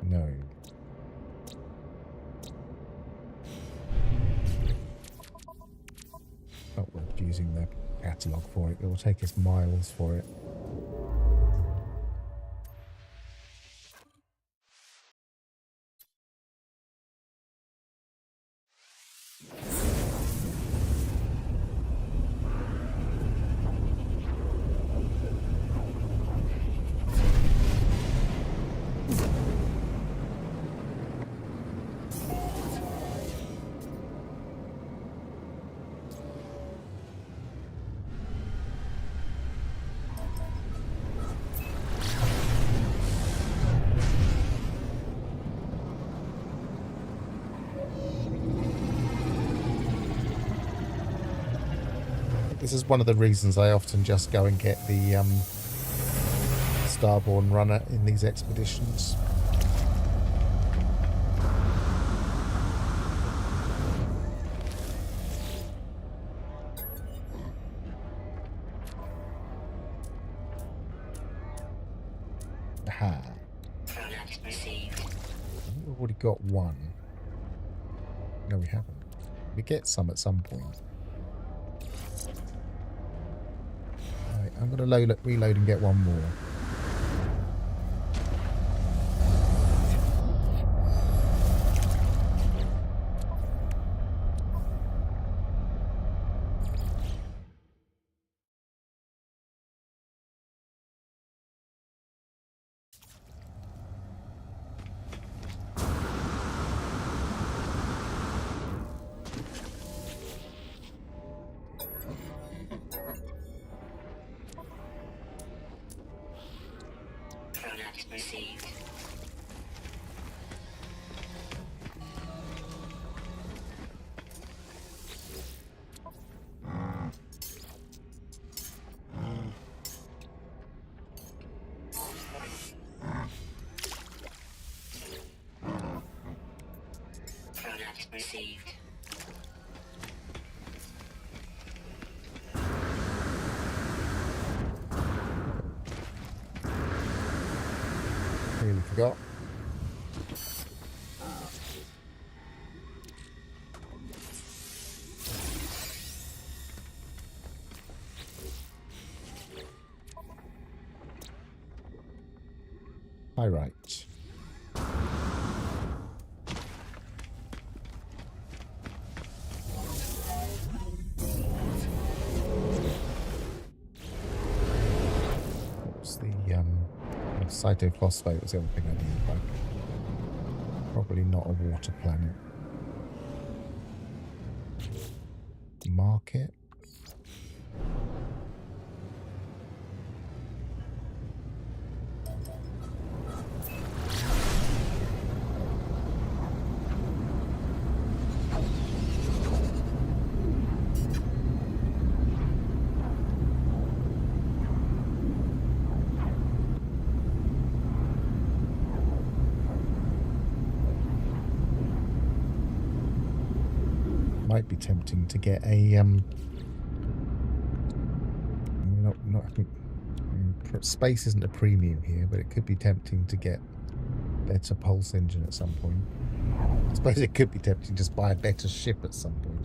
No. Not worth using the catalogue for it. It will take us miles for it. This is one of the reasons I often just go and get the Starborn runner in these expeditions. Aha. Product received. We've already got one. No, we haven't. We get some at some point. Right, I'm going to reload and get one more. Product received. Product received. Nearly forgot. All right. What's the cytophosphate was the other thing I need, but probably not a water planet. Market. Might be tempting to get a space isn't a premium here, but it could be tempting to get better pulse engine at some point. I suppose it could be tempting to just buy a better ship at some point.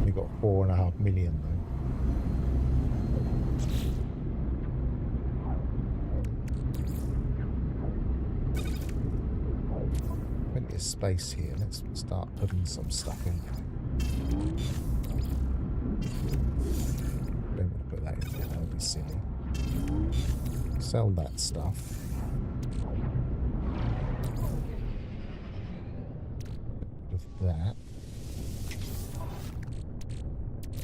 We've got 4.5 million though. Plenty of space here. Let's start putting some stuff in. Don't want to put that in there, that would be silly. Sell that stuff. With that.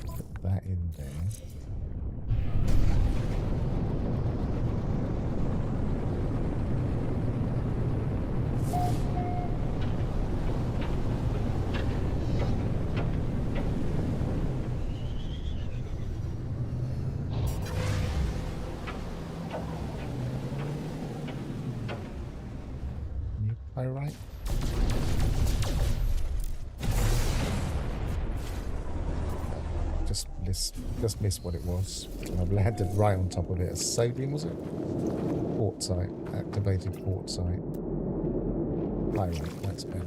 Put that in there. Right. Just missed what it was. I've landed right on top of it. A sodium, was it? Quartzite. Activated quartzite. Pyrite, that's better.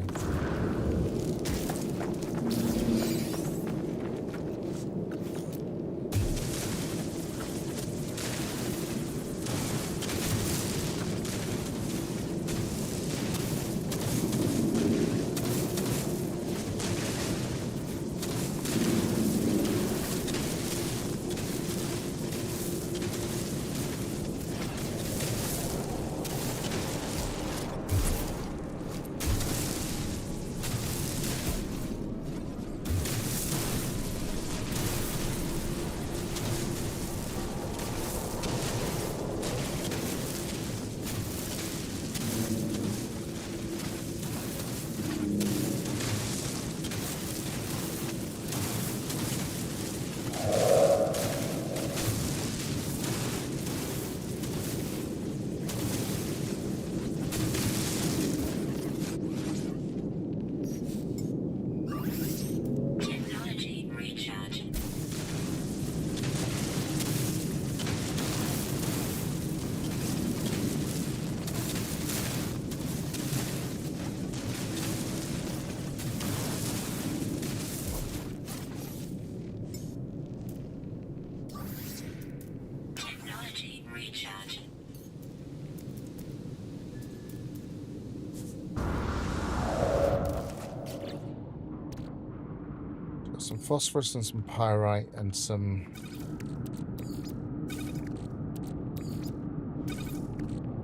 Some phosphorus and some pyrite and some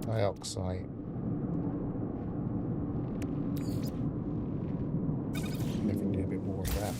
dioxide. Definitely a bit more of that.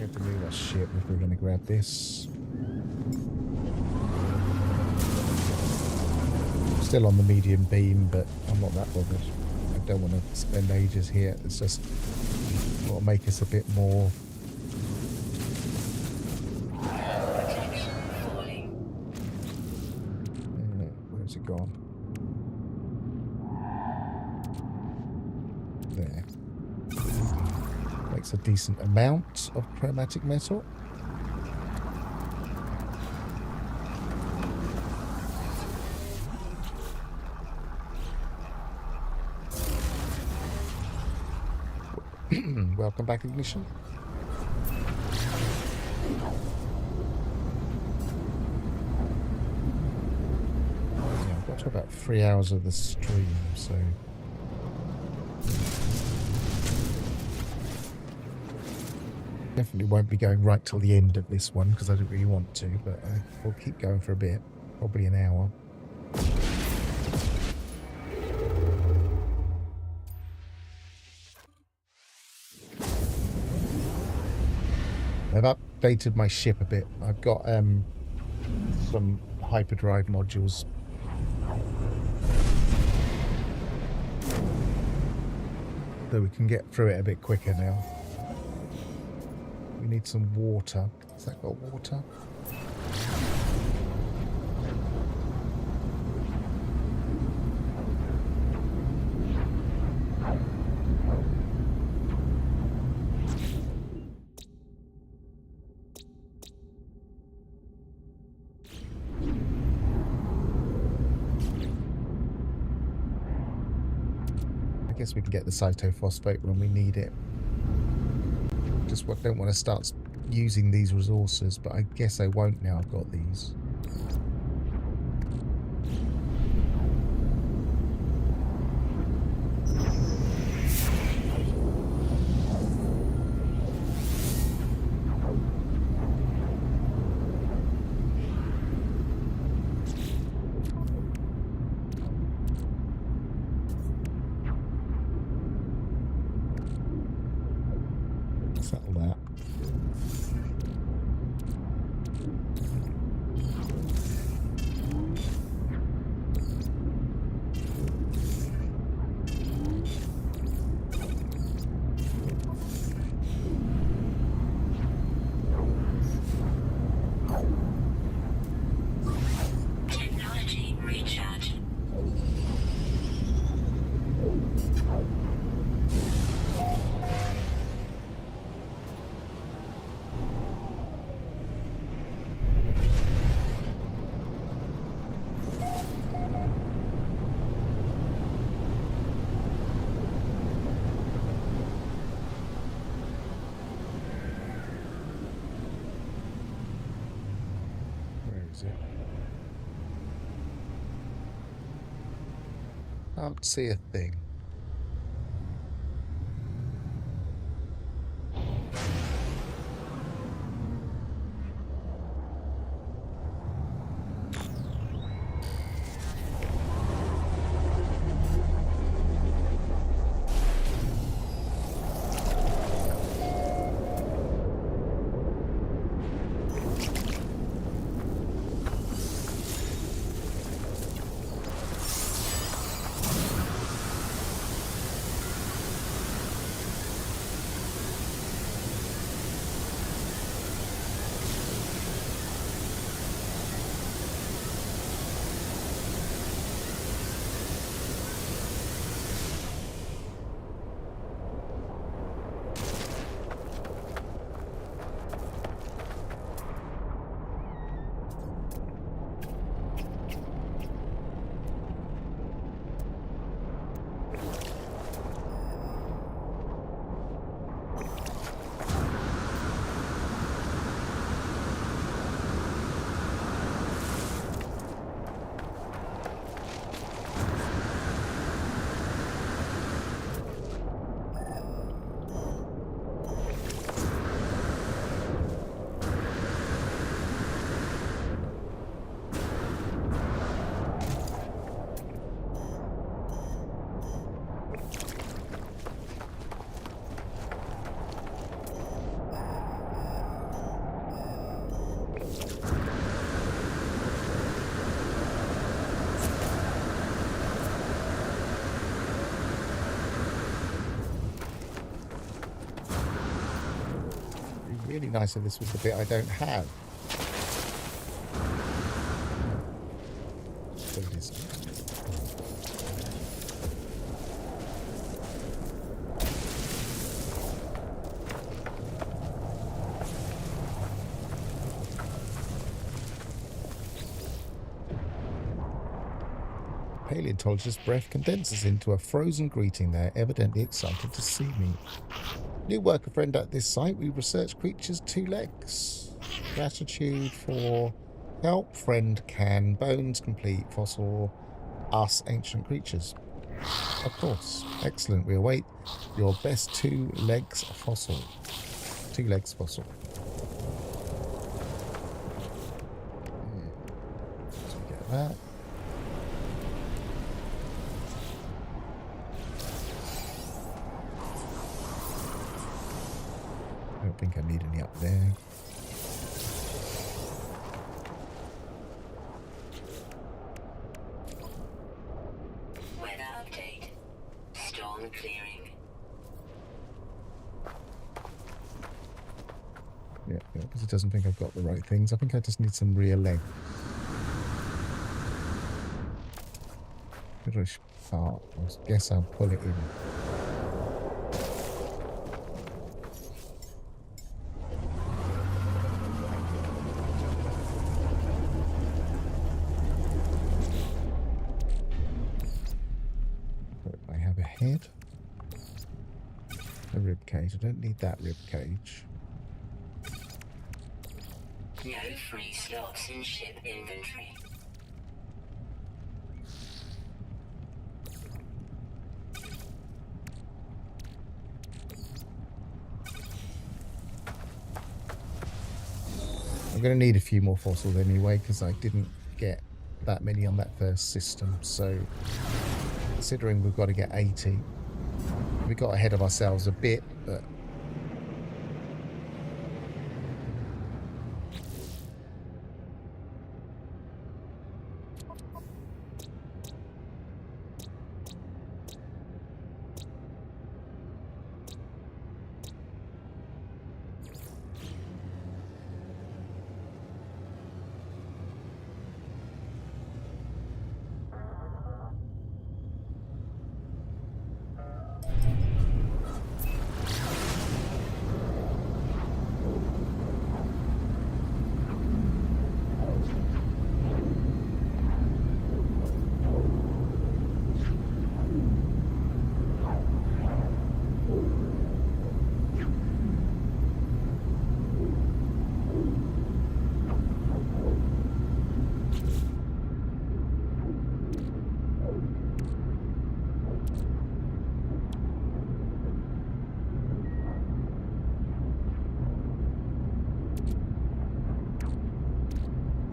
had to move our ship if we're going to grab this. Still on the medium beam, but I'm not that bothered. I don't want to spend ages here. It's just got to make us a bit more. Where's it gone? There. Makes a decent amount of chromatic metal. Welcome back, Ignition. Yeah, I've got to about 3 hours of the stream, so definitely won't be going right till the end of this one because I don't really want to, but we'll keep going for a bit, probably an hour. I've updated my ship a bit. I've got some hyperdrive modules. So we can get through it a bit quicker now. We need some water. Has that got water? I guess we can get the cytophosphate when we need it. Just don't want to start using these resources, but I guess I won't now I've got these. Settle that. Technology recharge. Can't see a thing. Really nice if this was the bit I don't have. So it is. Paleontologist's breath condenses into a frozen greeting there, evidently excited to see me. New worker friend at this site, we research creatures' 2 legs. Gratitude for help, friend can, bones complete, fossil, us ancient creatures. Of course. Excellent. We await your best 2 legs fossil. 2 legs fossil. So we get that. I don't think I need any up there. Weather update. Storm clearing. Yeah, because it doesn't think I've got the right things. I think I just need some rear leg. British part. I guess I'll pull it in. I have a head. A rib cage. I don't need that rib cage. No free slots in ship inventory. I'm going to need a few more fossils anyway, because I didn't get that many on that first system. So, considering we've got to get 80, we got ahead of ourselves a bit, but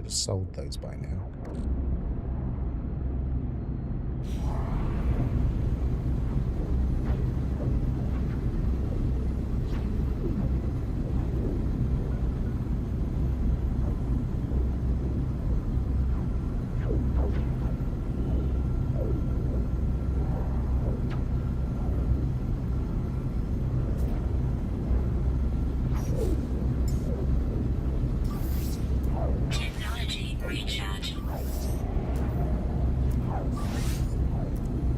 would have sold those by now. Technology recharge.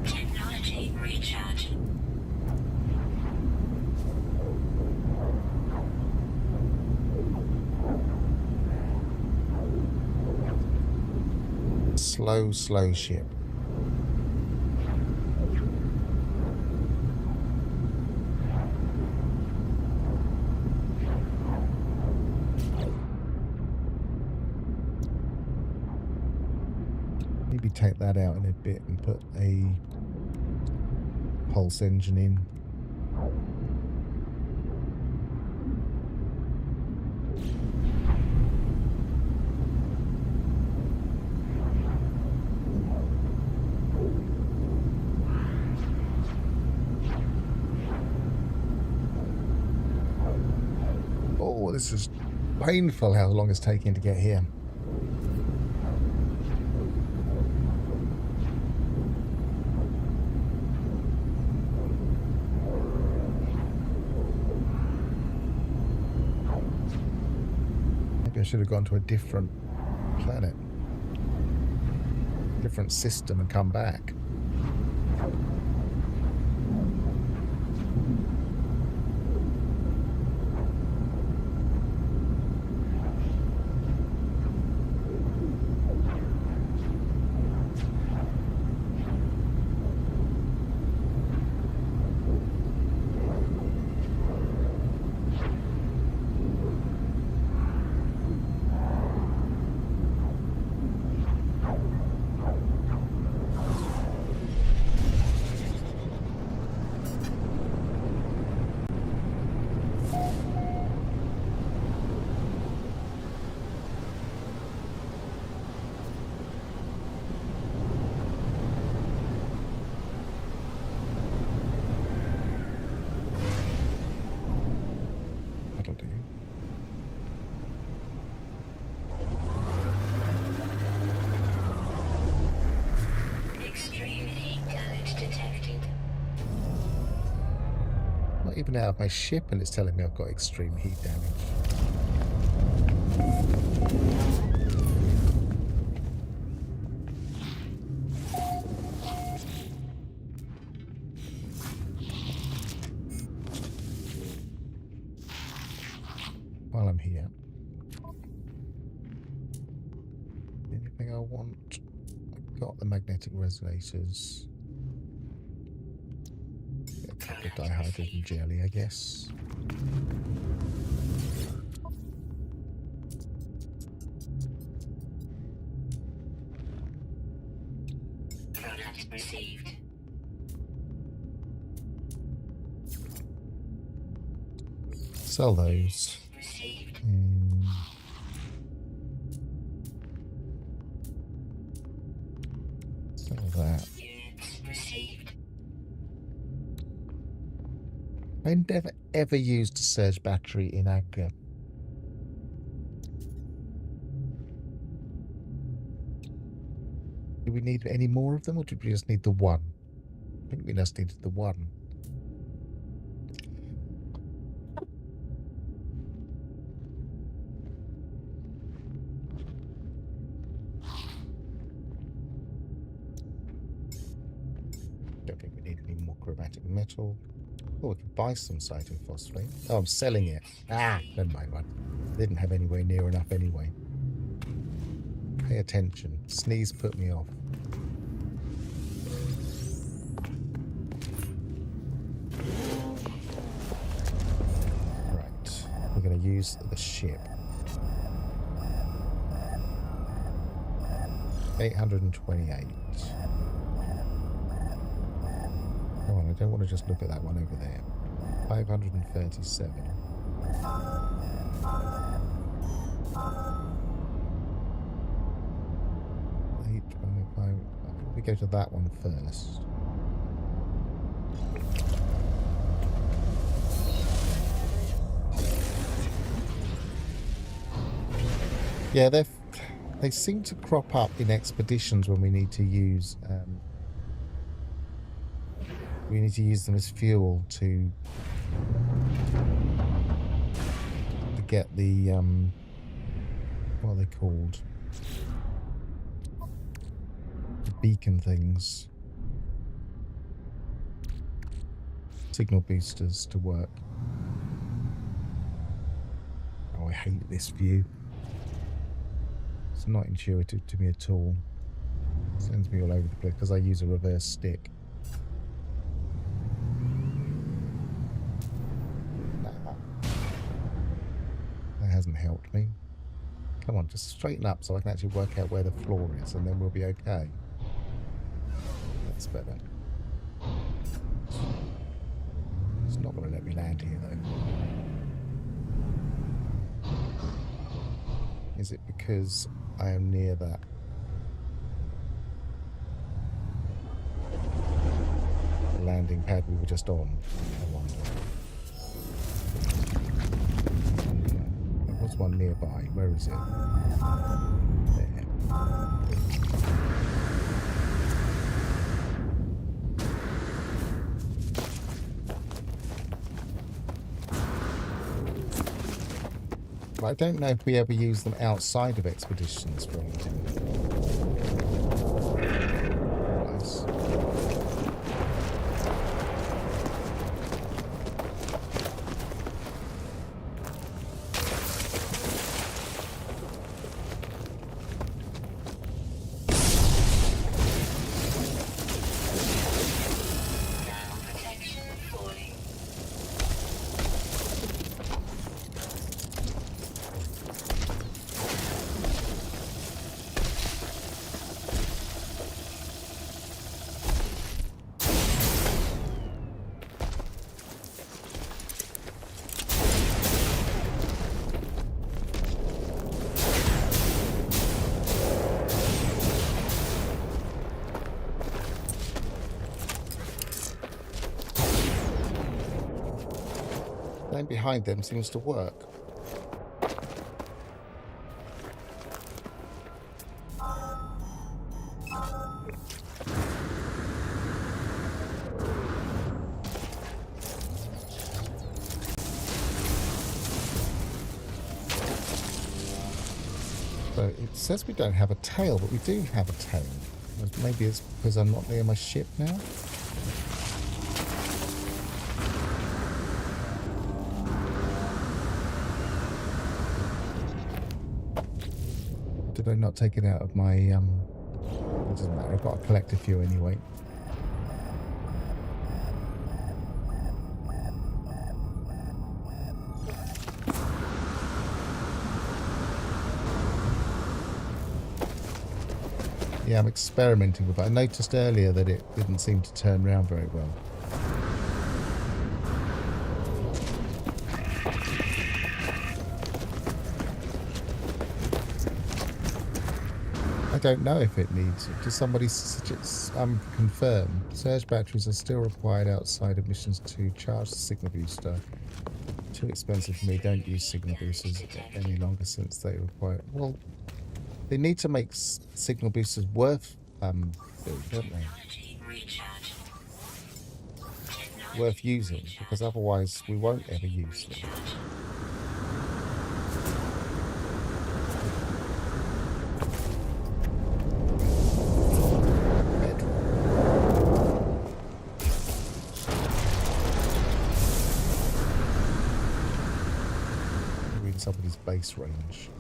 Technology recharge. Slow ship. Maybe take that out in a bit and put a pulse engine in. Oh, this is painful how long it's taking to get here. should have gone to a different planet, different system, and come back. Extreme heat damage detected. Not even out of my ship, and it's telling me I've got extreme heat damage. While I'm here, anything I want? I've got the magnetic resonators. Get a couple of dihydrogen jelly, I guess. Product received. Sell those. Received. Sell that. Units received. I never ever used a surge battery in Agga. Do we need any more of them, or did we just need the one? I think we just needed the one. Don't think we need any more chromatic metal. Oh, we could buy some cytophosphate. Oh, I'm selling it. Ah, never mind. One. Didn't have anywhere near enough anyway. Pay attention. Sneeze put me off. Right. We're going to use the ship. 828. Come on, I don't want to just look at that one over there. 537. We go to that one first. Yeah, they seem to crop up in expeditions when we need to use them as fuel to get the what are they called? The beacon things. Signal boosters to work. Oh, I hate this view. It's not intuitive to me at all. It sends me all over the place because I use a reverse stick. That hasn't helped me. Come on, just straighten up so I can actually work out where the floor is, and then we'll be okay. That's better. It's not going to let me land here, though. Is it because I am near that? The landing pad we were just on, I wonder. There was one nearby. Where is it? There. But I don't know if we ever use them outside of expeditions for anything. Nice. Protection falling. Going behind them seems to work. So it says we don't have a tail, but we do have a tail. Maybe it's because I'm not near my ship now. Did I not take it out of my it doesn't matter, I've got to collect a few anyway. Yeah, I'm experimenting with it. I noticed earlier that it didn't seem to turn around very well. I don't know if it needs it. Does somebody confirm? Surge batteries are still required outside of missions to charge the signal booster. Too expensive for me. Don't use signal boosters any longer since they require... Well, they need to make signal boosters worth don't they? Worth using, because otherwise we won't ever use them. Read somebody's base range.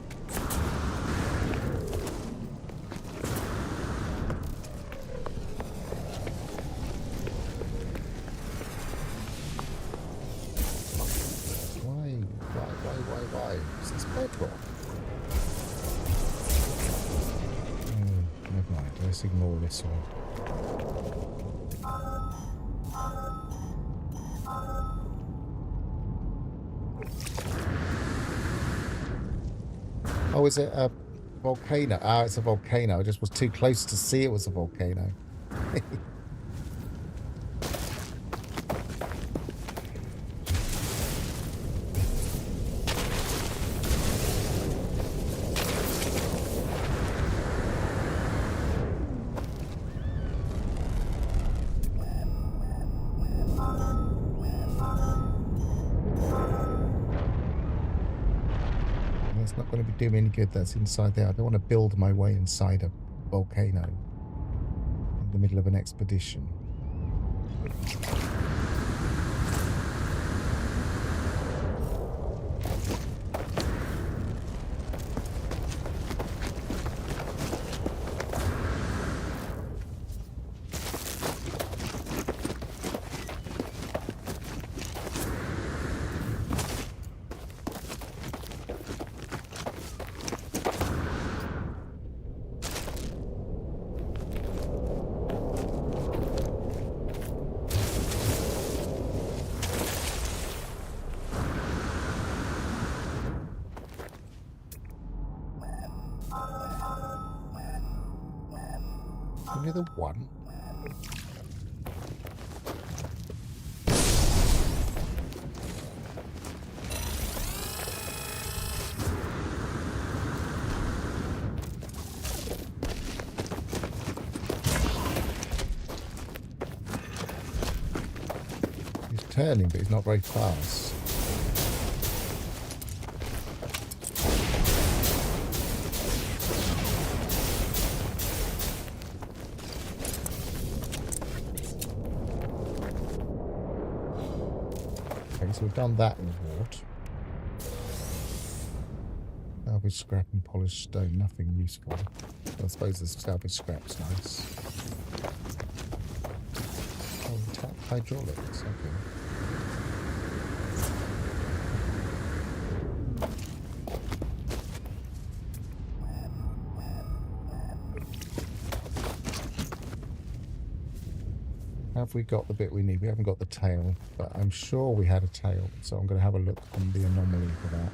Why? Is this bedrock? Never mind. Let's ignore this one. Oh, is it a volcano? Ah, it's a volcano. I just was too close to see it was a volcano. It's not going to be doing any good that's inside there. I don't want to build my way inside a volcano in the middle of an expedition. Only the one? He's turning, but he's not very fast. so we've done that reward. Salvage scrap and polished stone, nothing useful. I suppose the salvage scrap's nice. Oh, tap hydraulics, okay. Have we got the bit we need? We haven't got the tail, but I'm sure we had a tail, so I'm going to have a look on the anomaly for that.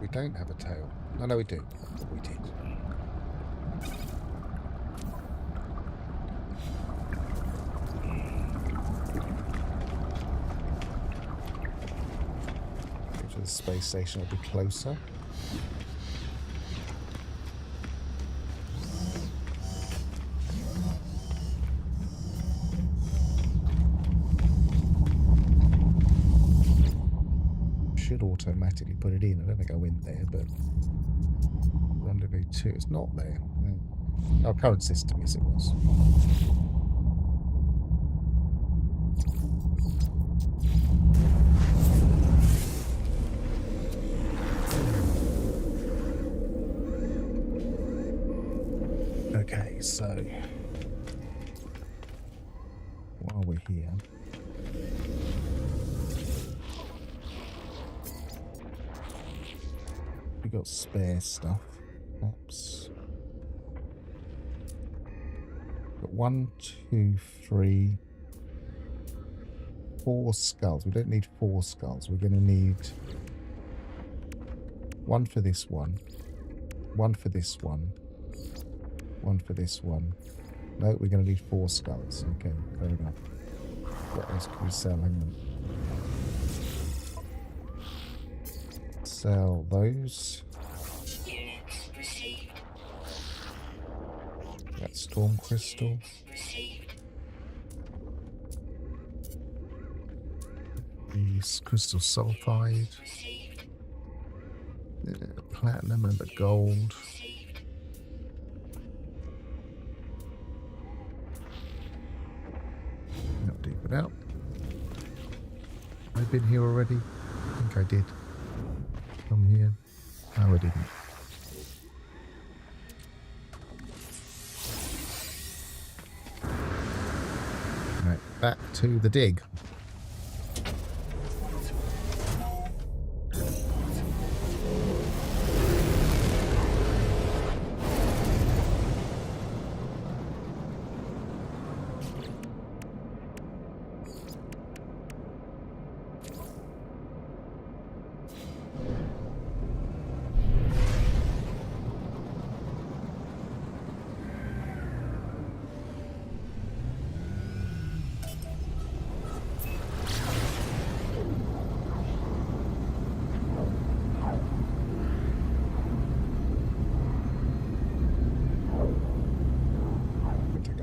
We don't have a tail. No, we do. We did. Go to the space station, it'll be closer. Should automatically put it in. I don't think I went there, but rendezvous 2, it's not there. Our current system, yes, it was. Okay, so while we're here, we got spare stuff. Perhaps. Got 1, 2, 3, 4 skulls. We don't need 4 skulls. We're going to need 1 for this one, 1 for this one, 1 for this one. No, we're going to need 4 skulls. Okay, fair enough. What else can we sell? Hang on. Sell those. Units received. That storm crystal. Received. These crystal sulfide. Received. The platinum and the gold. Received. Not deep it out. I've been here already. I think I did. Come here. No, I didn't. Right, back to the dig.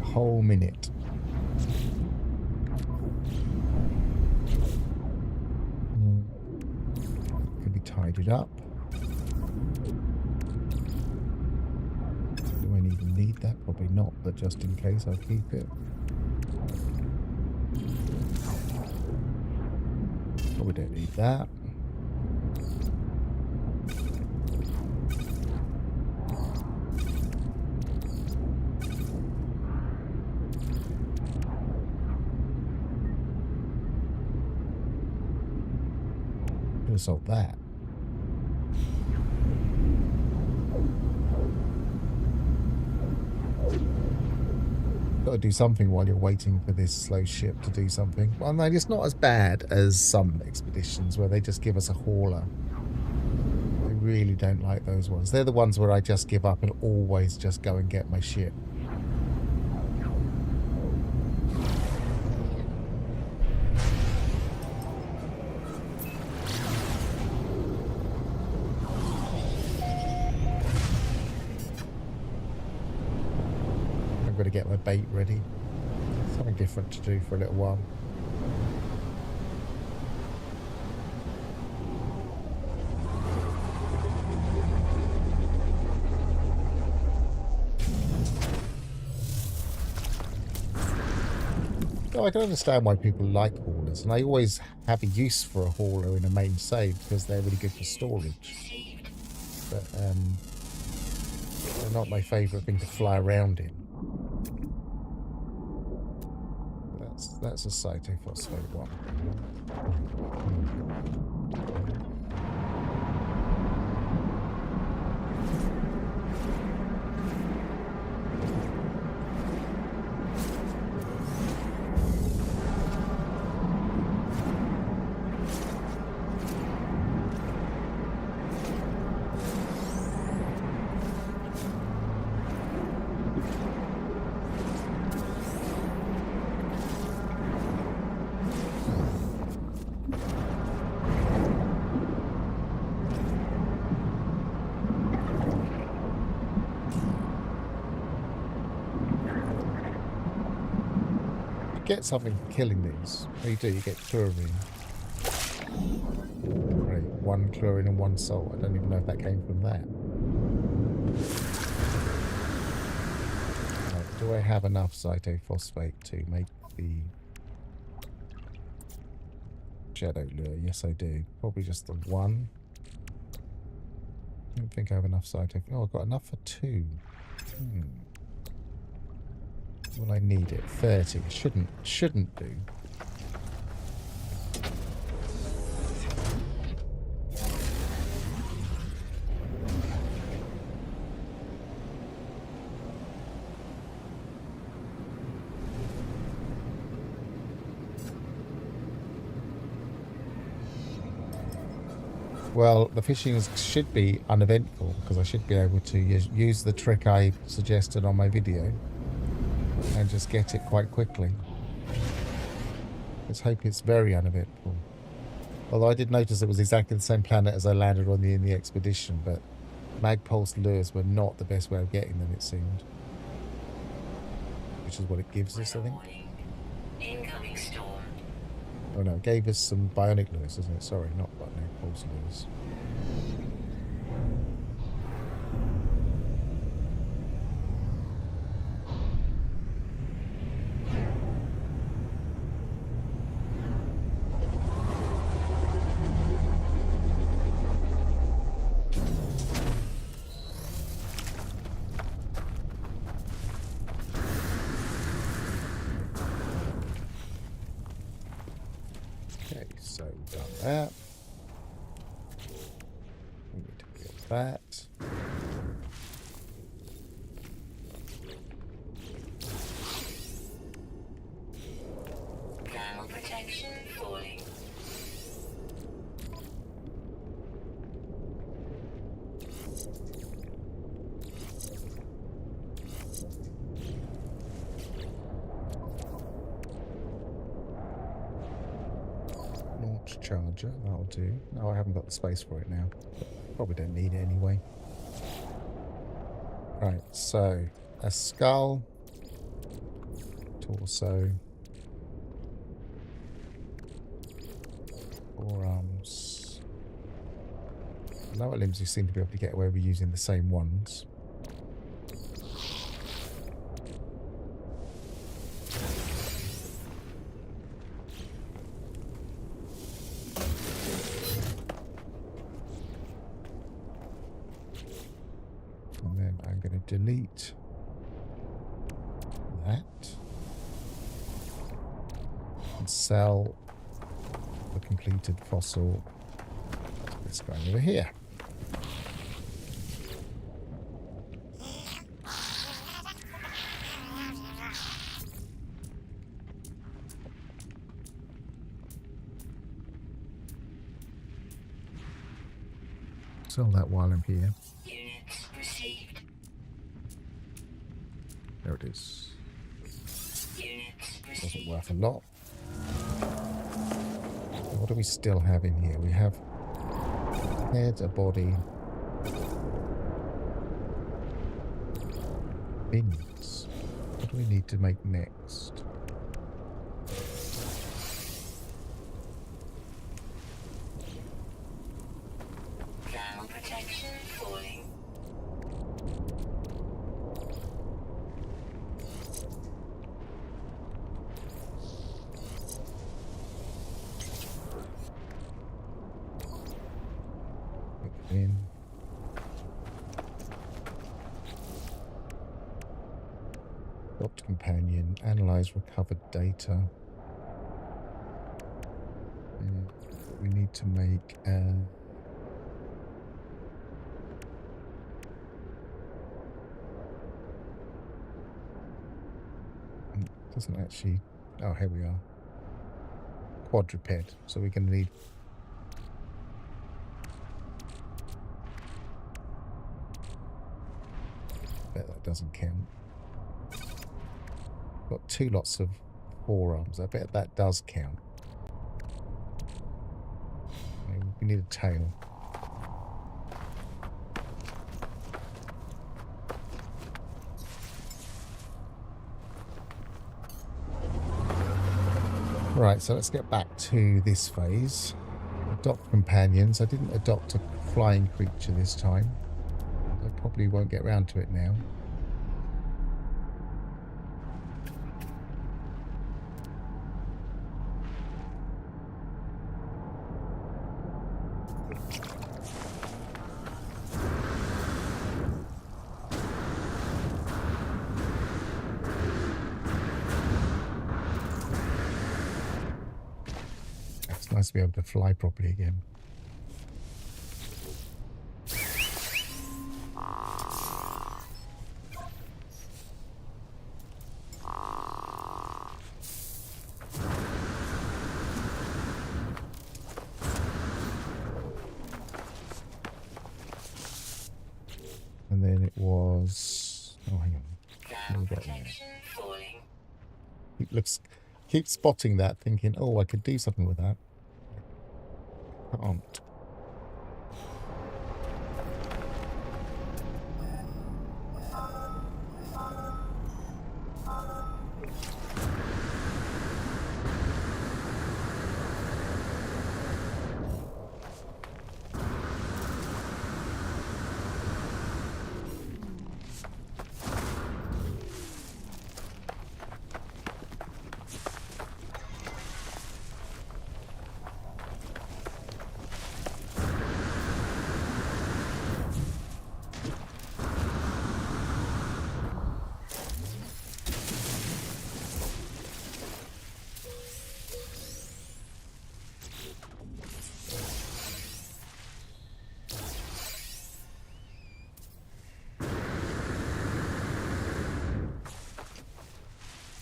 Whole minute. Can be tidied up. Do I even need that? Probably not, but just in case I'll keep it. We don't need that. Gonna solve that. Got to do something while you're waiting for this slow ship to do something. Well, no, it's not as bad as some expeditions where they just give us a hauler. I really don't like those ones. They're the ones where I just give up and always just go and get my ship. To get my bait ready. Something different to do for a little while. So I can understand why people like haulers, and I always have a use for a hauler in a main save because they're really good for storage. But they're not my favourite thing to fly around in. That's a cytophosphate one. Get something for killing these. What do? You get chlorine. Right, 1 chlorine and 1 salt. I don't even know if that came from that. Right, do I have enough cytophosphate to make the shadow lure? Yes, I do. Probably just the 1. I don't think I have enough cytophosphate. Oh, I've got enough for 2. Will I need it? 30. Shouldn't do. Well, the fishing should be uneventful because I should be able to use the trick I suggested on my video and just get it quite quickly. Let's hope it's very uneventful. Although I did notice it was exactly the same planet as I landed on in the expedition, but mag-pulse lures were not the best way of getting them, it seemed. Which is what it gives us, I think. Incoming storm. Oh no, it gave us some bionic lures, isn't it? Sorry, not mag-pulse lures. Okay, so we've done that. We need to build that. Thermal protection falling. Launch charger, that'll do. No, I haven't got the space for it now. Probably don't need it anyway. Right, so a skull, torso, forearms. Lower limbs you seem to be able to get away with using the same ones. delete that and sell the completed fossil to this guy over here. Sell that while I'm here. Units received. There it is. Units Wasn't received. worth a lot. What do we still have in here? We have a head, a body, bins. What do we need to make next? Ground protection falling. Put it in. Adopt companion. Analyze recovered data. We need to make doesn't actually. Oh, here we are. Quadruped. So we're going to need. Bet that doesn't count. Got 2 lots of forearms. I bet that does count. We need a tail. Right, so let's get back to this phase. Adopt companions. I didn't adopt a flying creature this time. I probably won't get around to it now. It's nice to be able to fly properly again. And then it was... Oh, hang on. Ground protection falling. Keep spotting that, thinking, oh, I could do something with that. Can't.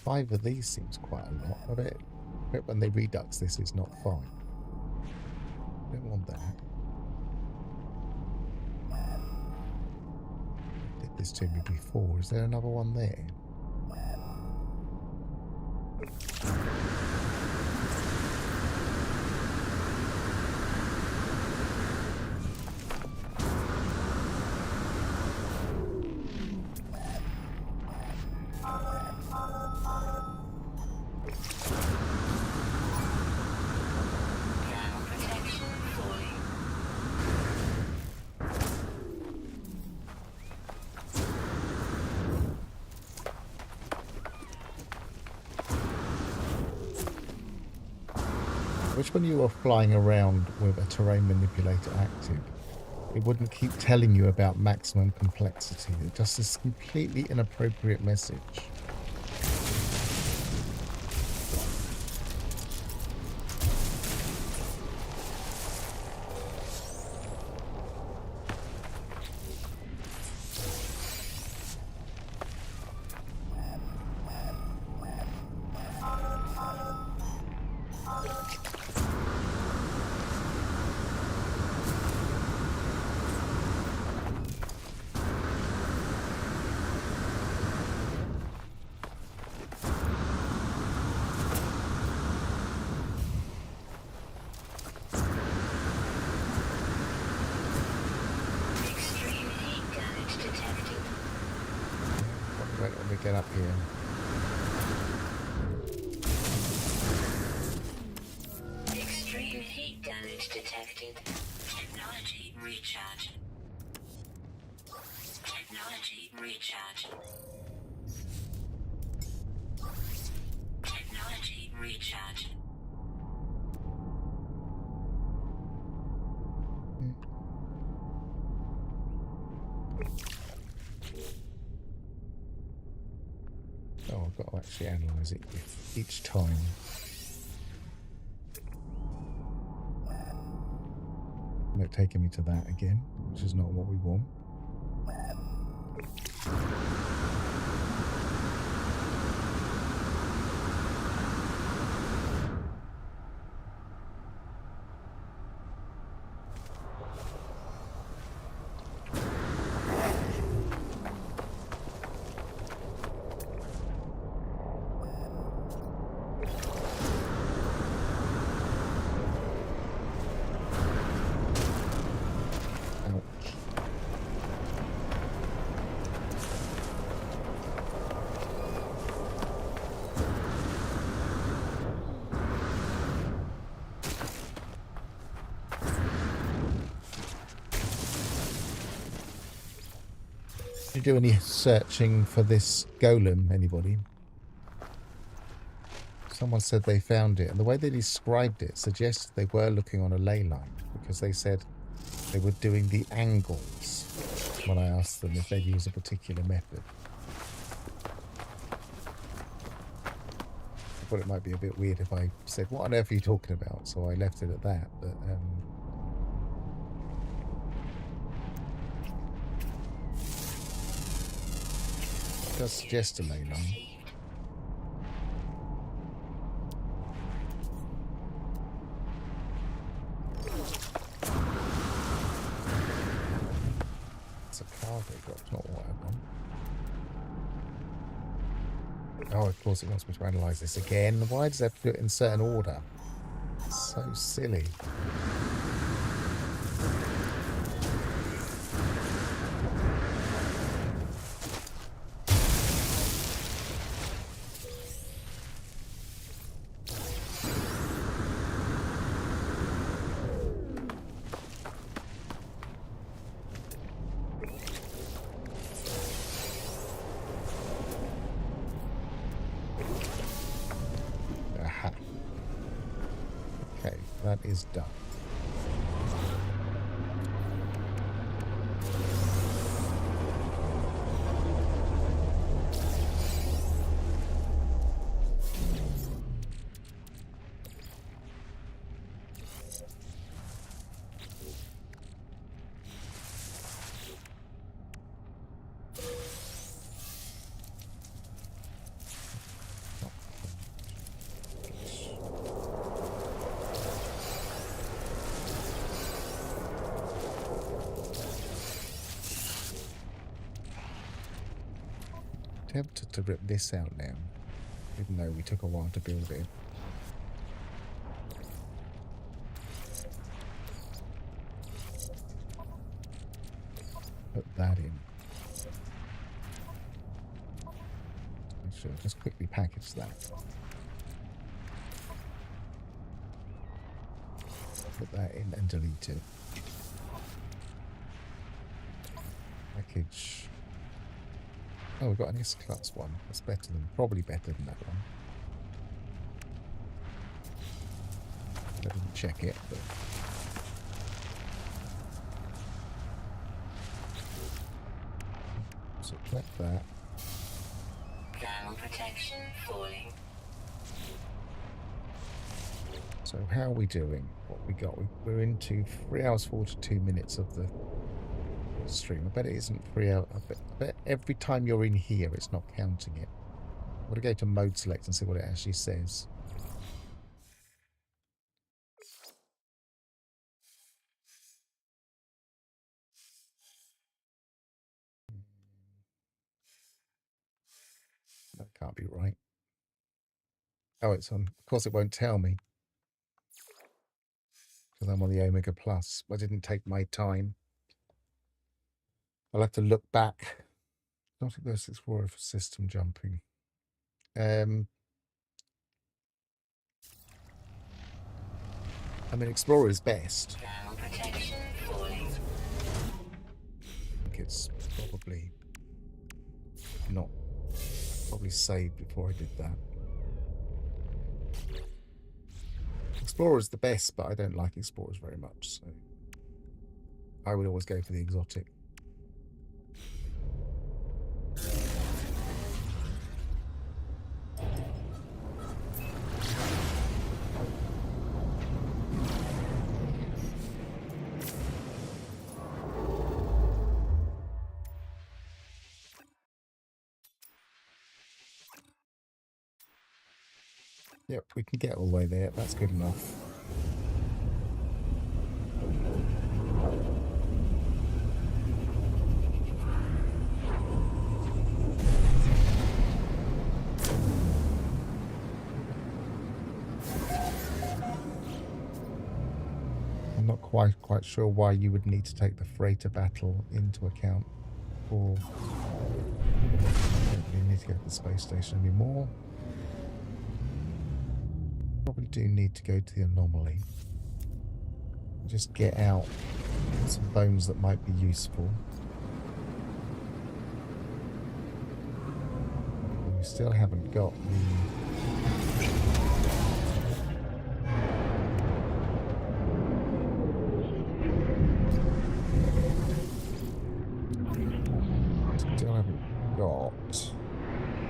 Five of these seems quite a lot. I bet when they redux this is not 5. Don't want that. Did this to me before. Is there another one there? Ground protection falling. Which one you were flying around with a terrain manipulator active? It wouldn't keep telling you about maximum complexity. It just is completely inappropriate message. Extreme heat damage detected. Right when we get up here. Extreme heat damage detected. Technology recharge. Technology recharge. Technology recharge. Oh, I've got to actually analyse it each time. And it's taking me to that again, which is not what we want. Ouch. Did you do any searching for this golem, anybody? Someone said they found it, and the way they described it suggests they were looking on a ley line, because they said they were doing the angles when I asked them if they'd use a particular method. I thought it might be a bit weird if I said, what on earth are you talking about? So I left it at that, but it does suggest a ley line. It's a cargo drop, not what I want. Oh, of course it wants me to analyse this again. Why does it have to do it in certain order? So silly. Aha. Okay, that is done. Tempted to rip this out now, even though we took a while to build it. Put that in. I should just quickly package that. Put that in and delete it. Package. Oh, we've got an S-Class one. That's better than, probably better than that one. I didn't check it, but... So collect that. Thermal protection falling. So how are we doing? What we got? We're into 3 hours 42 minutes of the stream. I bet it isn't 3 hours. I bet every time you're in here, it's not counting it. I'm going to go to mode select and see what it actually says. That can't be right. Oh, it's on. Of course, it won't tell me because I'm on the Omega Plus. I didn't take my time. I'll have to look back. Not a Ghost Explorer for system jumping. I mean, Explorer is best. Thermal protection falling. I think it's probably not. Probably saved before I did that. Explorer is the best, but I don't like Explorers very much, so I would always go for the exotic. Yep, we can get all the way there. That's good enough. I'm not quite sure why you would need to take the freighter battle into account. Or don't really need to go to the space station anymore. Probably do need to go to the anomaly. Just get out some bones that might be useful. We still haven't got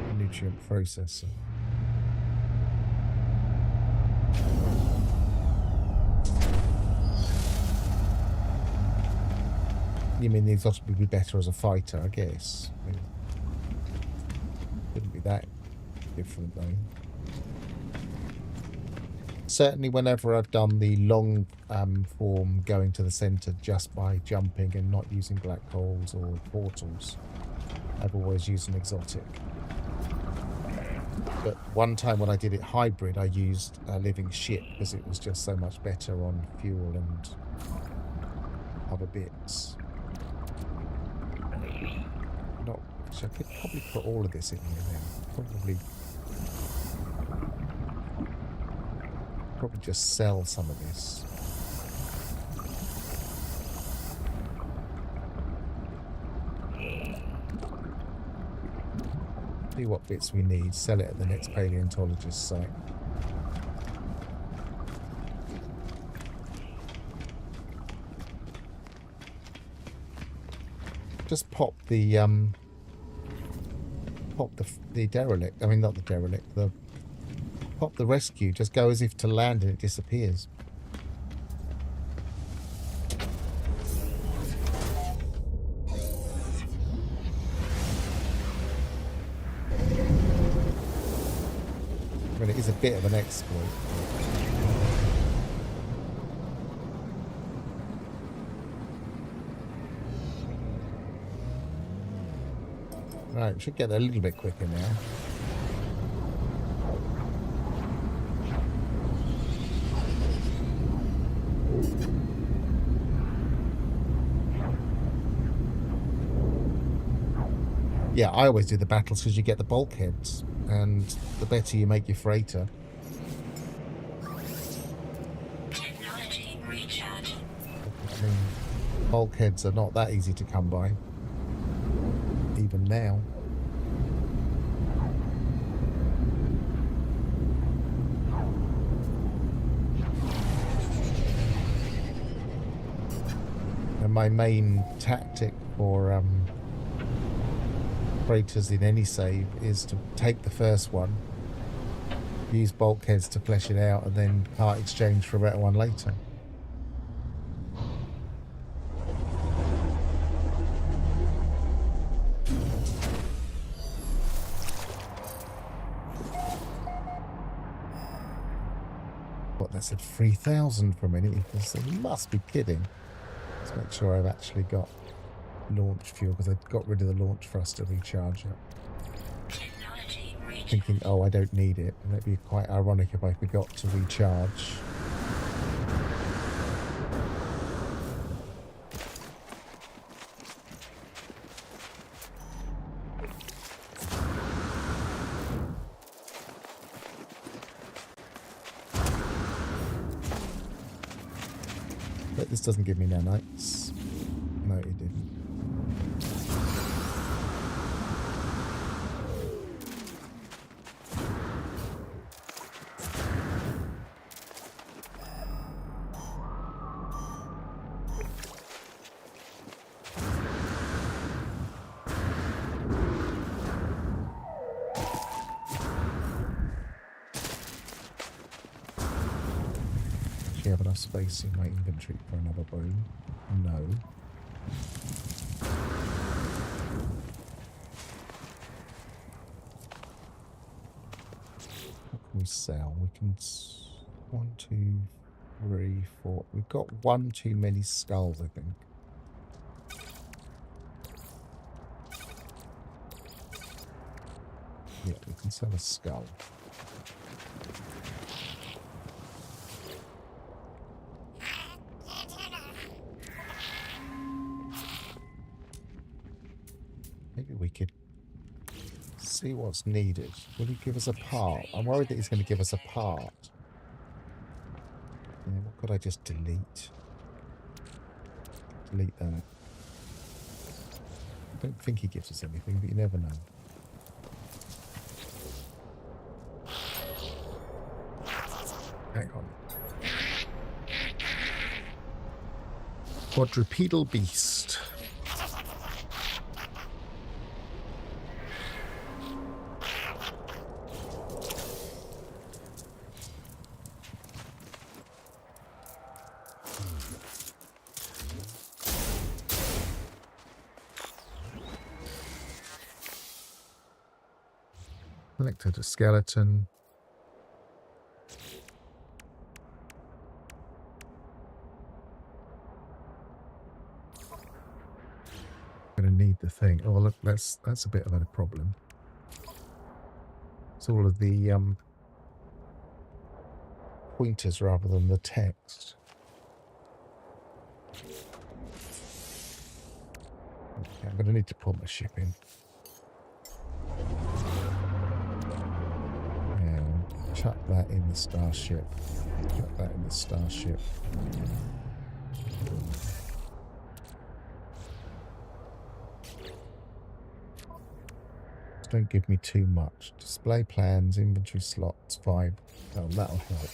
a nutrient processor. You mean the exotic would be better as a fighter, I guess. I mean, wouldn't be that different though. Certainly whenever I've done the long form going to the centre just by jumping and not using black holes or portals, I've always used an exotic. But one time when I did it hybrid, I used a living ship because it was just so much better on fuel and other bits. Not, so I could probably put all of this in here now. Probably just sell some of this. See what bits we need, sell it at the next paleontologist site. Just pop the derelict. I mean, not the derelict. Pop the rescue. Just go as if to land and it disappears. I mean, it is a bit of an exploit. Right, we should get there a little bit quicker now. Yeah, I always do the battles because you get the bulkheads, and the better you make your freighter. Technology recharge. I mean, bulkheads are not that easy to come by, even now. And my main tactic for operators in any save is to take the first one, use bulkheads to flesh it out, and then part exchange for a better one later. What, that said 3,000 for a minute? You must be kidding. Let's make sure I've actually got launch fuel, because I got rid of the launch thruster recharger. Thinking, oh, I don't need it. And that'd be quite ironic if I forgot to recharge. But this doesn't give me nanites. No, it didn't. Do you have enough space in my inventory for another broom? No. What can we sell? We can... 1, 2, 3, 4... We've got one too many skulls, I think. Yeah, we can sell a skull. Maybe we could see what's needed. Will he give us a part? I'm worried that he's going to give us a part. Yeah, what could I just delete? Delete that. I don't think he gives us anything, but you never know. Hang on. Quadrupedal beast. Collected a skeleton. Going to need the thing. Oh, look, that's a bit of a problem. It's all of the pointers rather than the text. Okay, I'm going to need to pull my ship in. And chuck that in the starship. Chuck that in the starship. Don't give me too much. Display plans, inventory slots, 5. Oh, that'll help.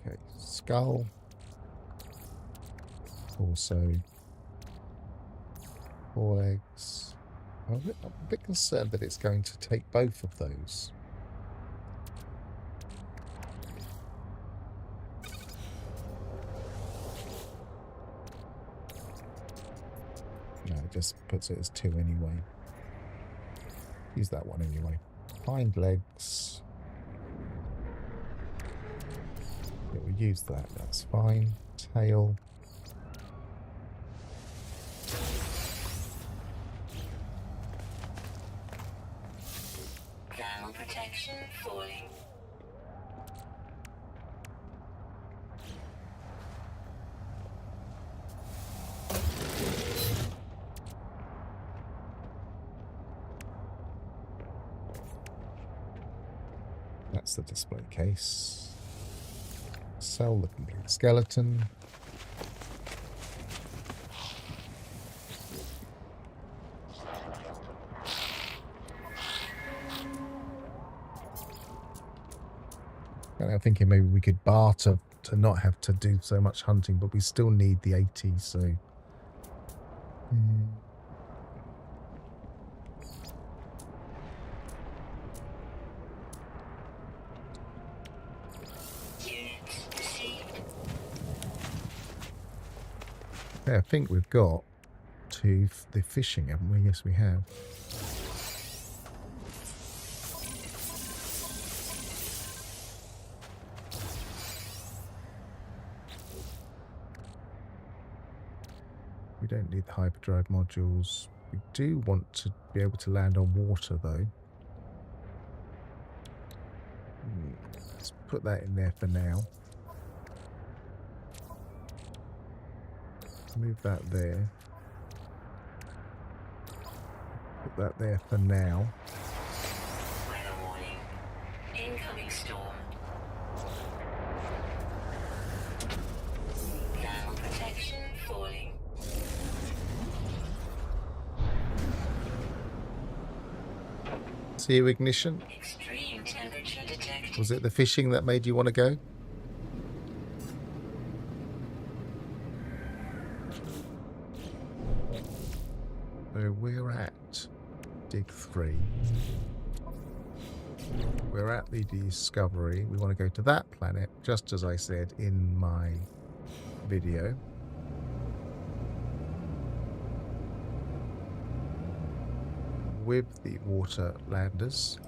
Okay, skull, torso, 4 legs. I'm a bit concerned that it's going to take both of those. No, it just puts it as 2 anyway. Use that one anyway. Hind legs. Yeah, we'll use that, that's fine. Tail. Thermal protection falling. the display case. Sell the complete skeleton. And I'm thinking maybe we could barter to not have to do so much hunting, but we still need the 80, so... Yeah, I think we've got to the fishing, haven't we? Yes, we have. We don't need the hyperdrive modules. We do want to be able to land on water, though. Let's put that in there for now. Move that there. Put that there for now. Weather warning. Incoming storm. Thermal protection falling. See you, ignition. Extreme temperature detected. Was it the fishing that made you want to go? So we're at Dig 3. We're at the Discovery. We want to go to that planet, just as I said in my video. With the water landers.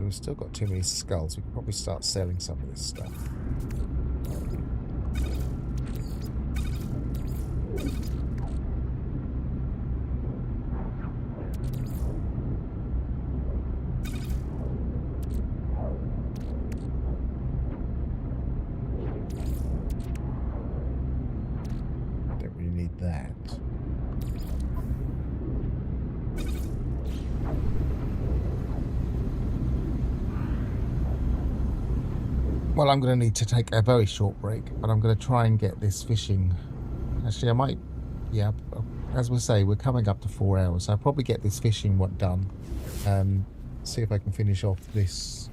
We've still got too many skulls. We could probably start selling some of this stuff. Don't really need that. Well, I'm going to need to take a very short break, but I'm going to try and get this fishing. Actually, I might, yeah, as we say, we're coming up to 4 hours. So I'll probably get this fishing one done. See if I can finish off this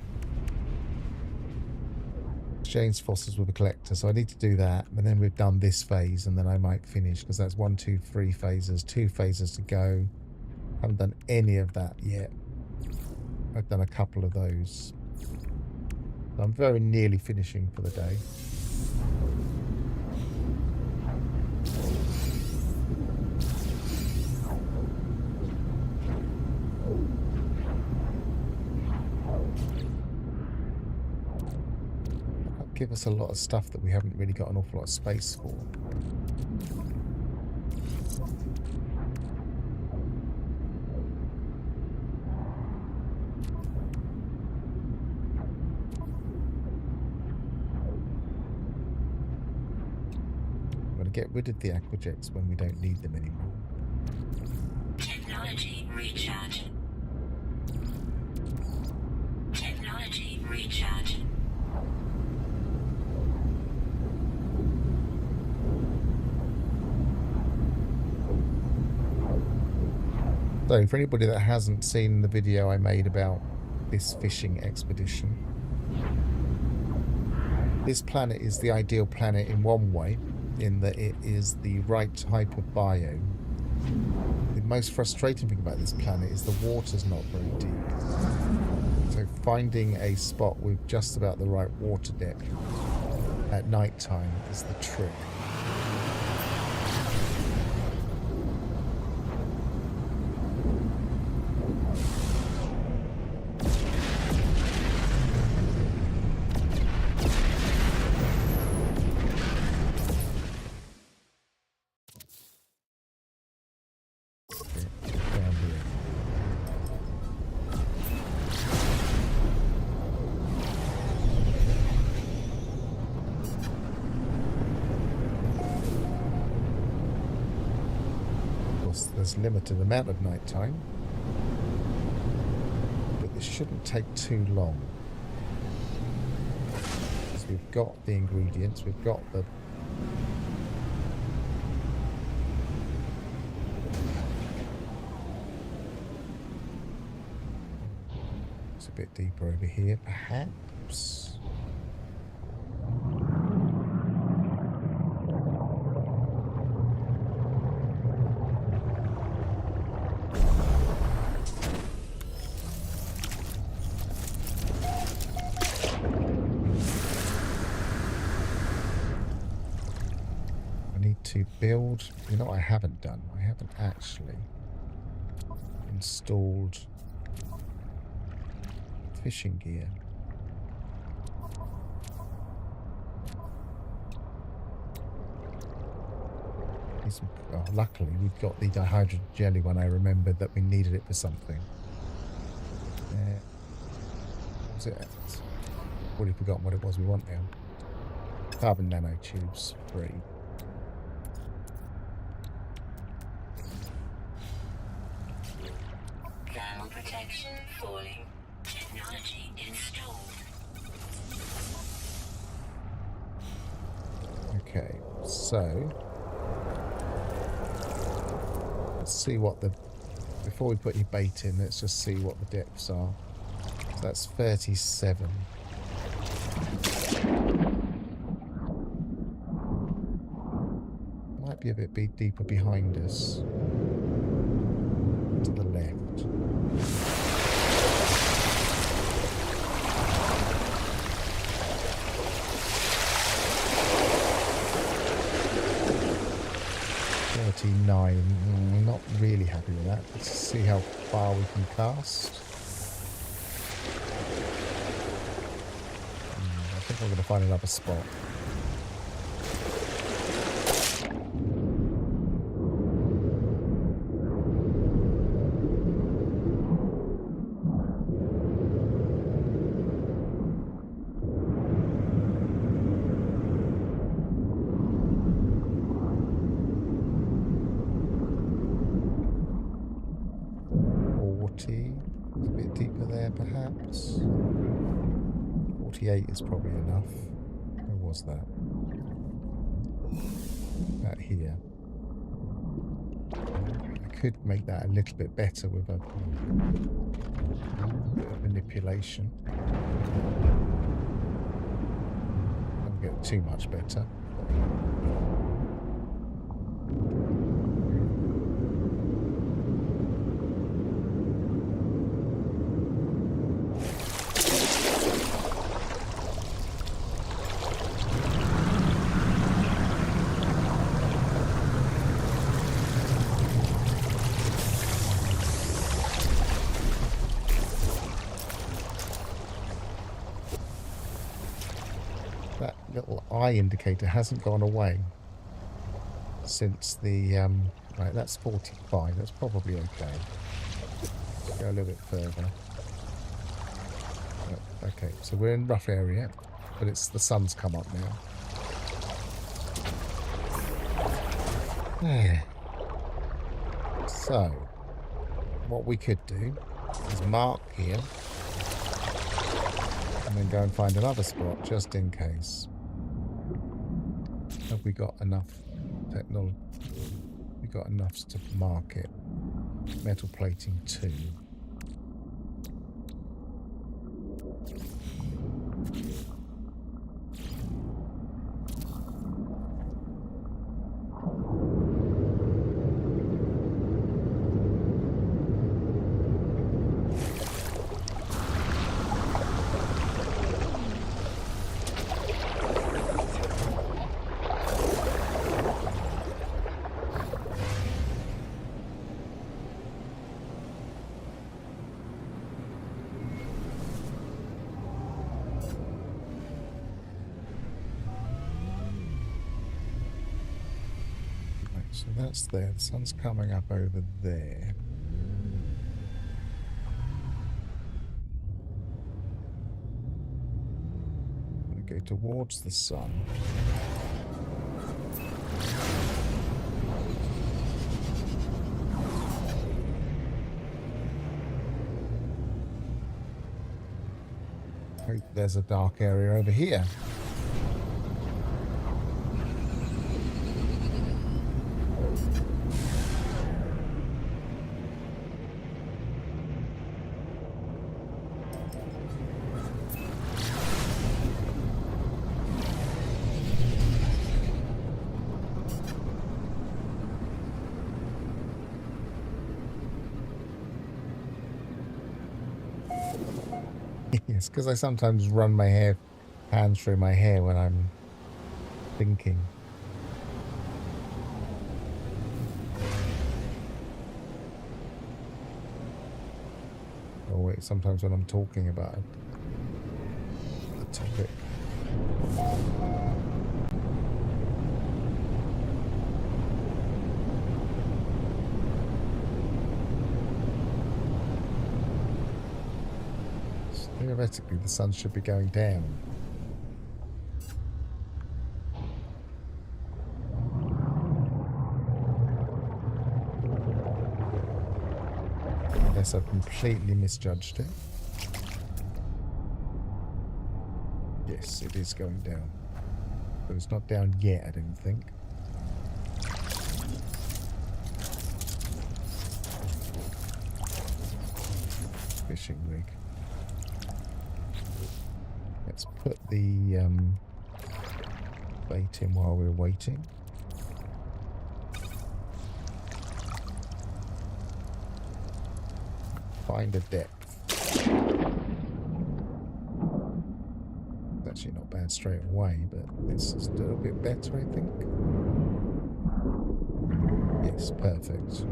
exchange fossils with a collector. So I need to do that, and then we've done this phase, and then I might finish, because that's 1, 2, 3 phases, 2 phases to go. Haven't done any of that yet. I've done a couple of those. I'm very nearly finishing for the day. That'll give us a lot of stuff that we haven't really got an awful lot of space for. Get rid of the aquajets when we don't need them anymore. Technology recharge. Technology recharge. So for anybody that hasn't seen the video I made about this fishing expedition, this planet is the ideal planet in one way, in that it is the right type of biome. The most frustrating thing about this planet is the water's not very deep. So finding a spot with just about the right water depth at night time is the trick. Down here. there's limited amount of nighttime. But this shouldn't take too long. Because we've got the ingredients, we've got the... It's a bit deeper over here, perhaps. To build, you know what I haven't done? I haven't actually installed fishing gear. Oh, luckily we've got the dihydrogen jelly when I remembered that we needed it for something. What was it? I've already forgotten what it was we want now. Carbon nanotubes, 3. Protection falling. Technology installed. Okay, so let's see what the... Before we put any bait in, let's just see what the depths are. So that's 37. Might be a bit deeper behind us. To the left. Not really happy with that. Let's see how far we can cast. I think we're going to find another spot. A bit deeper there, perhaps. 48 is probably enough. Where was that? That here. I could make that a little bit better with a bit of manipulation. Don't get too much better. That little eye indicator hasn't gone away since the right, that's 45. That's probably okay. Let's go a little bit further. Okay, so we're in rough area, but it's the sun's come up now. So what we could do is mark here and then go and find another spot just in case. Have we got enough technology? We got enough to mark it. Metal plating 2. So that's there. The sun's coming up over there. I'm going to go towards the sun. there's a dark area over here. Yes, because I sometimes run my hands through my hair when I'm thinking. Or wait, sometimes when I'm talking about a topic. Theoretically, the sun should be going down. Unless I've completely misjudged it. Yes, it is going down. But it's not down yet, I don't think. Fishing rig. Let's put the bait in while we're waiting. Find a depth. It's actually not bad straight away, but this is a little bit better, I think. Yes, perfect.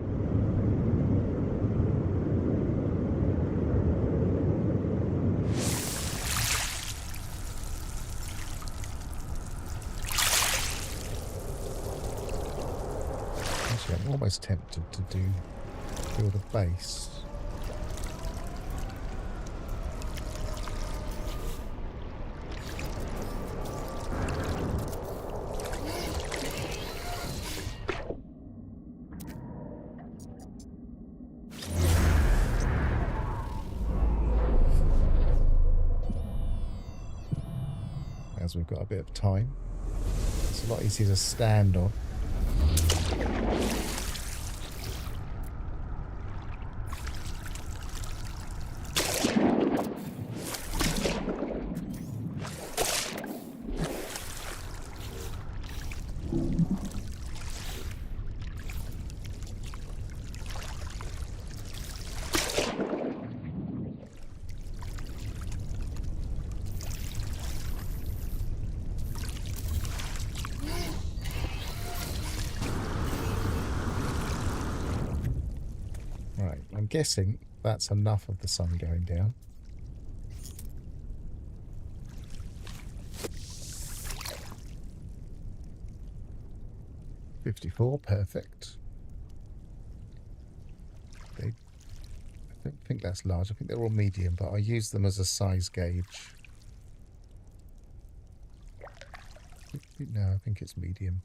I'm almost tempted to build a base. As we've got a bit of time, it's a lot easier to stand on. Right, I'm guessing that's enough of the sun going down. $54, perfect. I don't think that's large. I think they're all medium, but I use them as a size gauge. No, I think it's medium.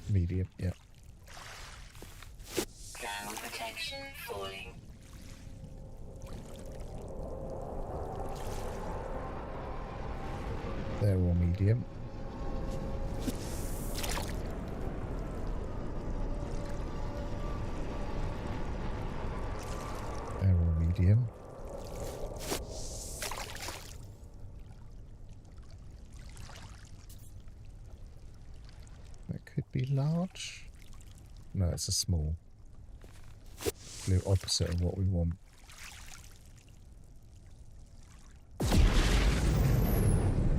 Medium, yeah. Ground protection falling. They're all medium. They're all medium. That could be large. No, it's a small. The opposite of what we want.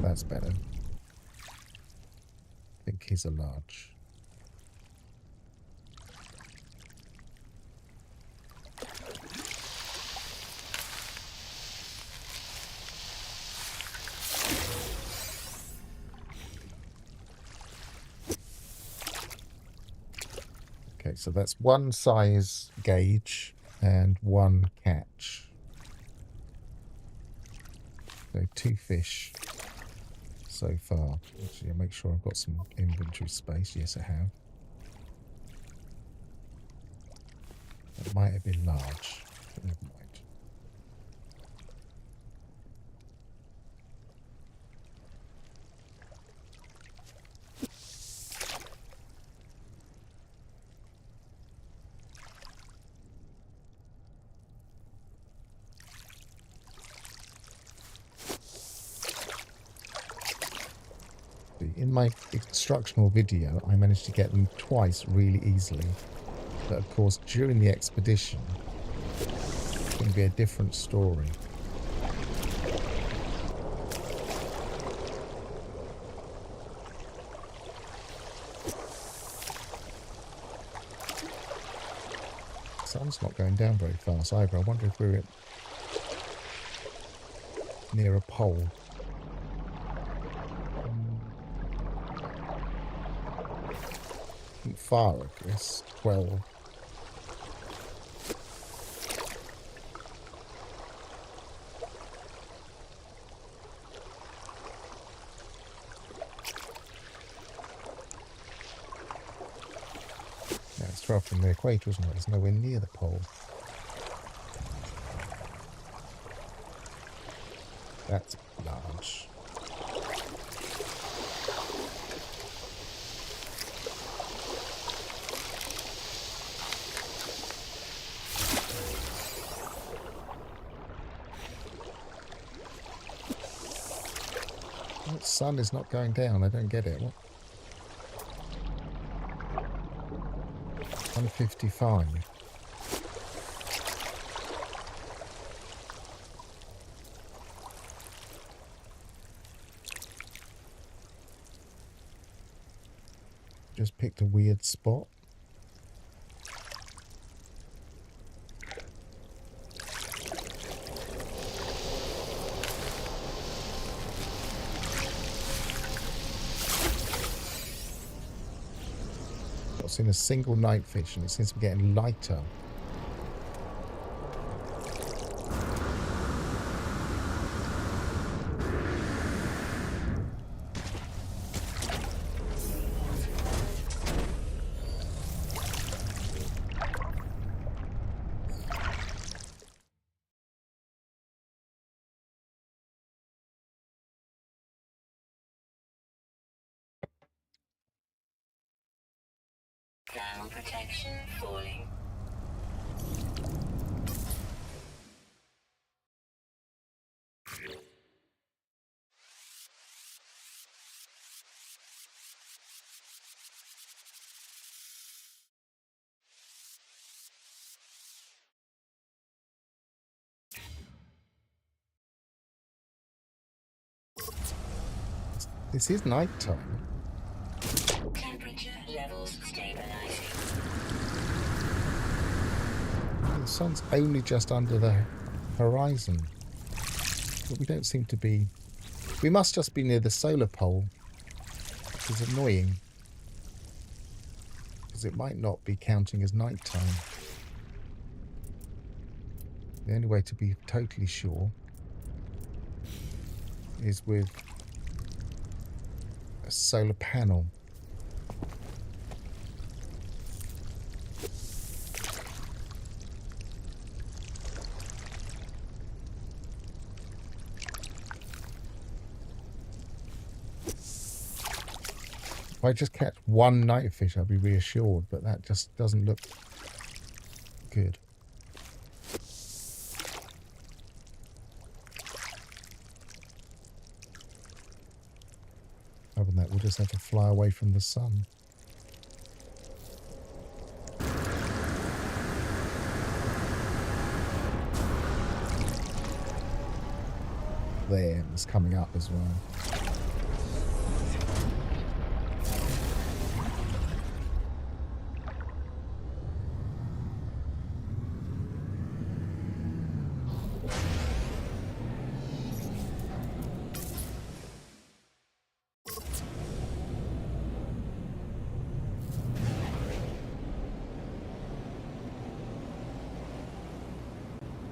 That's better. I think he's a large. Okay, so that's one size gauge and one catch. So 2 fish so far. Actually, I'll make sure I've got some inventory space. Yes, I have. might have been large, but never mind. In my instructional video, I managed to get them twice really easily. But of course, during the expedition, it's going to be a different story. The sun's not going down very fast either. I wonder if we're near a pole. Far, I guess. 12. Yeah, it's 12 from the equator, isn't it? It's nowhere near the pole. That's large. The sun is not going down. I don't get it. What? 155. Just picked a weird spot. I've seen a single nightfish and it seems to be getting lighter. Ground protection falling. This is night time. Temperature levels stabilizing. The sun's only just under the horizon. But we don't seem to be... We must just be near the solar pole. Which is annoying. Because it might not be counting as night time. The only way to be totally sure is with a solar panel. If I just catch one nightfish, I'll be reassured, but that just doesn't look good. Other than that, we'll just have to fly away from the sun. There, it's coming up as well.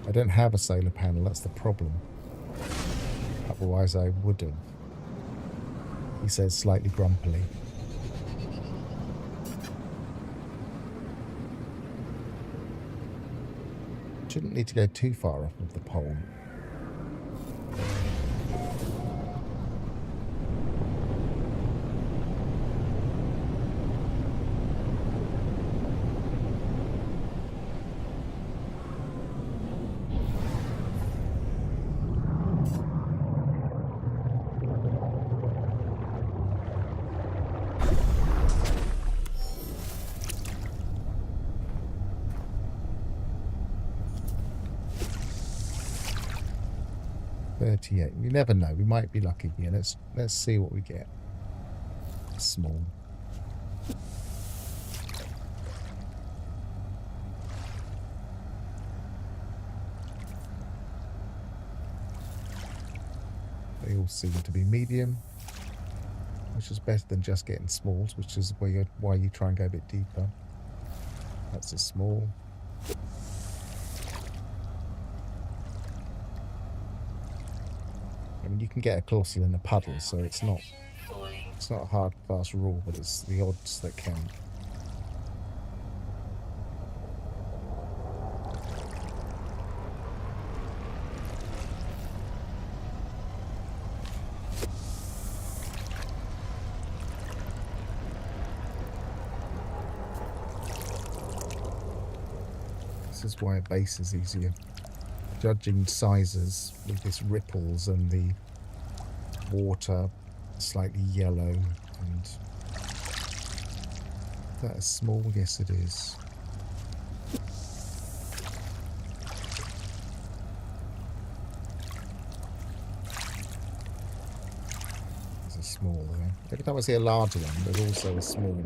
I don't have a solar panel, that's the problem. Otherwise I would have. He says slightly grumpily. Shouldn't need to go too far off of the pole. You never know. We might be lucky here. Let's see what we get. Small. They all seem to be medium, which is better than just getting smalls, which is why you try and go a bit deeper. That's a small. I mean, you can get a colossal in a puddle, so it's not a hard, fast rule, but it's the odds that count. This is why a base is easier. Judging sizes with this ripples and the water slightly yellow, and that is small. Yes, it is. There's a small there. Every time I see a larger one, there's also a small.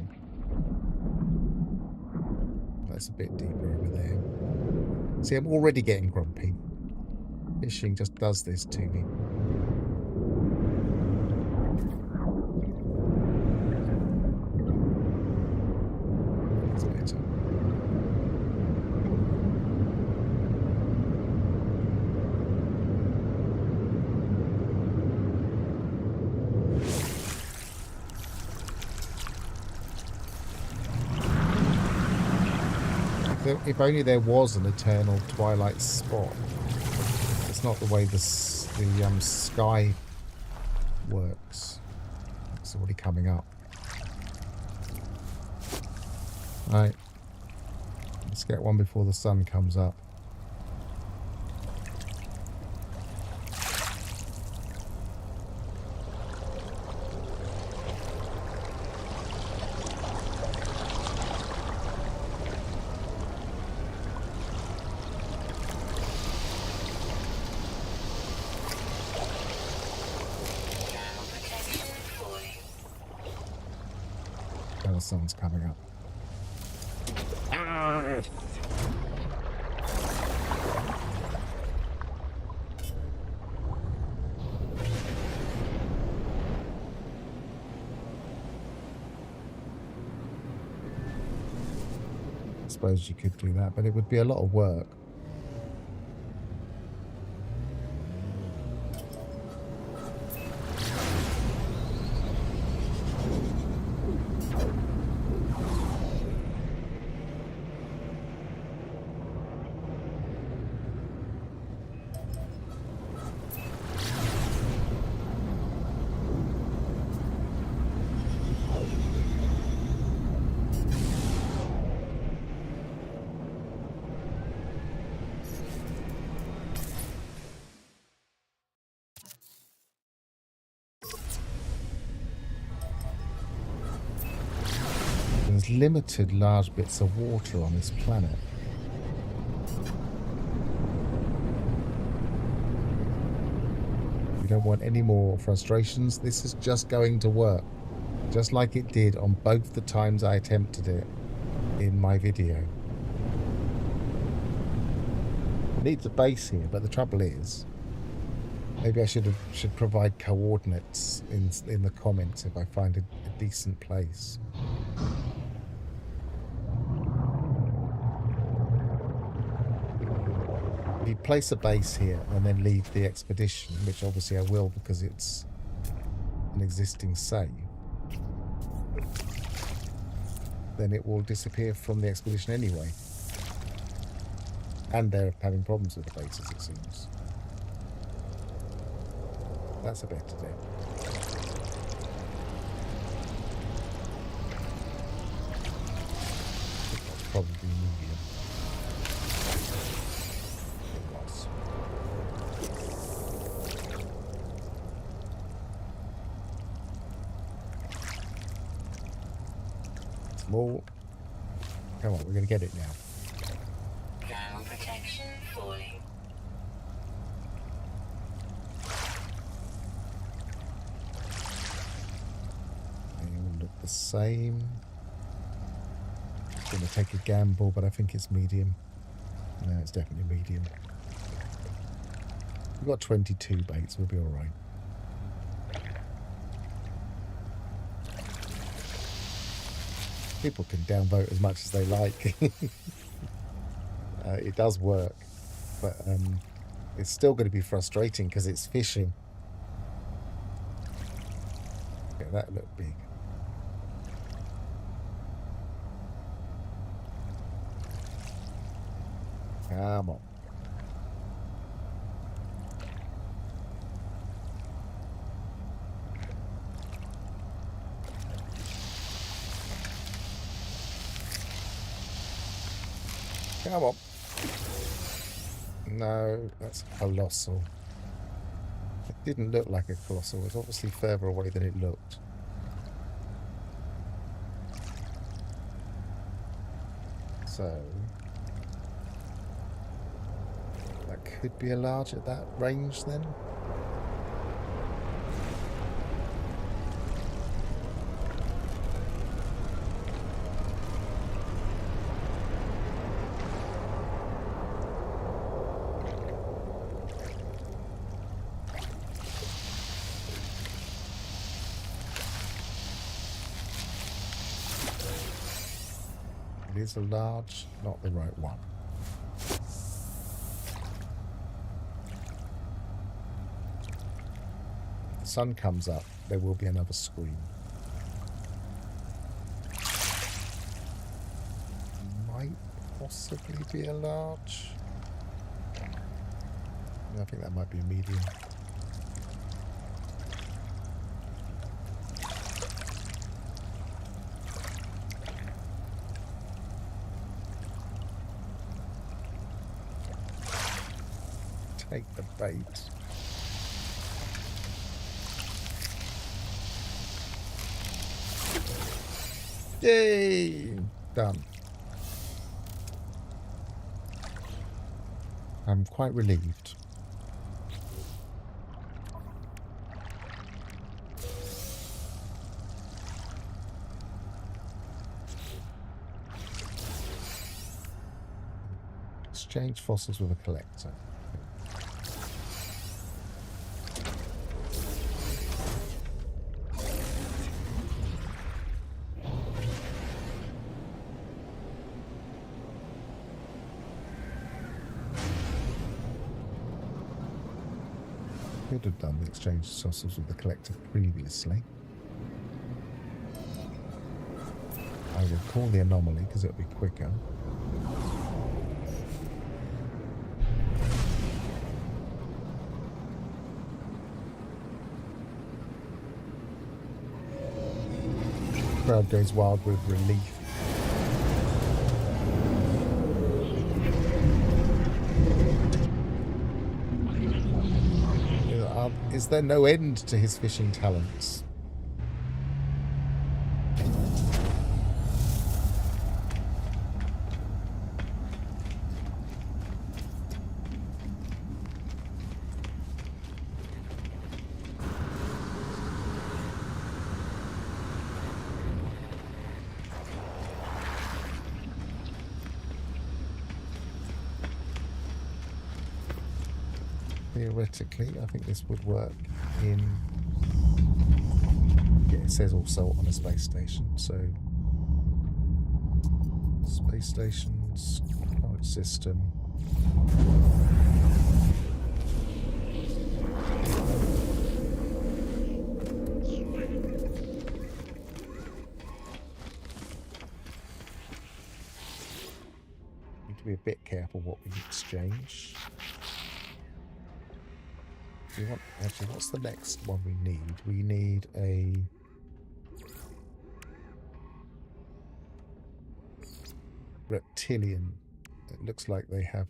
That's a bit deeper over there. See, I'm already getting grumpy. Fishing just does this to me. That's better. If only there was an eternal twilight spot. It's not the way the sky works. It's already coming up. Right. Let's get one before the sun comes up. The sun's coming up. I suppose you could do that, but it would be a lot of work. There's limited large bits of water on this planet. We don't want any more frustrations. This is just going to work, just like it did on both the times I attempted it in my video. It needs a base here, but the trouble is, maybe I should provide coordinates in the comments if I find a decent place. You place a base here and then leave the expedition, which obviously I will because it's an existing save, then it will disappear from the expedition anyway. And they're having problems with the bases, it seems. That's a better day. That's probably medium. It was. Small. Come on, we're going to get it now. Thermal protection falling. They all look the same. Going to take a gamble, but I think it's medium. No, it's definitely medium. We've got 22 baits, we'll be alright. People can downvote as much as they like. It does work, but it's still going to be frustrating because it's fishing. Yeah, that looked big. Come on. Come on. No, that's colossal. It didn't look like a colossal. It's obviously further away than it looked. So that could be a large at that range then. It is a large, not the right one. If the sun comes up, there will be another screen. Might possibly be a large. I think that might be a medium. Take the bait. Yay! Done. I'm quite relieved. Exchange fossils with a collector. Could have done the exchange fossils with the collector previously. I will call the anomaly because it'll be quicker. Crowd goes wild with relief. Is there no end to his fishing talents? Theoretically, I think this would work in... Yeah, it says also on a space station, so... Space stations, current system... Need to be a bit careful what we exchange. We want, actually, what's the next one we need? We need a reptilian. It looks like they have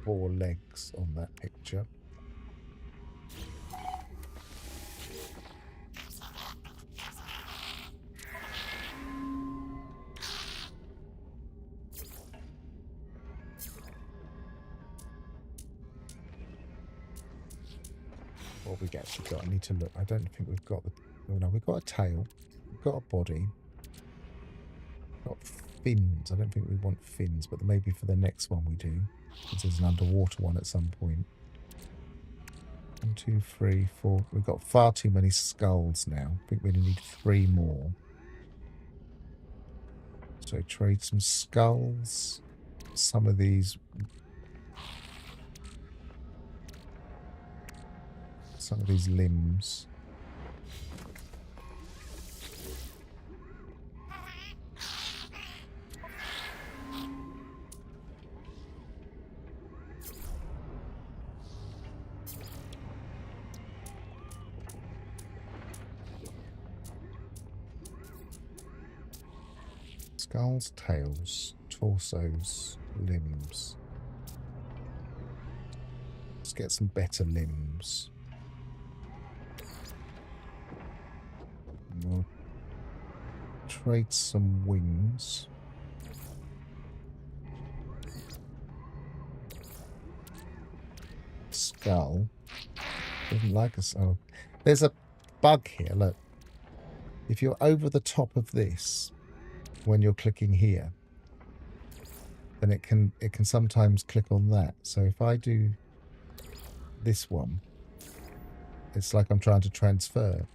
4 legs on that picture. What have we actually got? I need to look. I don't think we've got the... Oh no, we've got a tail. We've got a body. Got fins. I don't think we want fins, but maybe for the next one we do. Because there's an underwater one at some point. 1, 2, 3, 4. We've got far too many skulls now. I think we need 3 more. So trade some skulls. Some of these... Some of these limbs. Skulls, tails, torsos, limbs. Let's get some better limbs. We'll trade some wings. Skull. Doesn't like us. Oh, there's a bug here. Look, if you're over the top of this when you're clicking here, then it can sometimes click on that. So if I do this one, it's like I'm trying to transfer.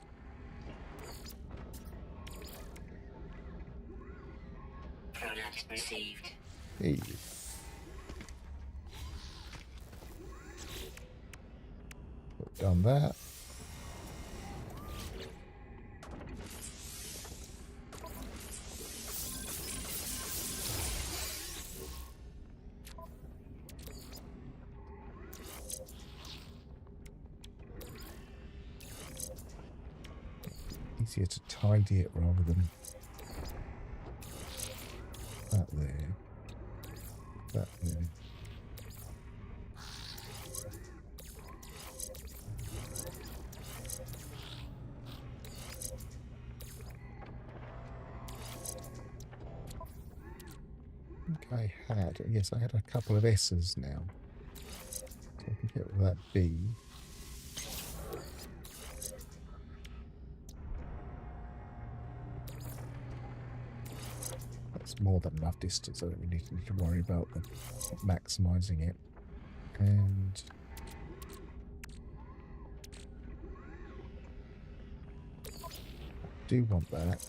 Product received. Hey. Put down that. Easier to tidy it rather than that there. That there. I had, yes, I had a couple of S's now. So I can get rid of that B. That's more than enough distance. I don't really need to worry about maximising it. And I do want that.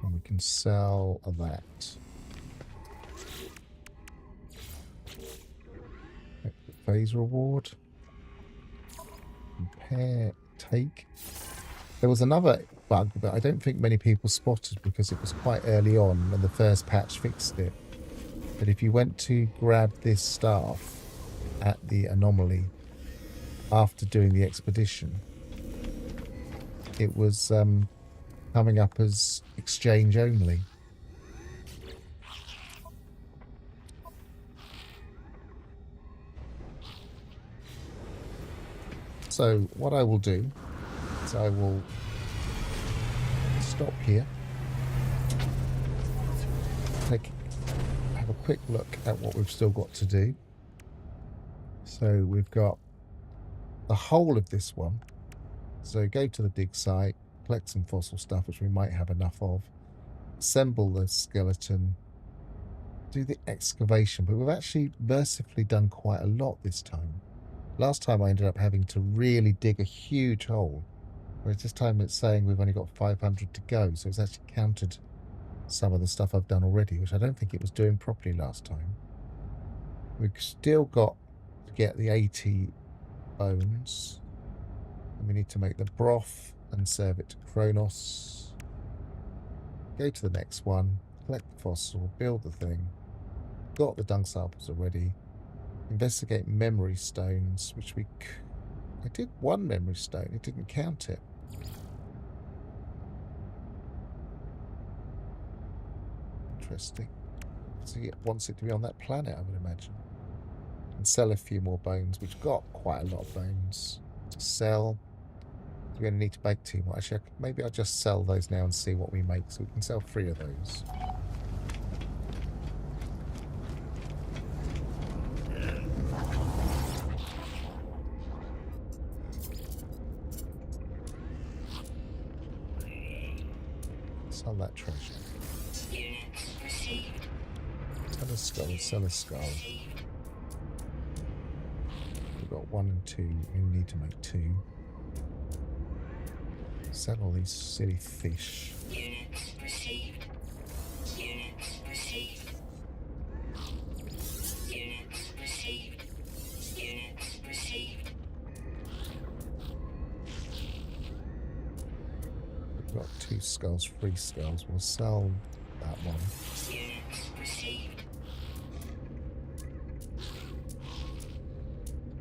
And we can sell that. Phase reward. Compare, take. There was another bug that I don't think many people spotted because it was quite early on when the first patch fixed it. But if you went to grab this staff at the anomaly after doing the expedition, it was coming up as exchange only. So what I will do is I will stop here, have a quick look at what we've still got to do. So we've got the whole of this one. So go to the dig site, collect some fossil stuff, which we might have enough of, assemble the skeleton, do the excavation. But we've actually mercifully done quite a lot this time. Last time I ended up having to really dig a huge hole, whereas this time it's saying we've only got 500 to go, so it's actually counted some of the stuff I've done already, which I don't think it was doing properly last time. We've still got to get the 80 bones, and we need to make the broth and serve it to Kronos. go to the next one, collect the fossil, build the thing. Got the dung samples already. Investigate memory stones, which I did one memory stone, it didn't count it. Interesting. So it wants it to be on that planet, I would imagine. And sell a few more bones, which got quite a lot of bones to sell. We're going to need to make 2 more. Actually, maybe I'll just sell those now and see what we make, so we can sell 3 of those. Sell that treasure. Sell a skull, sell a skull. We've got 1 and 2. We need to make 2. Sell all these silly fish. Units received. Units received. Units received. Units received. We've got 2 skulls, 3 skulls. We'll sell that one. Units received.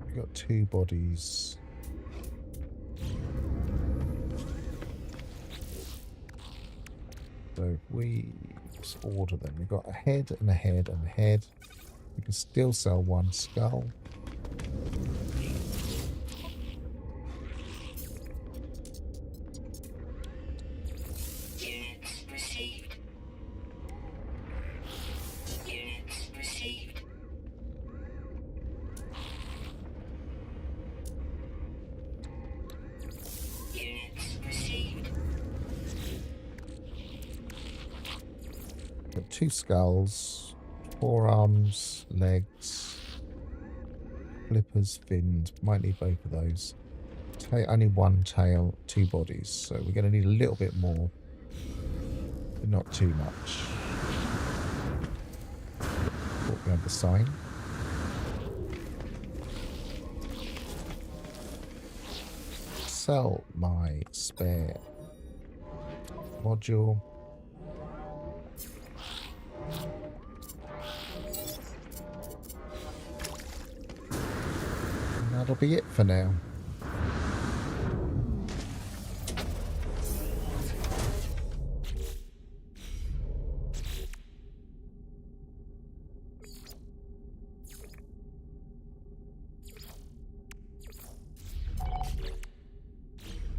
We've got 2 bodies. So if we just order them, we've got a head and a head and a head. We can still sell 1 skull. Units received. Units received. Units received. Got 2 skulls, 4 arms, legs, flippers, fins. Might need both of those. Only 1 tail, 2 bodies. So we're going to need a little bit more, but not too much. Put behind the sign. Sell my spare module. And that'll be it for now.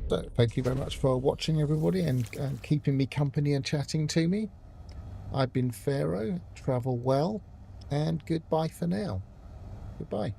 So thank you very much for watching, everybody, and keeping me company and chatting to me. I've been Pharaoh. Travel well, and goodbye for now. Goodbye.